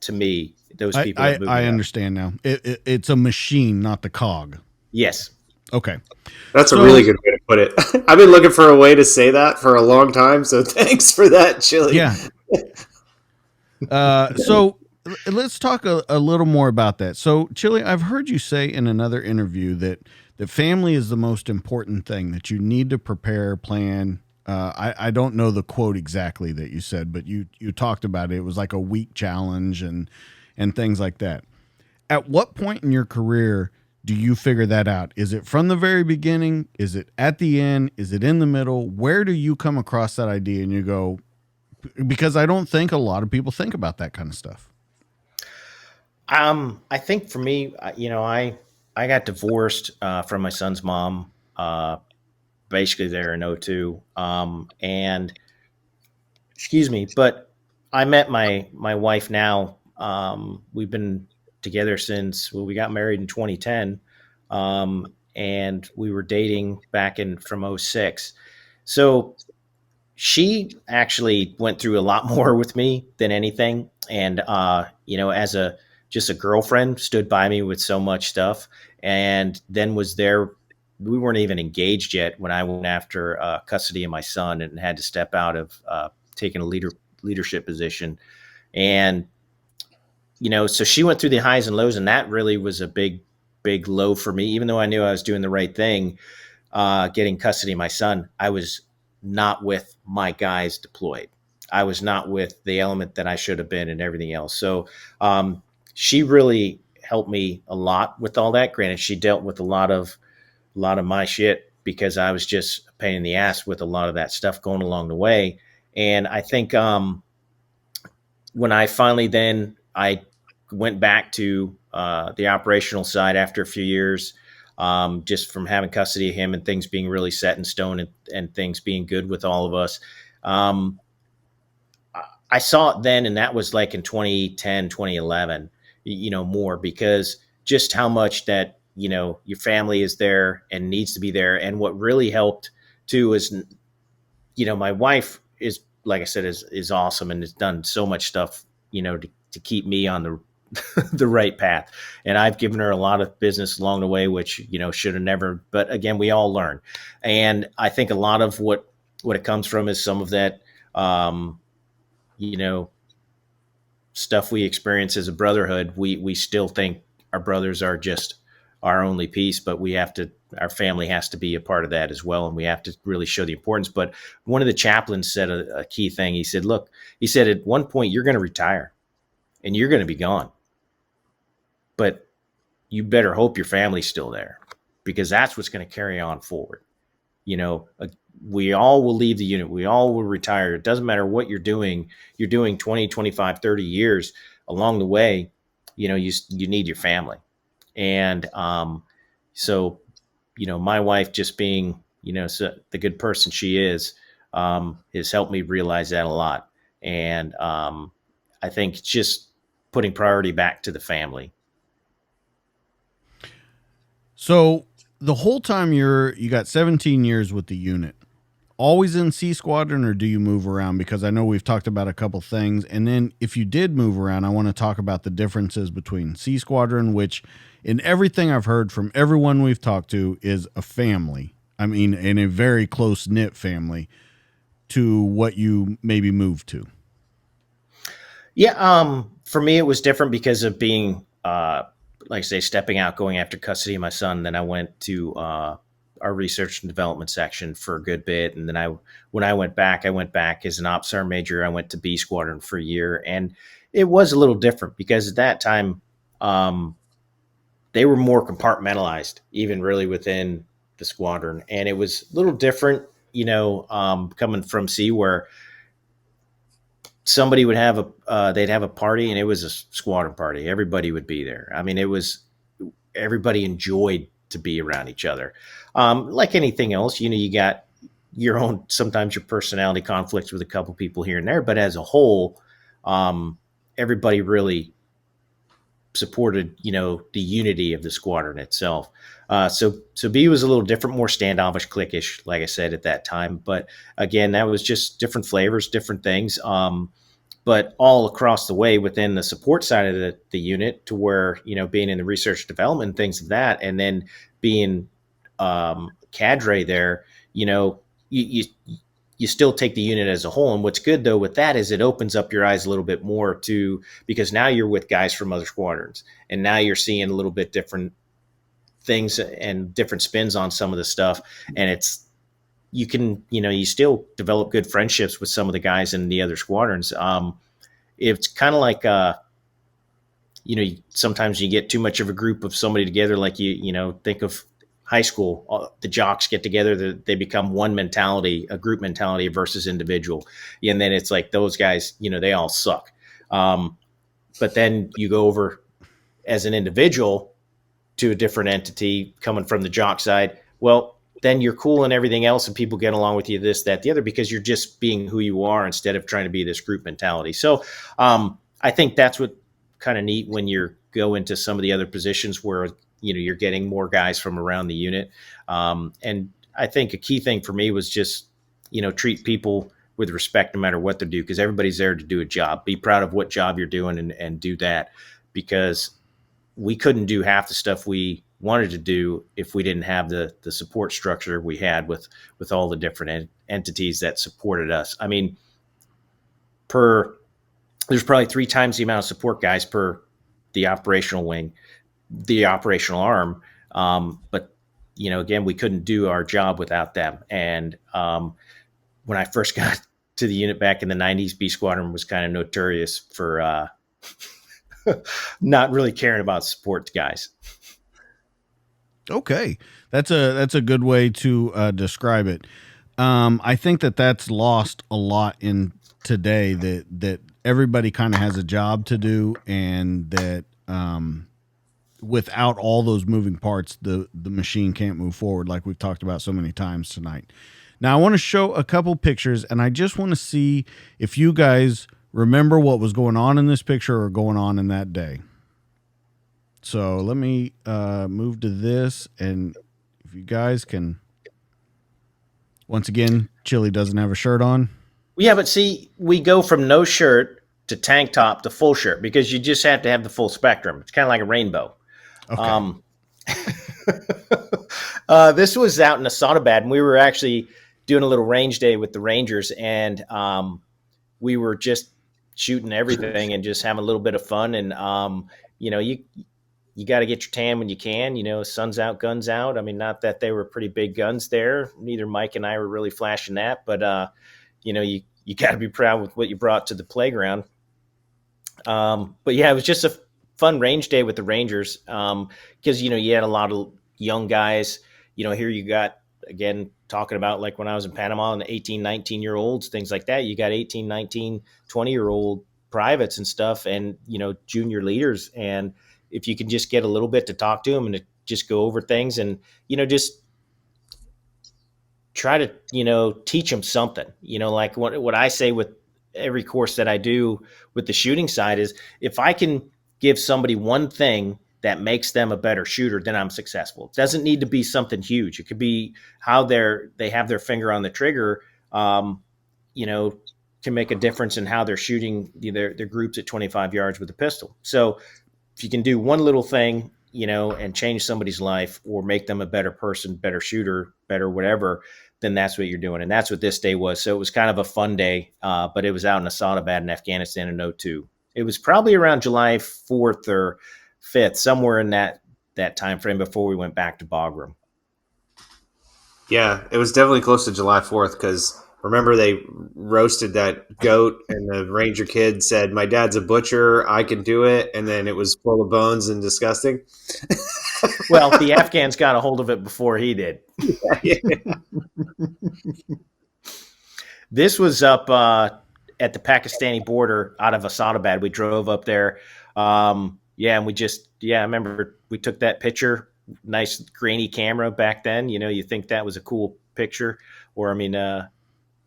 To me, those people. I understand now. It's a machine, not the cog. Yes. Okay. That's a really good way to put it. I've been looking for a way to say that for a long time, so thanks for that, Chili. Yeah. So let's talk a little more about that. So, Chili, I've heard you say in another interview that family is the most important thing, that you need to prepare, plan. I don't know the quote exactly that you said, but you talked about it. It was like a week challenge and things like that. At what point in your career do you figure that out? Is it from the very beginning? Is it at the end? Is it in the middle? Where do you come across that idea and you go, because I don't think a lot of people think about that kind of stuff. I think for me, I got divorced from my son's mom, basically there in 2002. And excuse me, but I met my wife now. We've been together since, we got married in 2010. And we were dating back from 2006. So she actually went through a lot more with me than anything. And, as just a girlfriend, stood by me with so much stuff, and then was there. We weren't even engaged yet when I went after custody of my son and had to step out of taking a leadership position. And, so she went through the highs and lows, and that really was a big low for me. Even though I knew I was doing the right thing, getting custody of my son, I was not with my guys deployed. I was not with the element that I should have been and everything else. So she really helped me a lot with all that. Granted, she dealt with a lot of my shit because I was just a pain in the ass with a lot of that stuff going along the way. And I think when I finally I went back to the operational side after a few years, just from having custody of him and things being really set in stone and things being good with all of us. I saw it then, and that was like in 2010, 2011, more, because just how much that, your family is there and needs to be there. And what really helped too is, my wife is, like I said, is awesome and has done so much stuff, to keep me on the the right path. And I've given her a lot of business along the way, which, should have never, but again, we all learn. And I think a lot of what it comes from is some of that, stuff we experience as a brotherhood. We still think our brothers are just our only piece, but our family has to be a part of that as well. And we have to really show the importance. But one of the chaplains said a key thing. He said, look, at one point you're going to retire and you're going to be gone, but you better hope your family's still there, because that's what's going to carry on forward. We all will leave the unit. We all will retire. It doesn't matter what you're doing 20, 25, 30 years along the way. You need your family. And so, my wife, just being, the good person she is, has helped me realize that a lot. And I think just putting priority back to the family. So the whole time you got 17 years with the unit, always in C Squadron, or do you move around? Because I know we've talked about a couple things. And then if you did move around, I want to talk about the differences between C Squadron, which in everything I've heard from everyone we've talked to is a family. I mean, in a very close knit family, to what you maybe moved to. Yeah. for me, it was different because of being, like I say, stepping out, going after custody of my son. Then I went to our research and development section for a good bit. And then when I went back as an ops sergeant major. I went to B Squadron for a year. And it was a little different because at that time, they were more compartmentalized, even really within the squadron. And it was a little different, coming from C, where somebody would have they'd have a party, and it was a squadron party. Everybody would be there. I mean, everybody enjoyed to be around each other. Like anything else, you got your own, sometimes your personality conflicts with a couple people here and there, but as a whole, everybody really supported, the unity of the squadron itself. So B was a little different, more standoffish, cliquish, like I said at that time. But again, that was just different flavors, different things. But all across the way within the support side of the unit, to where, being in the research development and things of that, and then being cadre there, you still take the unit as a whole. And what's good though with that is it opens up your eyes a little bit more because now you're with guys from other squadrons, and now you're seeing a little bit different things and different spins on some of the stuff. And you still develop good friendships with some of the guys in the other squadrons. It's kind of like, sometimes you get too much of a group of somebody together. Like think of high school, the jocks get together, they become one mentality, a group mentality versus individual. And then it's like those guys, they all suck. But then you go over as an individual to a different entity coming from the jock side. Well, then you're cool and everything else, and people get along with you, this, that, the other, because you're just being who you are instead of trying to be this group mentality. So I think that's what kind of neat when you go into some of the other positions where, you're getting more guys from around the unit. And I think a key thing for me was just, treat people with respect no matter what they do, because everybody's there to do a job. Be proud of what job you're doing and do that, because we couldn't do half the stuff we wanted to do if we didn't have the support structure we had with all the different entities that supported us. I mean, there's probably 3 times the amount of support guys per the operational wing, the operational arm. But, again, we couldn't do our job without them. And when I first got to the unit back in the 90s, B Squadron was kind of notorious for not really caring about support guys. Okay. That's a good way to describe it. I think that's lost a lot in today, that everybody kind of has a job to do, and that without all those moving parts, the machine can't move forward, like we've talked about so many times tonight. Now, I want to show a couple pictures, and I just want to see if you guys remember what was going on in this picture or going on in that day. So let me move to this, and if you guys can, once again, Chili doesn't have a shirt on. Yeah, but see, we go from no shirt to tank top to full shirt because you just have to have the full spectrum. It's kind of like a rainbow. Okay. This was out in Asadabad, and we were actually doing a little range day with the Rangers, and we were just shooting everything and just having a little bit of fun. And you got to get your tan when you can. Sun's out, guns out. I mean, not that they were pretty big guns there. Neither Mike and I were really flashing that, but you got to be proud with what you brought to the playground. But yeah, it was just a fun range day with the Rangers, because you had a lot of young guys. Here you got, again, talking about like when I was in Panama, and 18, 19-year-olds, things like that. You got 18, 19, 20-year-old privates and stuff, and junior leaders. And if you can just get a little bit to talk to them and to just go over things, and just try to teach them something. Like what I say with every course that I do with the shooting side is, if I can give somebody one thing that makes them a better shooter, then I'm successful. It doesn't need to be something huge. It could be how they have their finger on the trigger, can make a difference in how they're shooting their groups at 25 yards with a pistol. So if you can do one little thing, and change somebody's life or make them a better person, better shooter, better whatever, then that's what you're doing. And that's what this day was. So it was kind of a fun day, but it was out in Asadabad in Afghanistan in 2002. It was probably around July 4th or 5th, somewhere in that time frame before we went back to Bagram. Yeah, it was definitely close to July 4th because remember they roasted that goat and the Ranger kid said, "My dad's a butcher, I can do it," and then it was full of bones and disgusting. Well, the Afghans got a hold of it before he did. Yeah. This was up at the Pakistani border out of Asadabad. We drove up there. And I remember we took that picture. Nice grainy camera back then. You think that was a cool picture, or it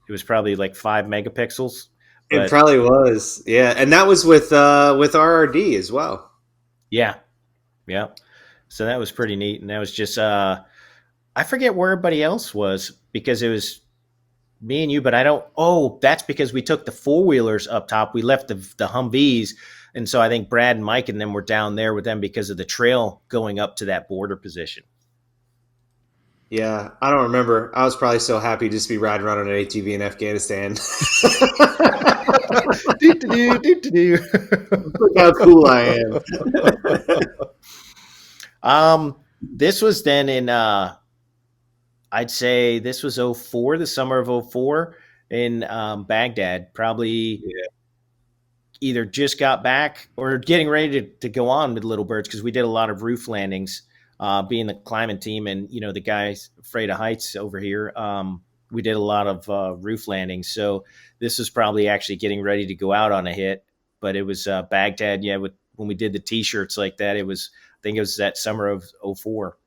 was probably like 5 megapixels. But It probably was. Yeah, and that was with RRD as well. yeah. So that was pretty neat, and that was just I forget where everybody else was because it was me and you, but I don't. Oh, that's because we took the 4-wheelers up top. We left the Humvees, and so I think Brad and Mike and them were down there with them because of the trail going up to that border position. Yeah, I don't remember. I was probably so happy just to be riding around on an ATV in Afghanistan. Look how cool I am. This was then in I'd say this was 04, the summer of 04 in Baghdad. Probably either just got back or getting ready to go on with Little Birds because we did a lot of roof landings, being the climbing team and the guys afraid of heights over here. We did a lot of roof landings, so this was probably actually getting ready to go out on a hit. But it was Baghdad, when we did the T-shirts like that. I think it was that summer of 04.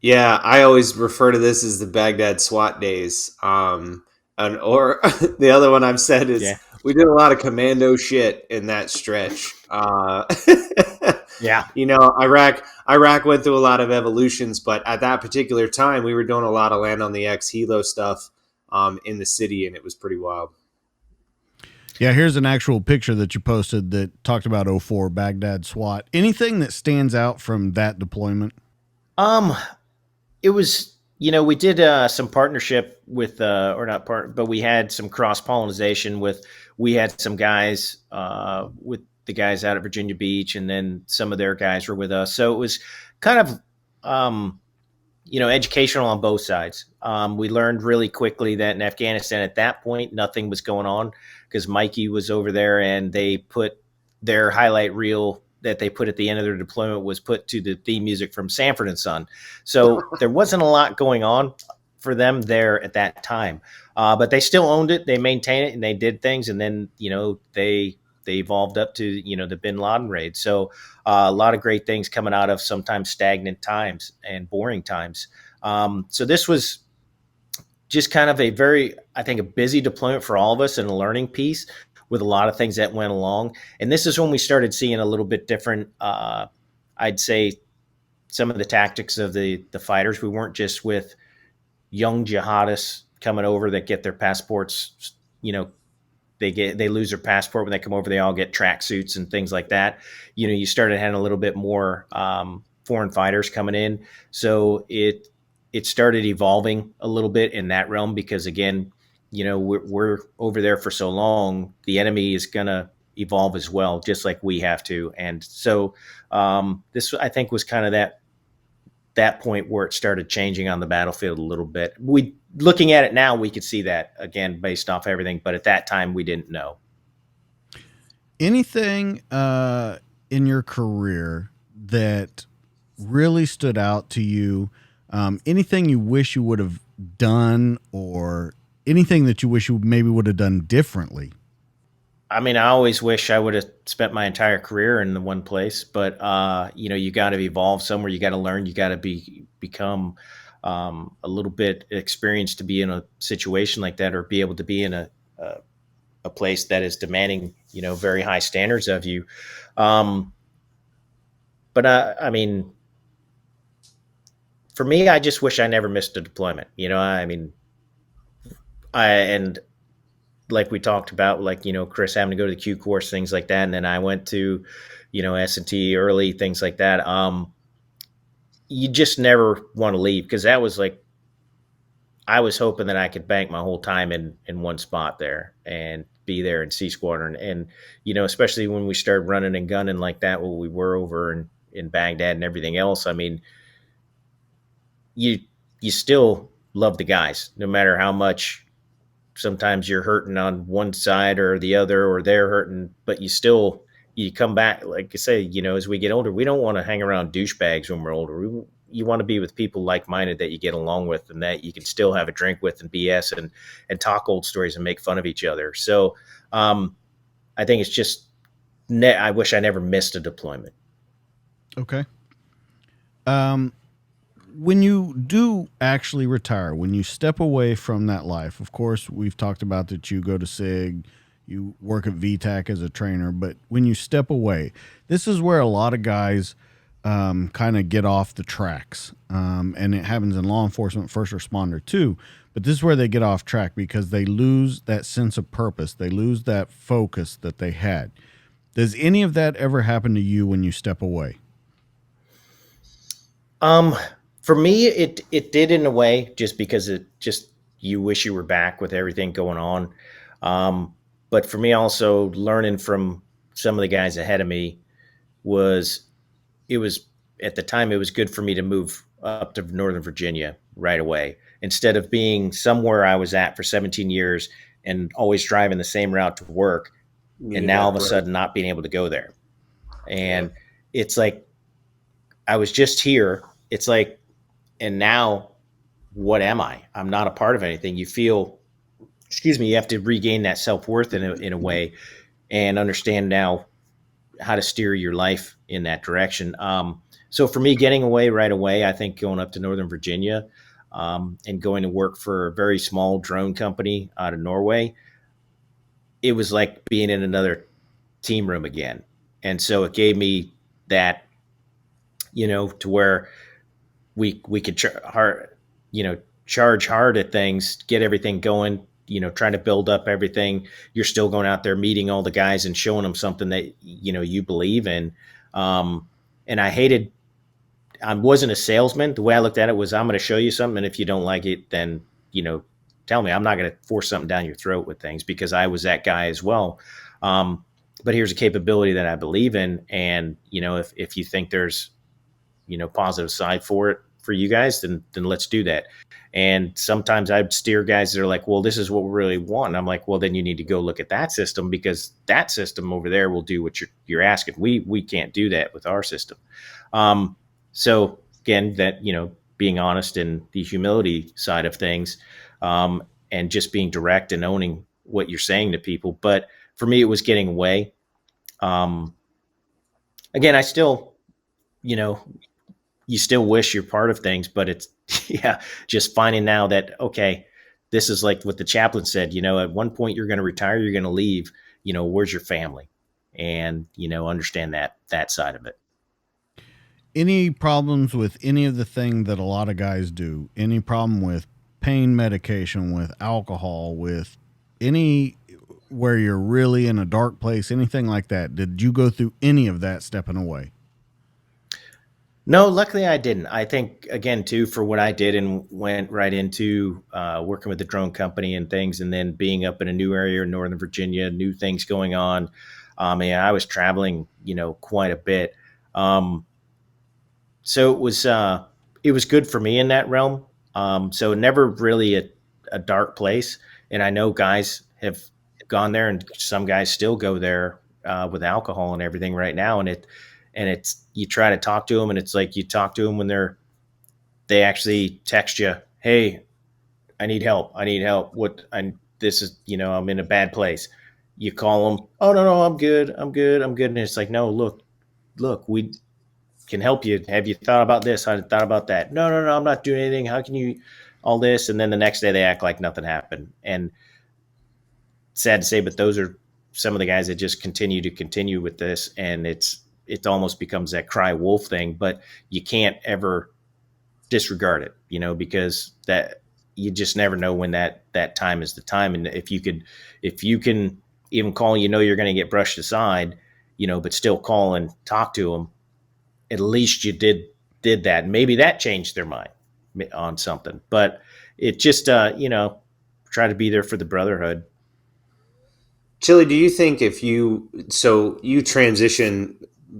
Yeah, I always refer to this as the Baghdad SWAT days. Or the other one I've said is we did a lot of commando shit in that stretch. Yeah. Iraq went through a lot of evolutions, but at that particular time, we were doing a lot of land on the X Helo stuff in the city, and it was pretty wild. Yeah, here's an actual picture that you posted that talked about 04 Baghdad SWAT. Anything that stands out from that deployment? It was, we did some partnership with, but we had some cross-pollination we had some guys with the guys out at Virginia Beach, and then some of their guys were with us. So it was kind of, educational on both sides. We learned really quickly that in Afghanistan at that point, nothing was going on because Mikey was over there and they put their highlight reel that they put at the end of their deployment was put to the theme music from Sanford & Son. So there wasn't a lot going on for them there at that time. But they still owned it. They maintained it and they did things. And then, they evolved up to, the Bin Laden raid. So a lot of great things coming out of sometimes stagnant times and boring times. So this was just kind of a busy deployment for all of us and a learning piece with a lot of things that went along. And this is when we started seeing a little bit different, I'd say, some of the tactics of the fighters. We weren't just with young jihadists coming over that get their passports, they lose their passport when they come over. They all get tracksuits and things like that. You started having a little bit more foreign fighters coming in. So it started evolving a little bit in that realm because, again, we're over there for so long, the enemy is going to evolve as well, just like we have to. And so this, I think, was kind of that point where it started changing on the battlefield a little bit. Looking at it now, we could see that, again, based off everything. But at that time, we didn't know. Anything in your career that really stood out to you? Anything you wish you would have done, or anything that you wish you maybe would have done differently? I always wish I would have spent my entire career in the one place, but you got to evolve somewhere. You got to learn. You got to become a little bit experienced to be in a situation like that, or be able to be in a place that is demanding, very high standards of you. But for me, I just wish I never missed a deployment. And like we talked about, Chris having to go to the Q course, things like that. And then I went to, S&T early, things like that. You just never want to leave because that was I was hoping that I could bank my whole time in one spot there and be there in C Squadron. And, especially when we started running and gunning like that, what we were over in Baghdad and everything else. I mean, you you still love the guys, no matter how much sometimes you're hurting on one side or the other, or they're hurting, but you come back, like I say, as we get older, we don't want to hang around douchebags when we're older. You want to be with people like-minded that you get along with and that you can still have a drink with and BS and talk old stories and make fun of each other. So I think it's just, I wish I never missed a deployment. Okay. When you do actually retire, when you step away from that life, of course, we've talked about that you go to SIG, you work at VTAC as a trainer, but when you step away, this is where a lot of guys kind of get off the tracks. And it happens in law enforcement, first responder too. But this is where they get off track because they lose that sense of purpose. They lose that focus that they had. Does any of that ever happen to you when you step away? For me, it did in a way, just because you wish you were back with everything going on. But for me, also learning from some of the guys ahead of me it was at the time, it was good for me to move up to Northern Virginia right away, instead of being somewhere I was at for 17 years and always driving the same route to work. And now all of a sudden not being able to go there. And it's like, I was just here. It's like, and now what am I? I'm not a part of anything. You feel, you have to regain that self-worth in a way and understand now how to steer your life in that direction. So for me, getting away right away, I think going up to Northern Virginia and going to work for a very small drone company out of Norway, it was like being in another team room again. And so it gave me that, to where we could charge hard at things, get everything going, trying to build up everything. You're still going out there meeting all the guys and showing them something that, you believe in. And I wasn't a salesman. The way I looked at it was, I'm going to show you something. And if you don't like it, then, tell me. I'm not going to force something down your throat with things, because I was that guy as well. But here's a capability that I believe in. And, if you think there's, positive side for it for you guys, then let's do that. And sometimes I'd steer guys that are like, well, this is what we really want. And I'm like, well, then you need to go look at that system, because that system over there will do what you're asking. We can't do that with our system. So again, that, being honest and the humility side of things, and just being direct and owning what you're saying to people. But for me, it was getting away. Again, I still, you still wish you're part of things, but it's, just finding now that, okay, this is like what the chaplain said, at one point you're going to retire, you're going to leave, where's your family? And, understand that side of it. Any problems with any of the thing that a lot of guys do? Any problem with pain medication, with alcohol, with any where you're really in a dark place, anything like that? Did you go through any of that stepping away? No, luckily I didn't. I think, again, too, for what I did and went right into working with the drone company and things, and then being up in a new area in Northern Virginia, new things going on. And I was traveling, quite a bit. So it was good for me in that realm. So never really a dark place. And I know guys have gone there, and some guys still go there with alcohol and everything right now. And it's, you try to talk to them, and it's like, you talk to them when they actually text you, hey, I need help. This is, I'm in a bad place. You call them, oh, no, I'm good. And it's like, no, look, we can help you. Have you thought about this? I thought about that. No, I'm not doing anything. How can you, all this? And then the next day they act like nothing happened. And sad to say, but those are some of the guys that just continue with this. And it almost becomes that cry wolf thing, but you can't ever disregard it, because that you just never know when that time is the time. And if you can even call, you're going to get brushed aside, but still call and talk to them, at least you did that. Maybe that changed their mind on something. But it just, try to be there for the brotherhood. Chili, do you think you transition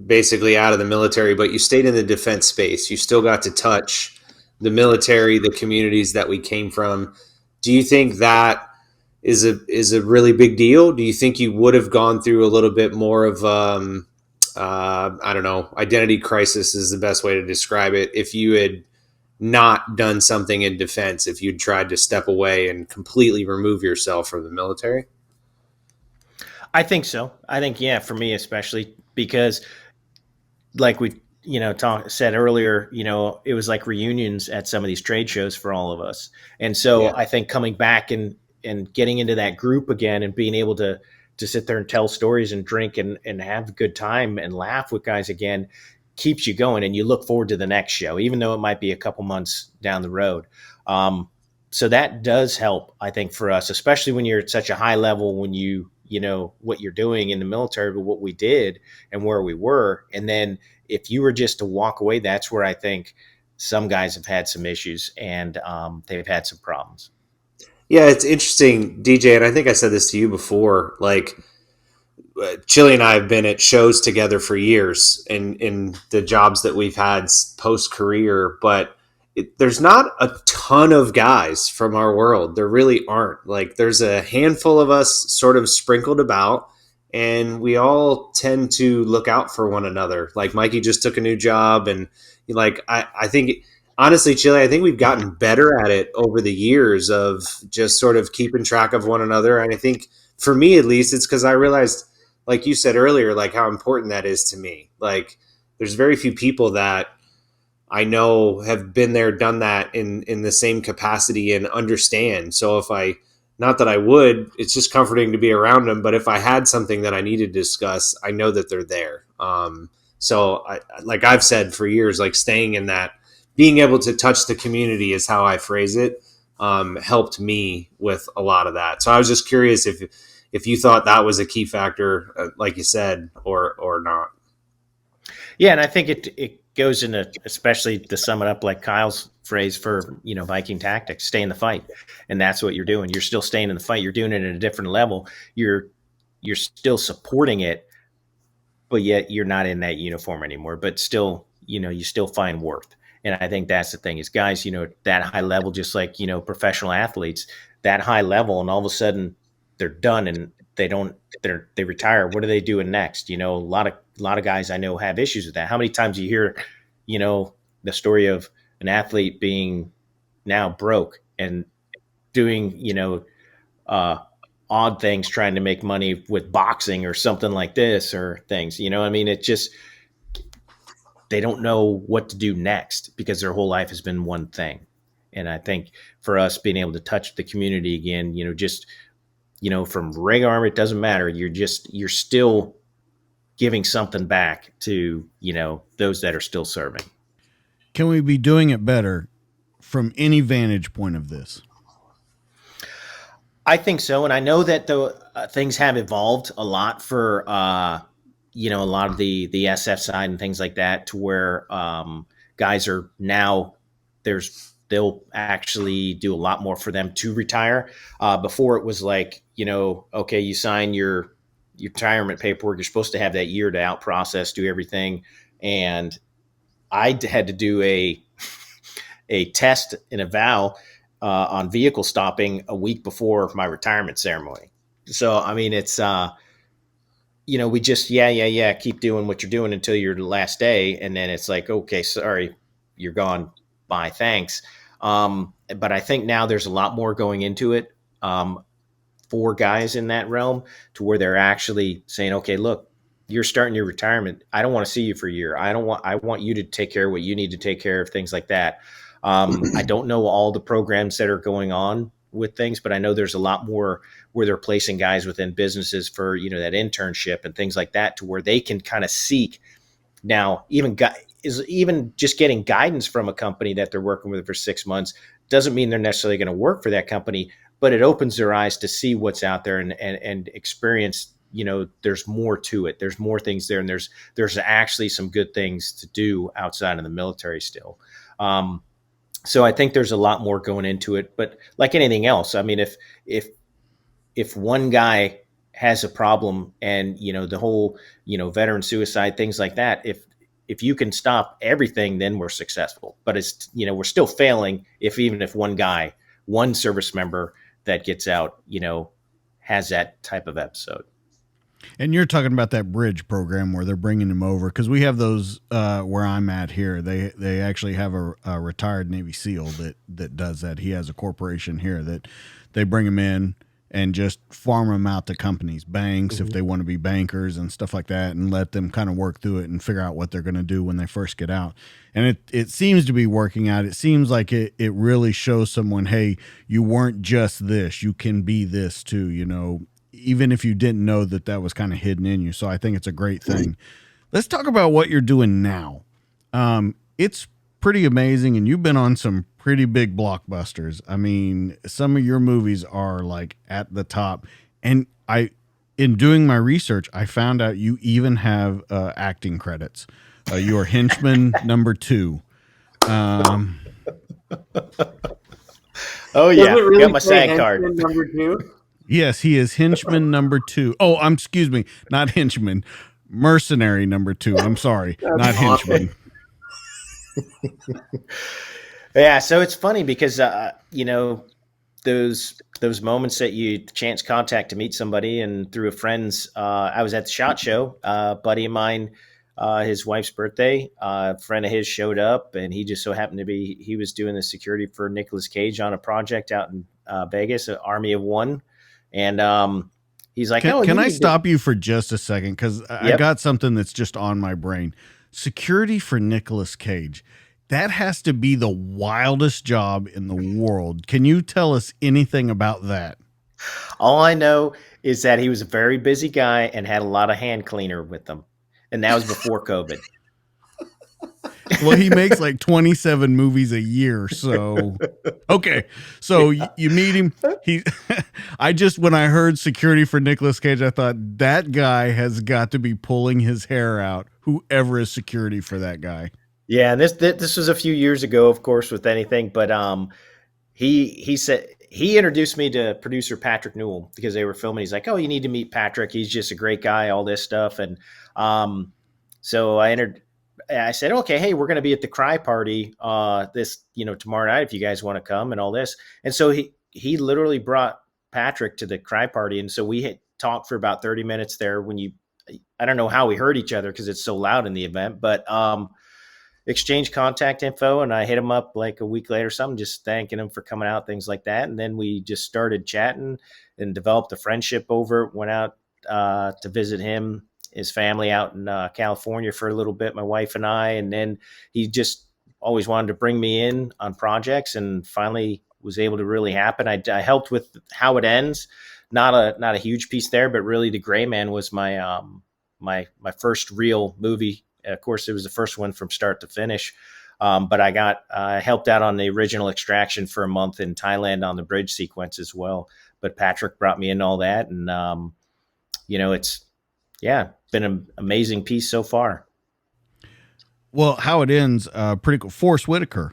basically out of the military, but you stayed in the defense space, you still got to touch the military, the communities that we came from. Do you think that is a really big deal? Do you think you would have gone through a little bit more of I don't know, identity crisis is the best way to describe it, if you had not done something in defense, if you'd tried to step away and completely remove yourself from the military? I think so. I think, yeah, for me especially, because like we said earlier, it was like reunions at some of these trade shows for all of us. And so Yeah. I think coming back and getting into that group again and being able to sit there and tell stories and drink and have a good time and laugh with guys again keeps you going, and you look forward to the next show, even though it might be a couple months down the road. So that does help, I think, for us, especially when you're at such a high level, when you know what you're doing in the military, but what we did and where we were. And then if you were just to walk away, that's where I think some guys have had some issues, and they've had some problems. Yeah, it's interesting, DJ, and I think I said this to you before. Like, Chili and I have been at shows together for years in the jobs that we've had post career, but there's not a ton of guys from our world. There really aren't. Like, there's a handful of us sort of sprinkled about, and we all tend to look out for one another. Like, Mikey just took a new job, and like I think honestly, Chili, I think we've gotten better at it over the years of just sort of keeping track of one another. And I think for me, at least, it's because I realized, like you said earlier, like how important that is to me. Like, there's very few people that I know have been there, done that in the same capacity and understand. So if I, not that I would, it's just comforting to be around them. But if I had something that I needed to discuss, I know that they're there. So like I've said for years, like staying in that, being able to touch the community is how I phrase it, helped me with a lot of that. So I was just curious if you thought that was a key factor, like you said, or not. Yeah, and I think it goes into, especially to sum it up, like Kyle's phrase for Viking tactics: stay in the fight, and that's what you're doing. You're still staying in the fight. You're doing it at a different level. You're still supporting it, but yet you're not in that uniform anymore. But still, you still find worth. And I think that's the thing is guys, that high level, just like professional athletes, that high level, and all of a sudden they're done and they retire. What are they doing next? A lot of guys I know have issues with that. How many times do you hear, the story of an athlete being now broke and doing, odd things, trying to make money with boxing or something like this or things, I mean, it just, they don't know what to do next because their whole life has been one thing. And I think for us being able to touch the community again, just, from Reg Arm, it doesn't matter. You're still giving something back to, those that are still serving. Can we be doing it better from any vantage point of this? I think so. And I know that the things have evolved a lot for, a lot of the SF side and things like that, to where guys are now, they'll actually do a lot more for them to retire. Before it was like, okay, you sign your retirement paperwork. You're supposed to have that year to out process, do everything. And I had to do a test and a vow on vehicle stopping a week before my retirement ceremony. So, I mean, it's, we just, keep doing what you're doing until your last day. And then it's like, okay, sorry, you're gone. Bye. Thanks. But I think now there's a lot more going into it for guys in that realm, to where they're actually saying, okay, look, you're starting your retirement. I don't want to see you for a year. I want you to take care of what you need to take care of, things like that. I don't know all the programs that are going on with things, but I know there's a lot more where they're placing guys within businesses for, that internship and things like that, to where they can kind of seek now, even just getting guidance from a company that they're working with for 6 months doesn't mean they're necessarily going to work for that company, but it opens their eyes to see what's out there and experience, there's more to it. There's more things there. And there's actually some good things to do outside of the military still. So I think there's a lot more going into it, but like anything else, I mean, if one guy has a problem and, the whole, veteran suicide, things like that, if you can stop everything, then we're successful. But it's, we're still failing even if one service member that gets out, has that type of episode. And you're talking about that bridge program where they're bringing him over, because we have those where I'm at here. They actually have a retired Navy SEAL that does that. He has a corporation here that they bring him in and just farm them out to companies, banks, if they want to be bankers and stuff like that, and let them kind of work through it and figure out what they're going to do when they first get out. And it seems to be working out. It seems like it really shows someone, hey, you weren't just this, you can be this too, even if you didn't know that was kind of hidden in you. So I think it's a great thing. Let's talk about what you're doing now. It's pretty amazing, and you've been on some pretty big blockbusters. I mean, some of your movies are like at the top. And in doing my research, I found out you even have acting credits. You are henchman number 2. Oh yeah, really got my SAG card. Number 2. Yes, he is henchman number 2. Oh, excuse me, not henchman, mercenary number 2. I'm sorry, not henchman. Yeah, so it's funny because those moments that you chance contact to meet somebody, and through a friend's, I was at the SHOT Show. A buddy of mine, his wife's birthday, a friend of his showed up, and he just so happened to be, he was doing the security for Nicolas Cage on a project out in Vegas, an Army of One. And he's like, can I stop you for just a second? Because I got something that's just on my brain. Security for Nicolas Cage. That has to be the wildest job in the world. Can you tell us anything about that? All I know is that he was a very busy guy and had a lot of hand cleaner with him. And that was before COVID. Well, he makes like 27 movies a year. So, okay. So you meet him. When I heard security for Nicolas Cage, I thought that guy has got to be pulling his hair out, whoever is security for that guy. Yeah. And this was a few years ago, of course, with anything, but he said, he introduced me to producer Patrick Newell because they were filming. He's like, oh, you need to meet Patrick. He's just a great guy, all this stuff. And so I said, okay, hey, we're going to be at the Cry Party tomorrow night if you guys want to come and all this. And so he literally brought Patrick to the Cry Party. And so we had talked for about 30 minutes there I don't know how we heard each other because it's so loud in the event, but exchanged contact info, and I hit him up like a week later or something, just thanking him for coming out, things like that. And then we just started chatting and developed a friendship went out to visit him, his family out in California for a little bit, my wife and I. And then he just always wanted to bring me in on projects, and finally was able to really happen. I helped with How It Ends, not a huge piece there, but really The Gray Man was my my first real movie. Of course, it was the first one from start to finish. But I helped out on the original Extraction for a month in Thailand on the bridge sequence as well. But Patrick brought me in all that. And, it's been an amazing piece so far. Well, How It Ends, pretty cool. Forrest Whitaker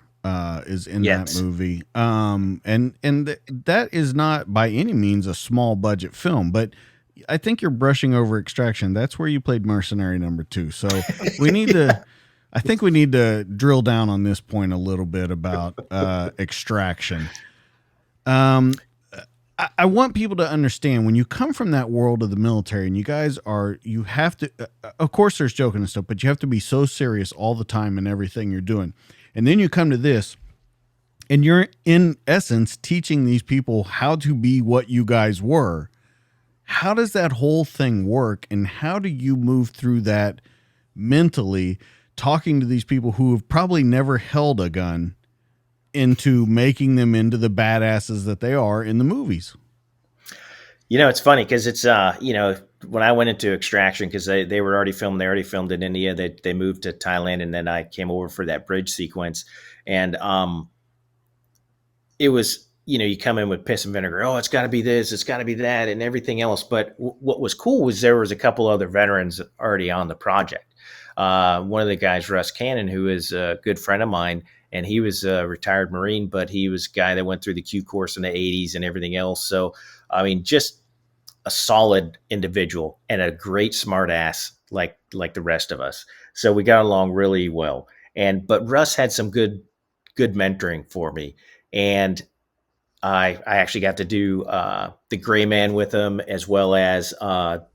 is in that movie. That is not by any means a small budget film, but I think you're brushing over Extraction. That's where you played mercenary number 2. So I think we need to drill down on this point a little bit about Extraction. I want people to understand, when you come from that world of the military and you have to, of course there's joking and stuff, but you have to be so serious all the time in everything you're doing. And then you come to this and you're in essence teaching these people how to be what you guys were. How does that whole thing work, and how do you move through that mentally, talking to these people who have probably never held a gun into making them into the badasses that they are in the movies? It's funny because it's, when I went into Extraction, because they were already filmed, in India, they moved to Thailand, and then I came over for that bridge sequence. And it was, you come in with piss and vinegar. Oh, it's got to be this, it's got to be that, and everything else. But what was cool was there was a couple other veterans already on the project. One of the guys, Russ Cannon, who is a good friend of mine, and he was a retired Marine, but he was a guy that went through the Q course in the 80s and everything else. So, I mean, just a solid individual and a great smart ass like the rest of us. So we got along really well. But Russ had some good mentoring for me. And I actually got to do the Gray Man with him, as well as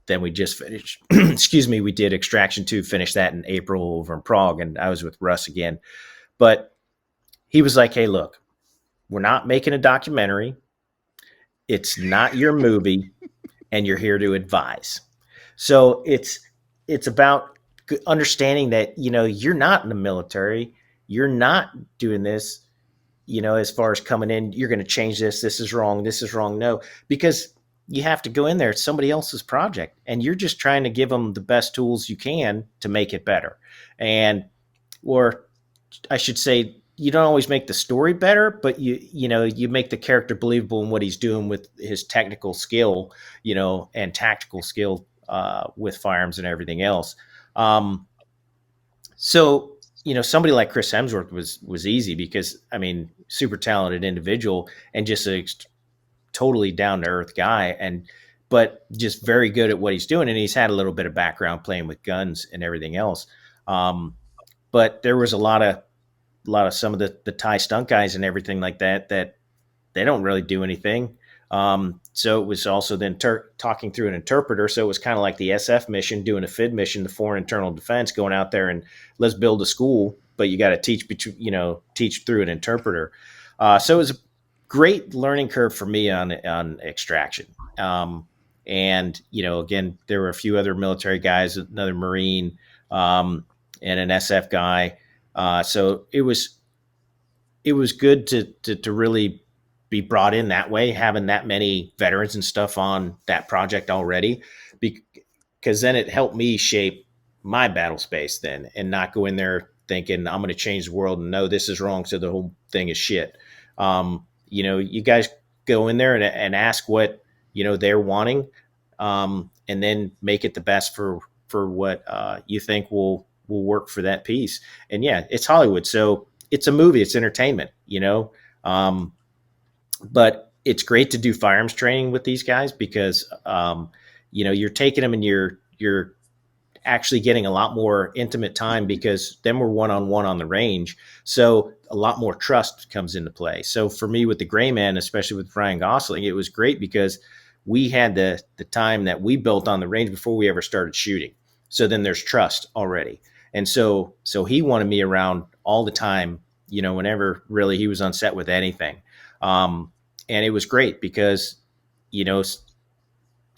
then we just finished, excuse me, we did Extraction 2, finished that in April over in Prague, and I was with Russ again. But he was like, hey, look, we're not making a documentary. It's not your movie, and you're here to advise. So it's about understanding that, you're not in the military. You're not doing this, as far as coming in, you're going to change this. This is wrong. This is wrong. No, because you have to go in there. It's somebody else's project, and you're just trying to give them the best tools you can to make it better. Or I should say, you don't always make the story better, but you make the character believable in what he's doing with his technical skill, and tactical skill with firearms and everything else. So, somebody like Chris Hemsworth was easy because, I mean, super talented individual and just a totally down to earth guy, but just very good at what he's doing. And he's had a little bit of background playing with guns and everything else. But there was a lot of some of the Thai stunt guys and everything like that they don't really do anything. So it was also then talking through an interpreter. So it was kind of like the SF mission, doing a FID mission, the Foreign Internal Defense, going out there and let's build a school, but you got to teach through an interpreter. So it was a great learning curve for me on Extraction. And, again, there were a few other military guys, another Marine, and an SF guy. So it was good to really be brought in that way, having that many veterans and stuff on that project already, because then it helped me shape my battle space then, and not go in there thinking I'm going to change the world and no, this is wrong, so the whole thing is shit. You guys go in there and ask what they're wanting, and then make it the best for what you think will work for that piece. And yeah, it's Hollywood, so it's a movie, it's entertainment, but it's great to do firearms training with these guys because, you're taking them and you're actually getting a lot more intimate time, because then we're one-on-one on the range. So a lot more trust comes into play. So for me with the Gray Man, especially with Ryan Gosling, it was great because we had the time that we built on the range before we ever started shooting. So then there's trust already. And so he wanted me around all the time, whenever really he was on set with anything. And it was great because,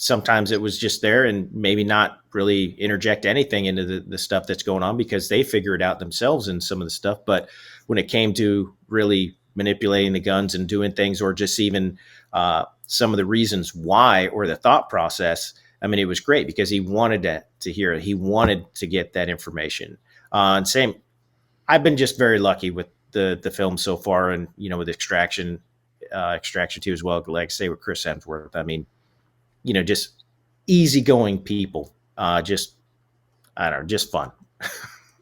sometimes it was just there and maybe not really interject anything into the stuff that's going on because they figure it out themselves in some of the stuff. But when it came to really manipulating the guns and doing things, or just even some of the reasons why, or the thought process, I mean, it was great because he wanted to hear it. He wanted to get that information. And same, I've been just very lucky with the film so far, and with Extraction 2 as well. Like I say, with Chris Hemsworth, I mean, just easygoing people. Just I don't know, just fun.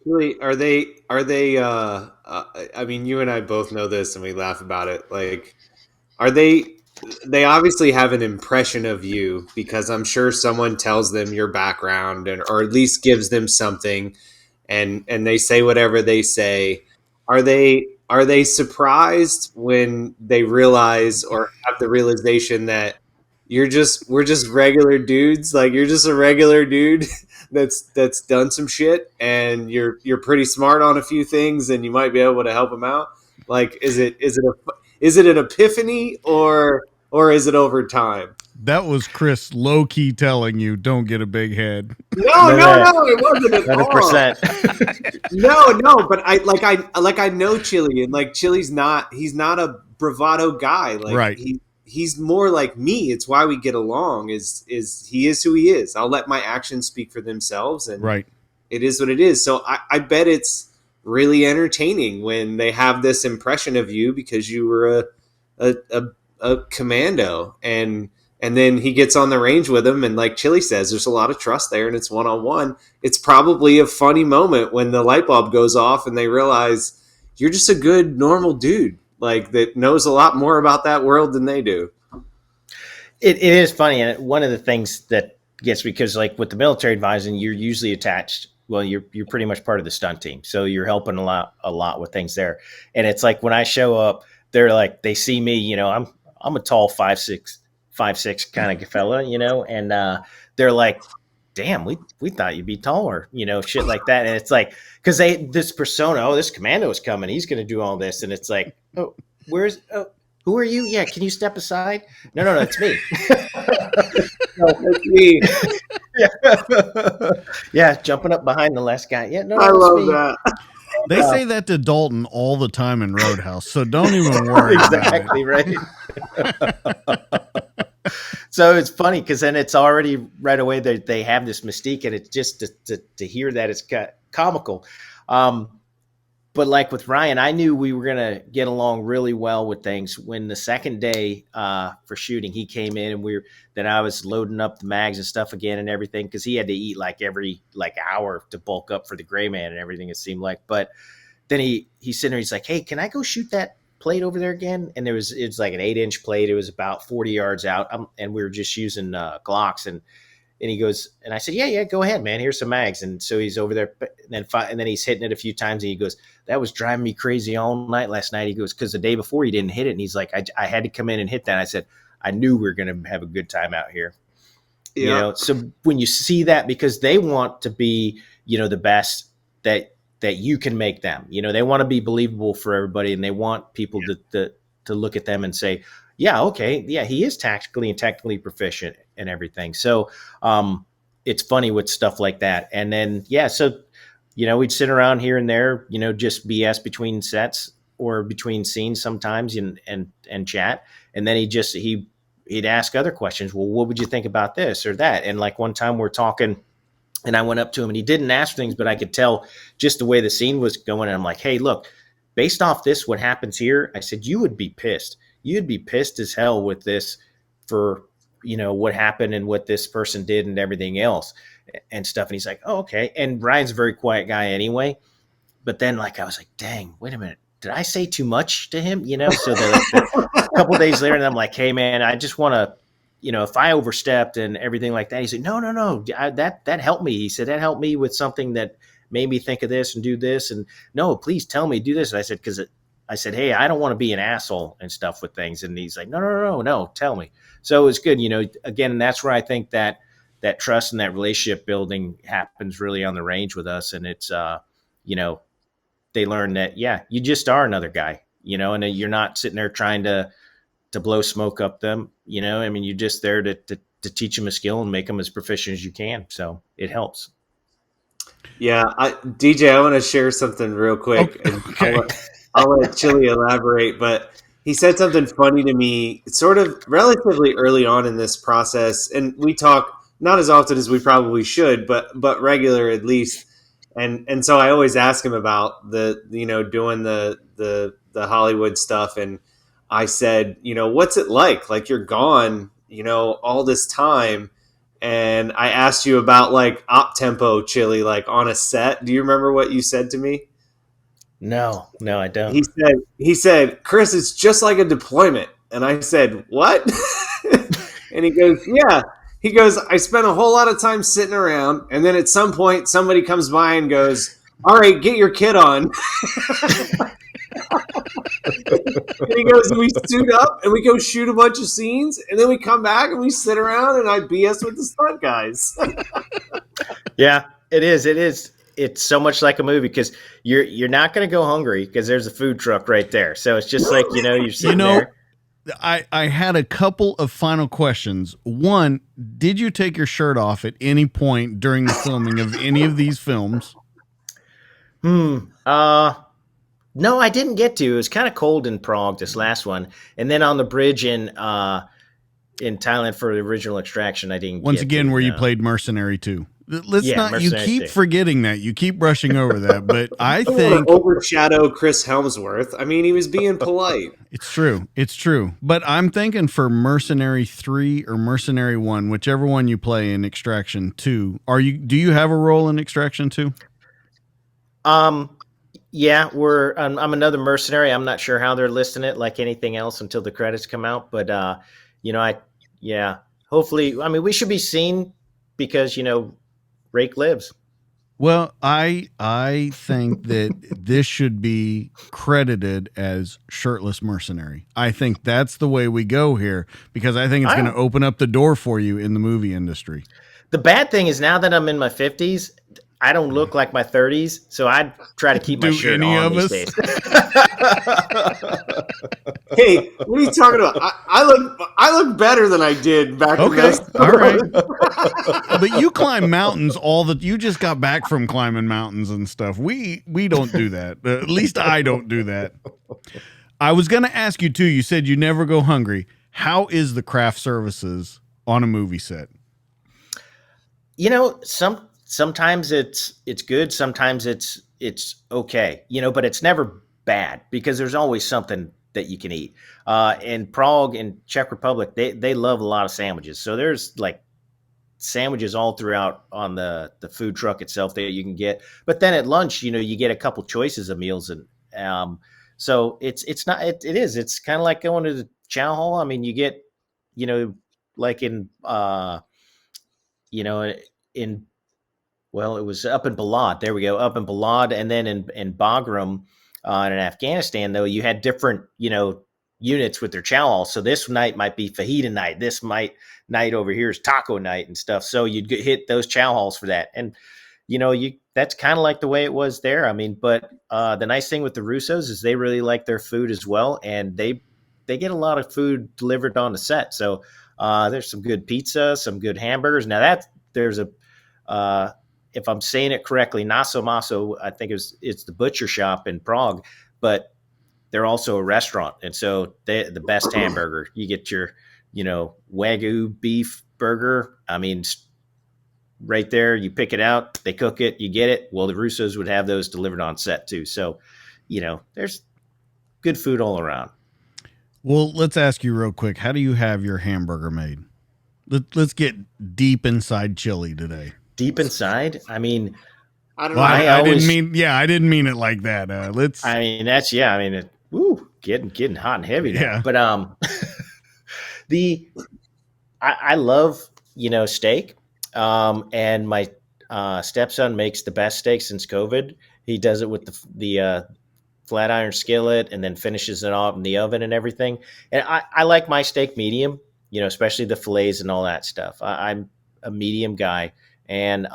Really, are they? I mean, you and I both know this, and we laugh about it. Like, are they? They obviously have an impression of you because I'm sure someone tells them your background, or at least gives them something, and they say whatever they say. Are they surprised when they realize, or have the realization that we're just regular dudes? Like, you're just a regular dude that's done some shit, and you're pretty smart on a few things, and you might be able to help them out. Like, is it an epiphany, or is it over time? That was Chris low-key telling you, don't get a big head. No, it wasn't at 100%. all. No, but I know Chili, and like he's not a bravado guy. Like, right. He's more like me. It's why we get along. Is he is who he is. I'll let my actions speak for themselves, and right. It is what it is. So I bet it's really entertaining when they have this impression of you because you were a commando, and then he gets on the range with him, and like Chili says, there's a lot of trust there, and it's one-on-one. It's probably a funny moment when the light bulb goes off and they realize, you're just a good normal dude, like that knows a lot more about that world than they do. It is funny, and one of the things that gets, because like with the military advising, you're usually attached. Well, you're pretty much part of the stunt team, so you're helping a lot with things there. And it's like when I show up, they're like, they see me, you know, I'm a tall 5'6" kind of fella, you know, and they're like, damn, we thought you'd be taller, you know, shit like that. And it's like, because this persona, this commando is coming, he's going to do all this, and it's like, oh, who are you? Yeah, can you step aside? No, it's me. No, it's me. Yeah, jumping up behind the last guy. Yeah, no, I love me. that. They say that to Dalton all the time in Roadhouse, so don't even worry. Exactly, right. So it's funny because then it's already right away that they have this mystique, and it's just to hear that it's comical. But like with Ryan, I knew we were going to get along really well with things. When the second day for shooting, he came in, and then I was loading up the mags and stuff again and everything, because he had to eat like every hour to bulk up for the gray man and everything, it seemed like. But then he's sitting there, he's like, hey, can I go shoot that plate over there again? And it's like an 8-inch plate. It was about 40 yards out, and we were just using Glocks. And he goes, and I said, yeah, go ahead, man. Here's some mags. And so he's over there, and then he's hitting it a few times, and he goes, that was driving me crazy all night last night. He goes, because the day before he didn't hit it, and he's like, I had to come in and hit that. And I said, I knew we were going to have a good time out here. Yeah. You know, so when you see that, because they want to be, you know, the best that you can make them, you know, they want to be believable for everybody, and they want people to look at them and say, yeah, okay, yeah, he is tactically and technically proficient and everything. So it's funny with stuff like that. And then, so, you know, we'd sit around here and there, you know, just BS between sets or between scenes sometimes and chat. And then he'd ask other questions. Well, what would you think about this or that? And like one time we're talking, and I went up to him, and he didn't ask things, but I could tell just the way the scene was going. And I'm like, hey, look, based off this, what happens here? I said, you would be pissed. You'd be pissed as hell with this for, you know, what happened and what this person did and everything else and stuff. And he's like, oh, okay. And Brian's a very quiet guy anyway. But then like, I was like, dang, wait a minute. Did I say too much to him? You know, so a couple of days later, and I'm like, hey man, I just want to, you know, if I overstepped and everything like that. He said, no, that helped me. He said, that helped me with something that made me think of this and do this. And no, please tell me, do this. And I said, I said, hey, I don't want to be an asshole and stuff with things. And he's like, no, tell me. So it's good. You know, again, that's where I think that trust and that relationship building happens really on the range with us. And it's, you know, they learn that, yeah, you just are another guy, you know, and you're not sitting there trying to blow smoke up them, you know, I mean, you're just there to teach them a skill and make them as proficient as you can. So it helps. Yeah. DJ, I want to share something real quick. Okay. And I'll let Chili elaborate, but he said something funny to me sort of relatively early on in this process. And we talk not as often as we probably should, but regular at least. And so I always ask him about the, you know, doing the Hollywood stuff. And I said, you know, what's it like? Like you're gone, you know, all this time. And I asked you about like op tempo, Chili, like on a set. Do you remember what you said to me? No, I don't. He said, Chris, it's just like a deployment. And I said, what? And he goes, yeah. He goes, I spent a whole lot of time sitting around, and then at some point somebody comes by and goes, all right, get your kit on. And he goes, we suit up and we go shoot a bunch of scenes, and then we come back and we sit around and I BS with the stunt guys. Yeah, it is. It's so much like a movie because you're not going to go hungry because there's a food truck right there. So it's just like, you know, you're sitting there. I had a couple of final questions. One, did you take your shirt off at any point during the filming of any of these films? No, I didn't get to. It was kind of cold in Prague, this last one. And then on the bridge in Thailand for the original Extraction, I didn't Once again, where you played Mercenary 2. You keep forgetting that. You keep brushing over that. But I think overshadow Chris Helmsworth. I mean, he was being polite. It's true. But I'm thinking for Mercenary 3 or Mercenary 1, whichever one you play in Do you have a role in Extraction 2? Yeah, I'm another mercenary. I'm not sure how they're listing it like anything else until the credits come out. But you know, yeah. Hopefully, I mean, we should be seen because Rake lives. Well, I think that this should be credited as shirtless mercenary. I think that's the way we go here because I think it's going to open up the door for you in the movie industry. The bad thing is now that I'm in my 50s, I don't look like my 30s, so I'd try to keep my shirt on these days. Hey, what are you talking about? I look better than I did back in those. All right. But you climb mountains you just got back from climbing mountains and stuff. We don't do that. At least I don't do that. I was going to ask you too. You said you never go hungry. How is the craft services on a movie set? Sometimes it's good, sometimes it's okay, but it's never bad because there's always something that you can eat. In Prague and Czech Republic, they love a lot of sandwiches. So there's like sandwiches all throughout on the food truck itself that you can get. But then at lunch, you get a couple choices of meals, and so it's kind of like going to the chow hall. I mean, you get, like in well, it was up in Balad. There we go, up in Balad, and then in Bagram, in Afghanistan, though, you had different, units with their chow hall. So this night might be fajita night. This night over here is taco night and stuff. So you'd hit those chow halls for that, and that's kind of like the way it was there. I mean, but the nice thing with the Russos is they really like their food as well, and they get a lot of food delivered on the set. So there's some good pizza, some good hamburgers. Now there's a if I'm saying it correctly, Naso Maso, I think it's the butcher shop in Prague, but they're also a restaurant. And so the best hamburger, you get your, Wagyu beef burger. I mean, right there, you pick it out, they cook it, you get it. Well, the Russos would have those delivered on set too. So, there's good food all around. Well, let's ask you real quick. How do you have your hamburger made? Let's get deep inside chili today. Deep inside? I mean, I don't know. I didn't mean it like that. I mean, that's, yeah. I mean, getting hot and heavy now. Yeah. But I love, steak. And my stepson makes the best steak since COVID. He does it with the flat iron skillet and then finishes it off in the oven and everything. And I like my steak medium, especially the fillets and all that stuff. I'm a medium guy. And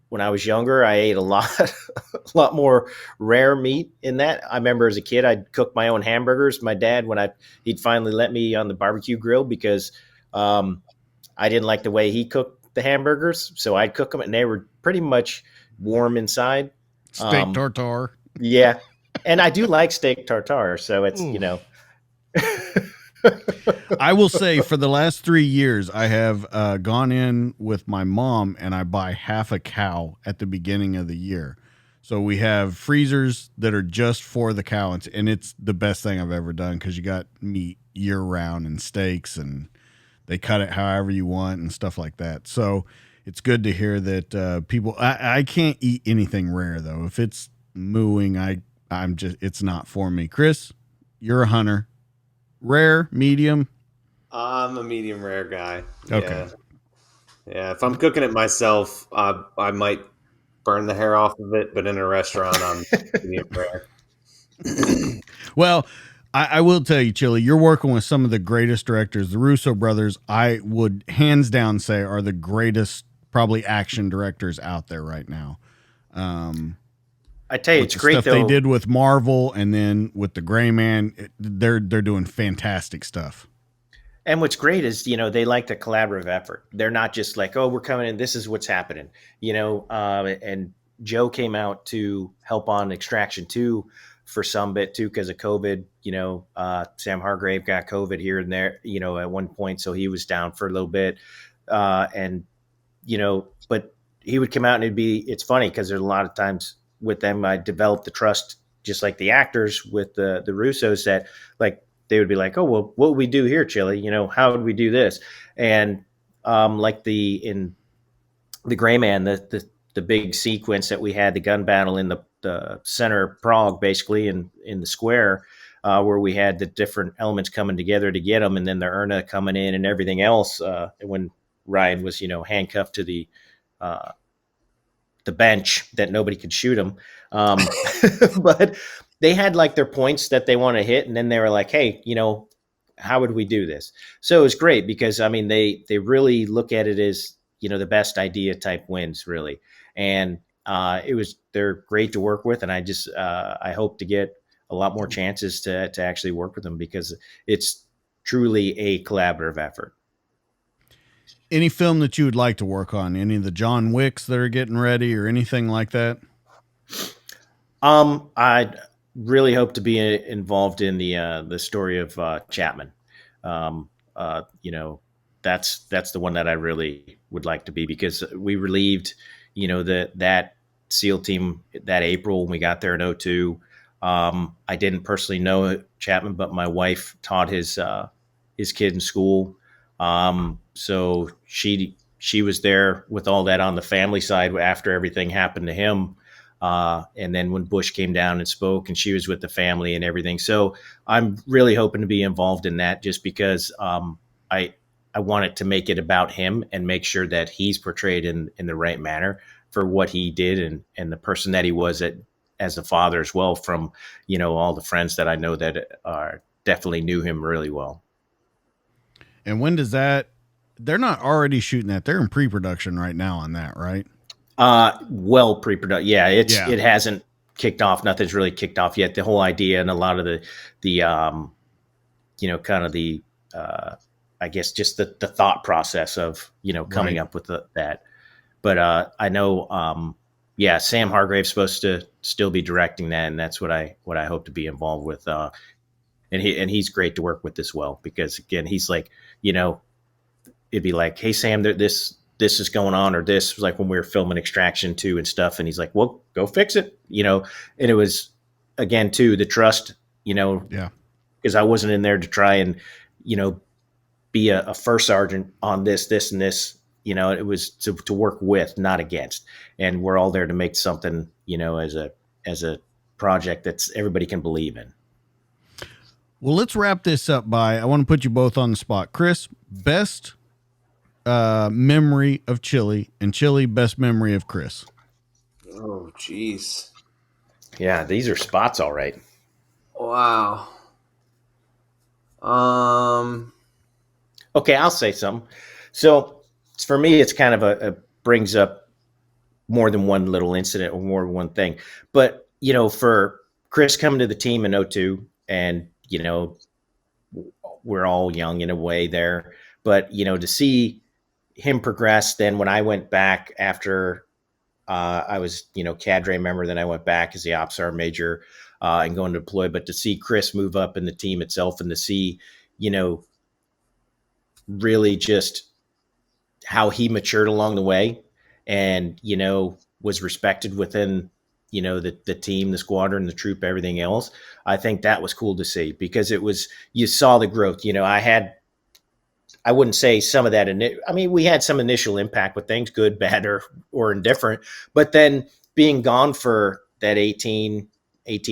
when I was younger, I ate a lot more rare meat in that. I remember as a kid, I'd cook my own hamburgers. My dad, he'd finally let me on the barbecue grill because I didn't like the way he cooked the hamburgers. So I'd cook them and they were pretty much warm inside. Steak tartare. Yeah. And I do like steak tartare. So it's, I will say for the last 3 years, I have gone in with my mom and I buy half a cow at the beginning of the year. So we have freezers that are just for the cow. And it's the best thing I've ever done because you got meat year round and steaks and they cut it however you want and stuff like that. So it's good to hear that people, I can't eat anything rare though. If it's mooing, it's not for me. Chris, you're a hunter. Rare, medium? I'm a medium rare guy. Okay. Yeah. If I'm cooking it myself, I might burn the hair off of it, but in a restaurant, I'm medium rare. Well, I will tell you, Chili, you're working with some of the greatest directors. The Russo brothers, I would hands down say, are the greatest probably action directors out there right now. I tell you, it's great stuff though. They did with Marvel, and then with the Gray Man, they're doing fantastic stuff. And what's great is, they like the collaborative effort. They're not just like, oh, we're coming in, this is what's happening, and Joe came out to help on Extraction 2 for some bit too, because of COVID, Sam Hargrave got COVID here and there, at one point. So he was down for a little bit. But he would come out and it's funny because there's a lot of times with them, I developed the trust, just like the actors with the Russos, that like, they would be like, oh, well, what would we do here, Chili? How would we do this? And like in the Gray Man, the big sequence that we had, the gun battle in the the center of Prague, basically in the square, where we had the different elements coming together to get them, and then the Erna coming in and everything else. When Ryan was, handcuffed to the bench that nobody could shoot him. But they had like their points that they want to hit. And then they were like, hey, how would we do this? So it was great because, I mean, they really look at it as, the best idea type wins, really. And they're great to work with. And I hope to get a lot more chances to actually work with them because it's truly a collaborative effort. Any film that you would like to work on? Any of the John Wicks that are getting ready or anything like that? I'd really hope to be involved in the story of Chapman. That's the one that I really would like to be because we relieved, that SEAL team that April when we got there in 2002. I didn't personally know Chapman, but my wife taught his kid in school. So she was there with all that on the family side after everything happened to him. And then when Bush came down and spoke and she was with the family and everything. So I'm really hoping to be involved in that just because, I want it to make it about him and make sure that he's portrayed in the right manner for what he did and the person that he was as a father as well from, all the friends that I know that definitely knew him really well. And when does that, they're not already shooting that. They're in pre-production right now on that, right? Pre-production. Yeah. It hasn't kicked off. Nothing's really kicked off yet. The whole idea and a lot of the kind of the, I guess just the thought process of, coming up with that. But, I know, Sam Hargrave's supposed to still be directing that. And that's what I hope to be involved with. And he's great to work with as well, because again, he's like, it'd be like, hey, Sam, this is going on, or this was like when we were filming Extraction 2 and stuff. And he's like, well, go fix it, and it was, again, too, the trust, because I wasn't in there to try and, be a first sergeant on this, and this, it was to work with, not against. And we're all there to make something, as a project that's everybody can believe in. Well, let's wrap this up I want to put you both on the spot. Chris, best memory of Chili, and Chili, best memory of Chris. Oh, geez. Yeah, these are spots, all right. Wow. Okay, I'll say something. So for me, it's kind of a brings up more than one little incident or more than one thing. But, for Chris coming to the team in 2002 and, we're all young in a way there, but, to see him progress. Then when I went back after I was, cadre member, then I went back as the ops sergeant major and going to deploy. But to see Chris move up in the team itself and to see, really just how he matured along the way and, was respected within, the team, the squadron, the troop, everything else. I think that was cool to see because you saw the growth. I wouldn't say some of that. We had some initial impact with things, good, bad, or indifferent, but then being gone for that 18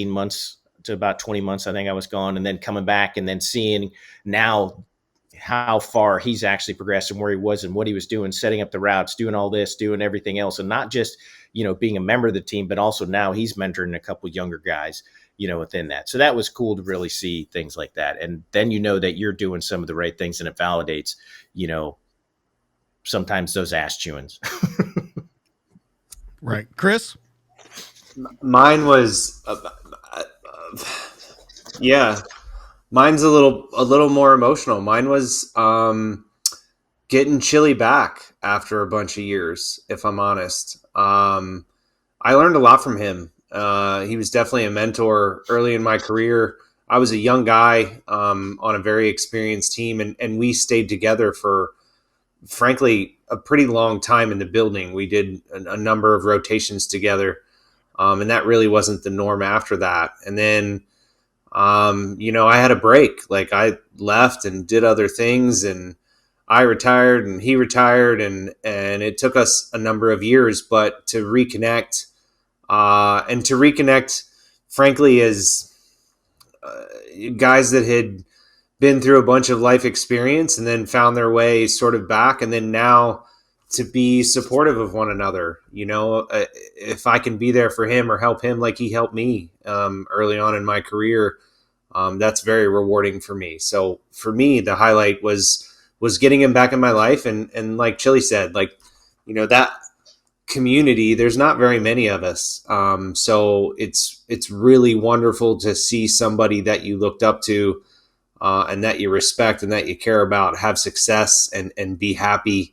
months to about 20 months, I think I was gone, and then coming back and then seeing now how far he's actually progressed and where he was and what he was doing, setting up the routes, doing all this, doing everything else. And not just, being a member of the team, but also now he's mentoring a couple younger guys, within that. So that was cool to really see things like that. And then, that you're doing some of the right things and it validates, sometimes those ass chewings. Right. Chris? Mine was, mine's a little more emotional. Mine was getting Chili back after a bunch of years, if I'm honest. I learned a lot from him. He was definitely a mentor early in my career. I was a young guy on a very experienced team, and we stayed together for, frankly, a pretty long time in the building. We did a number of rotations together, and that really wasn't the norm after that. And then I had a break. Like, I left and did other things, and I retired and he retired, and it took us a number of years, but to reconnect, and to reconnect, frankly, as guys that had been through a bunch of life experience and then found their way sort of back, and then now to be supportive of one another. If I can be there for him or help him like he helped me early on in my career, that's very rewarding for me. So for me, the highlight was getting him back in my life. And like Chili said, that community, there's not very many of us. So it's really wonderful to see somebody that you looked up to, and that you respect and that you care about have success and be happy.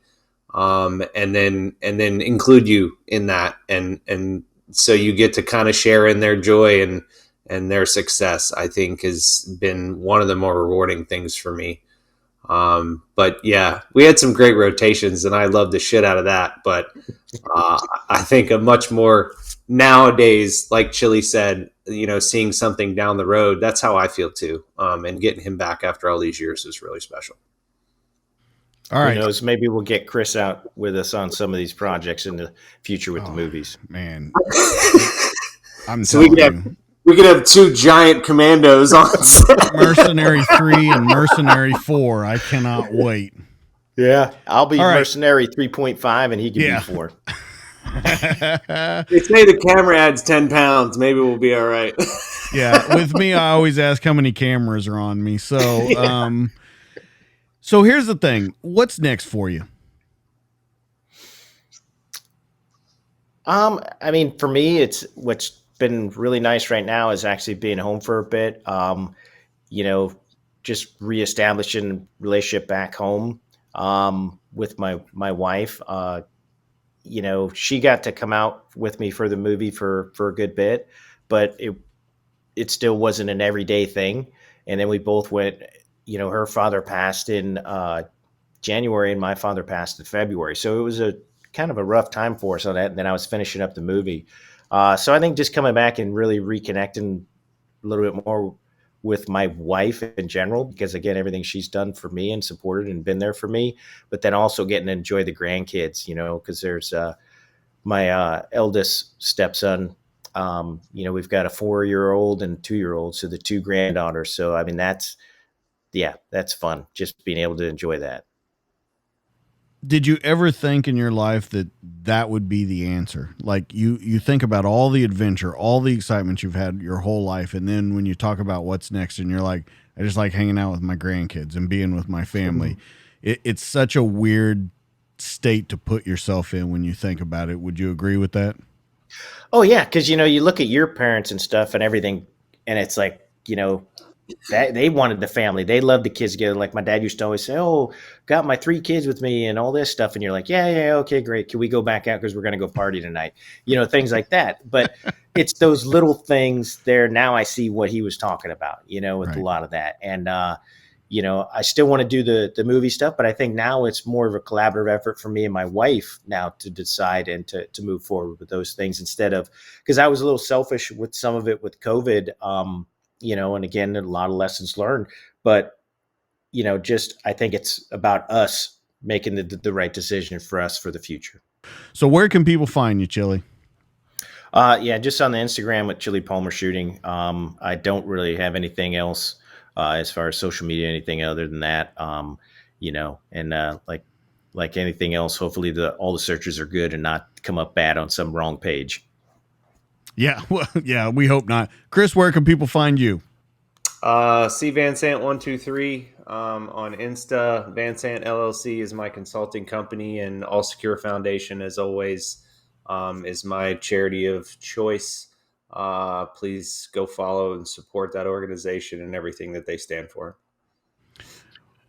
And then include you in that. And so you get to kind of share in their joy and their success, I think has been one of the more rewarding things for me. But yeah, we had some great rotations and I loved the shit out of that. But, I think a much more nowadays, like Chili said, seeing something down the road, that's how I feel too. And getting him back after all these years is really special. All right. Who knows? Maybe we'll get Chris out with us on some of these projects in the future with the movies. Man, I'm so telling we could have two giant commandos on set. Mercenary 3 and Mercenary 4. I cannot wait. Yeah, I'll be All right. Mercenary 3.5 and he can be 4. They say the camera adds 10 pounds. Maybe we'll be all right. Yeah, with me, I always ask how many cameras are on me. So, So here's the thing. What's next for you? I mean, for me, what's been really nice right now is actually being home for a bit. Just reestablishing relationship back home with my wife. She got to come out with me for the movie for a good bit, but it still wasn't an everyday thing. And then we both went. Her father passed in January and my father passed in February. So it was a kind of a rough time for us on that. And then I was finishing up the movie. So I think just coming back and really reconnecting a little bit more with my wife in general, because again, everything she's done for me and supported and been there for me, but then also getting to enjoy the grandkids, because there's my eldest stepson. We've got a 4-year-old and 2-year-old. So the 2 granddaughters. So, I mean, that's fun. Just being able to enjoy that. Did you ever think in your life that would be the answer? Like you think about all the adventure, all the excitement you've had your whole life. And then when you talk about what's next and you're like, I just like hanging out with my grandkids and being with my family. It's such a weird state to put yourself in when you think about it. Would you agree with that? Oh yeah. 'Cause you look at your parents and stuff and everything and it's like, that they wanted the family. They loved the kids together. Like my dad used to always say, "Oh, got my 3 kids with me and all this stuff." And you're like, yeah, okay, great. Can we go back out? 'Cause we're going to go party tonight, things like that. But it's those little things there. Now I see what he was talking about, with Right. a lot of that. And, I still want to do the movie stuff, but I think now it's more of a collaborative effort for me and my wife now to decide and to move forward with those things instead of, 'cause I was a little selfish with some of it with COVID. And again, a lot of lessons learned, but, I think it's about us making the right decision for us for the future. So where can people find you, Chili? Just on the Instagram with Chili Palmer Shooting. I don't really have anything else as far as social media, anything other than that. Like anything else, hopefully all the searches are good and not come up bad on some wrong page. Yeah, well, yeah, we hope not. Chris, where can people find you? See VanSant 123 on Insta. VanSant LLC is my consulting company, and All Secure Foundation, as always, is my charity of choice. Please go follow and support that organization and everything that they stand for.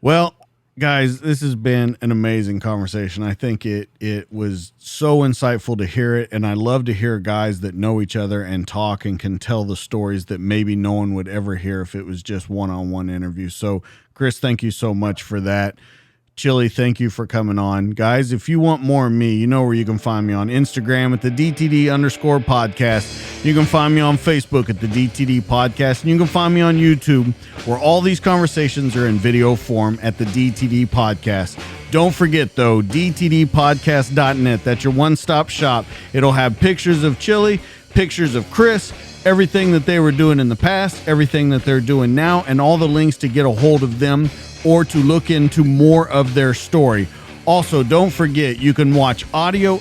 Well, guys, this has been an amazing conversation. I think it was so insightful to hear it, and I love to hear guys that know each other and talk and can tell the stories that maybe no one would ever hear if it was just one-on-one interview. So, Chris, thank you so much for that. Chili, thank you for coming on. Guys, if you want more of me, you know where you can find me on Instagram at the DTD_podcast. You can find me on Facebook at the DTD podcast. And you can find me on YouTube where all these conversations are in video form at the DTD podcast. Don't forget, though, DTDpodcast.net. That's your one-stop shop. It'll have pictures of Chili, pictures of Chris, everything that they were doing in the past, everything that they're doing now, and all the links to get a hold of them or to look into more of their story. Also, don't forget, you can watch video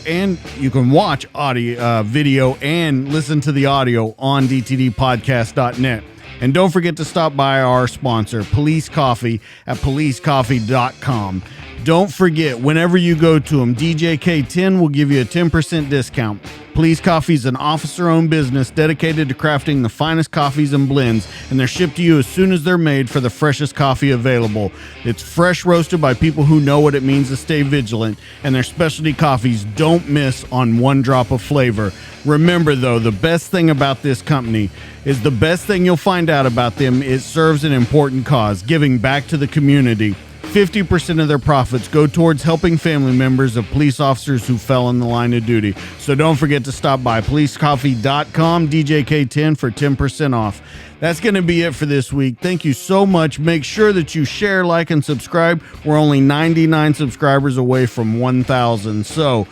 and listen to the audio on dtdpodcast.net. And don't forget to stop by our sponsor, Police Coffee, at policecoffee.com. Don't forget, whenever you go to them, DJK10 will give you a 10% discount. Police Coffee is an officer-owned business dedicated to crafting the finest coffees and blends, and they're shipped to you as soon as they're made for the freshest coffee available. It's fresh roasted by people who know what it means to stay vigilant, and their specialty coffees don't miss on one drop of flavor. Remember, though, the best thing about this company is the best thing you'll find out about them. It serves an important cause, giving back to the community. 50% of their profits go towards helping family members of police officers who fell in the line of duty. So don't forget to stop by policecoffee.com, DJK10 for 10% off. That's going to be it for this week. Thank you so much. Make sure that you share, like, and subscribe. We're only 99 subscribers away from 1,000. So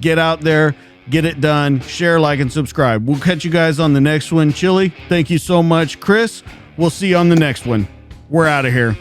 get out there, get it done, share, like, and subscribe. We'll catch you guys on the next one. Chili, thank you so much. Chris, we'll see you on the next one. We're out of here.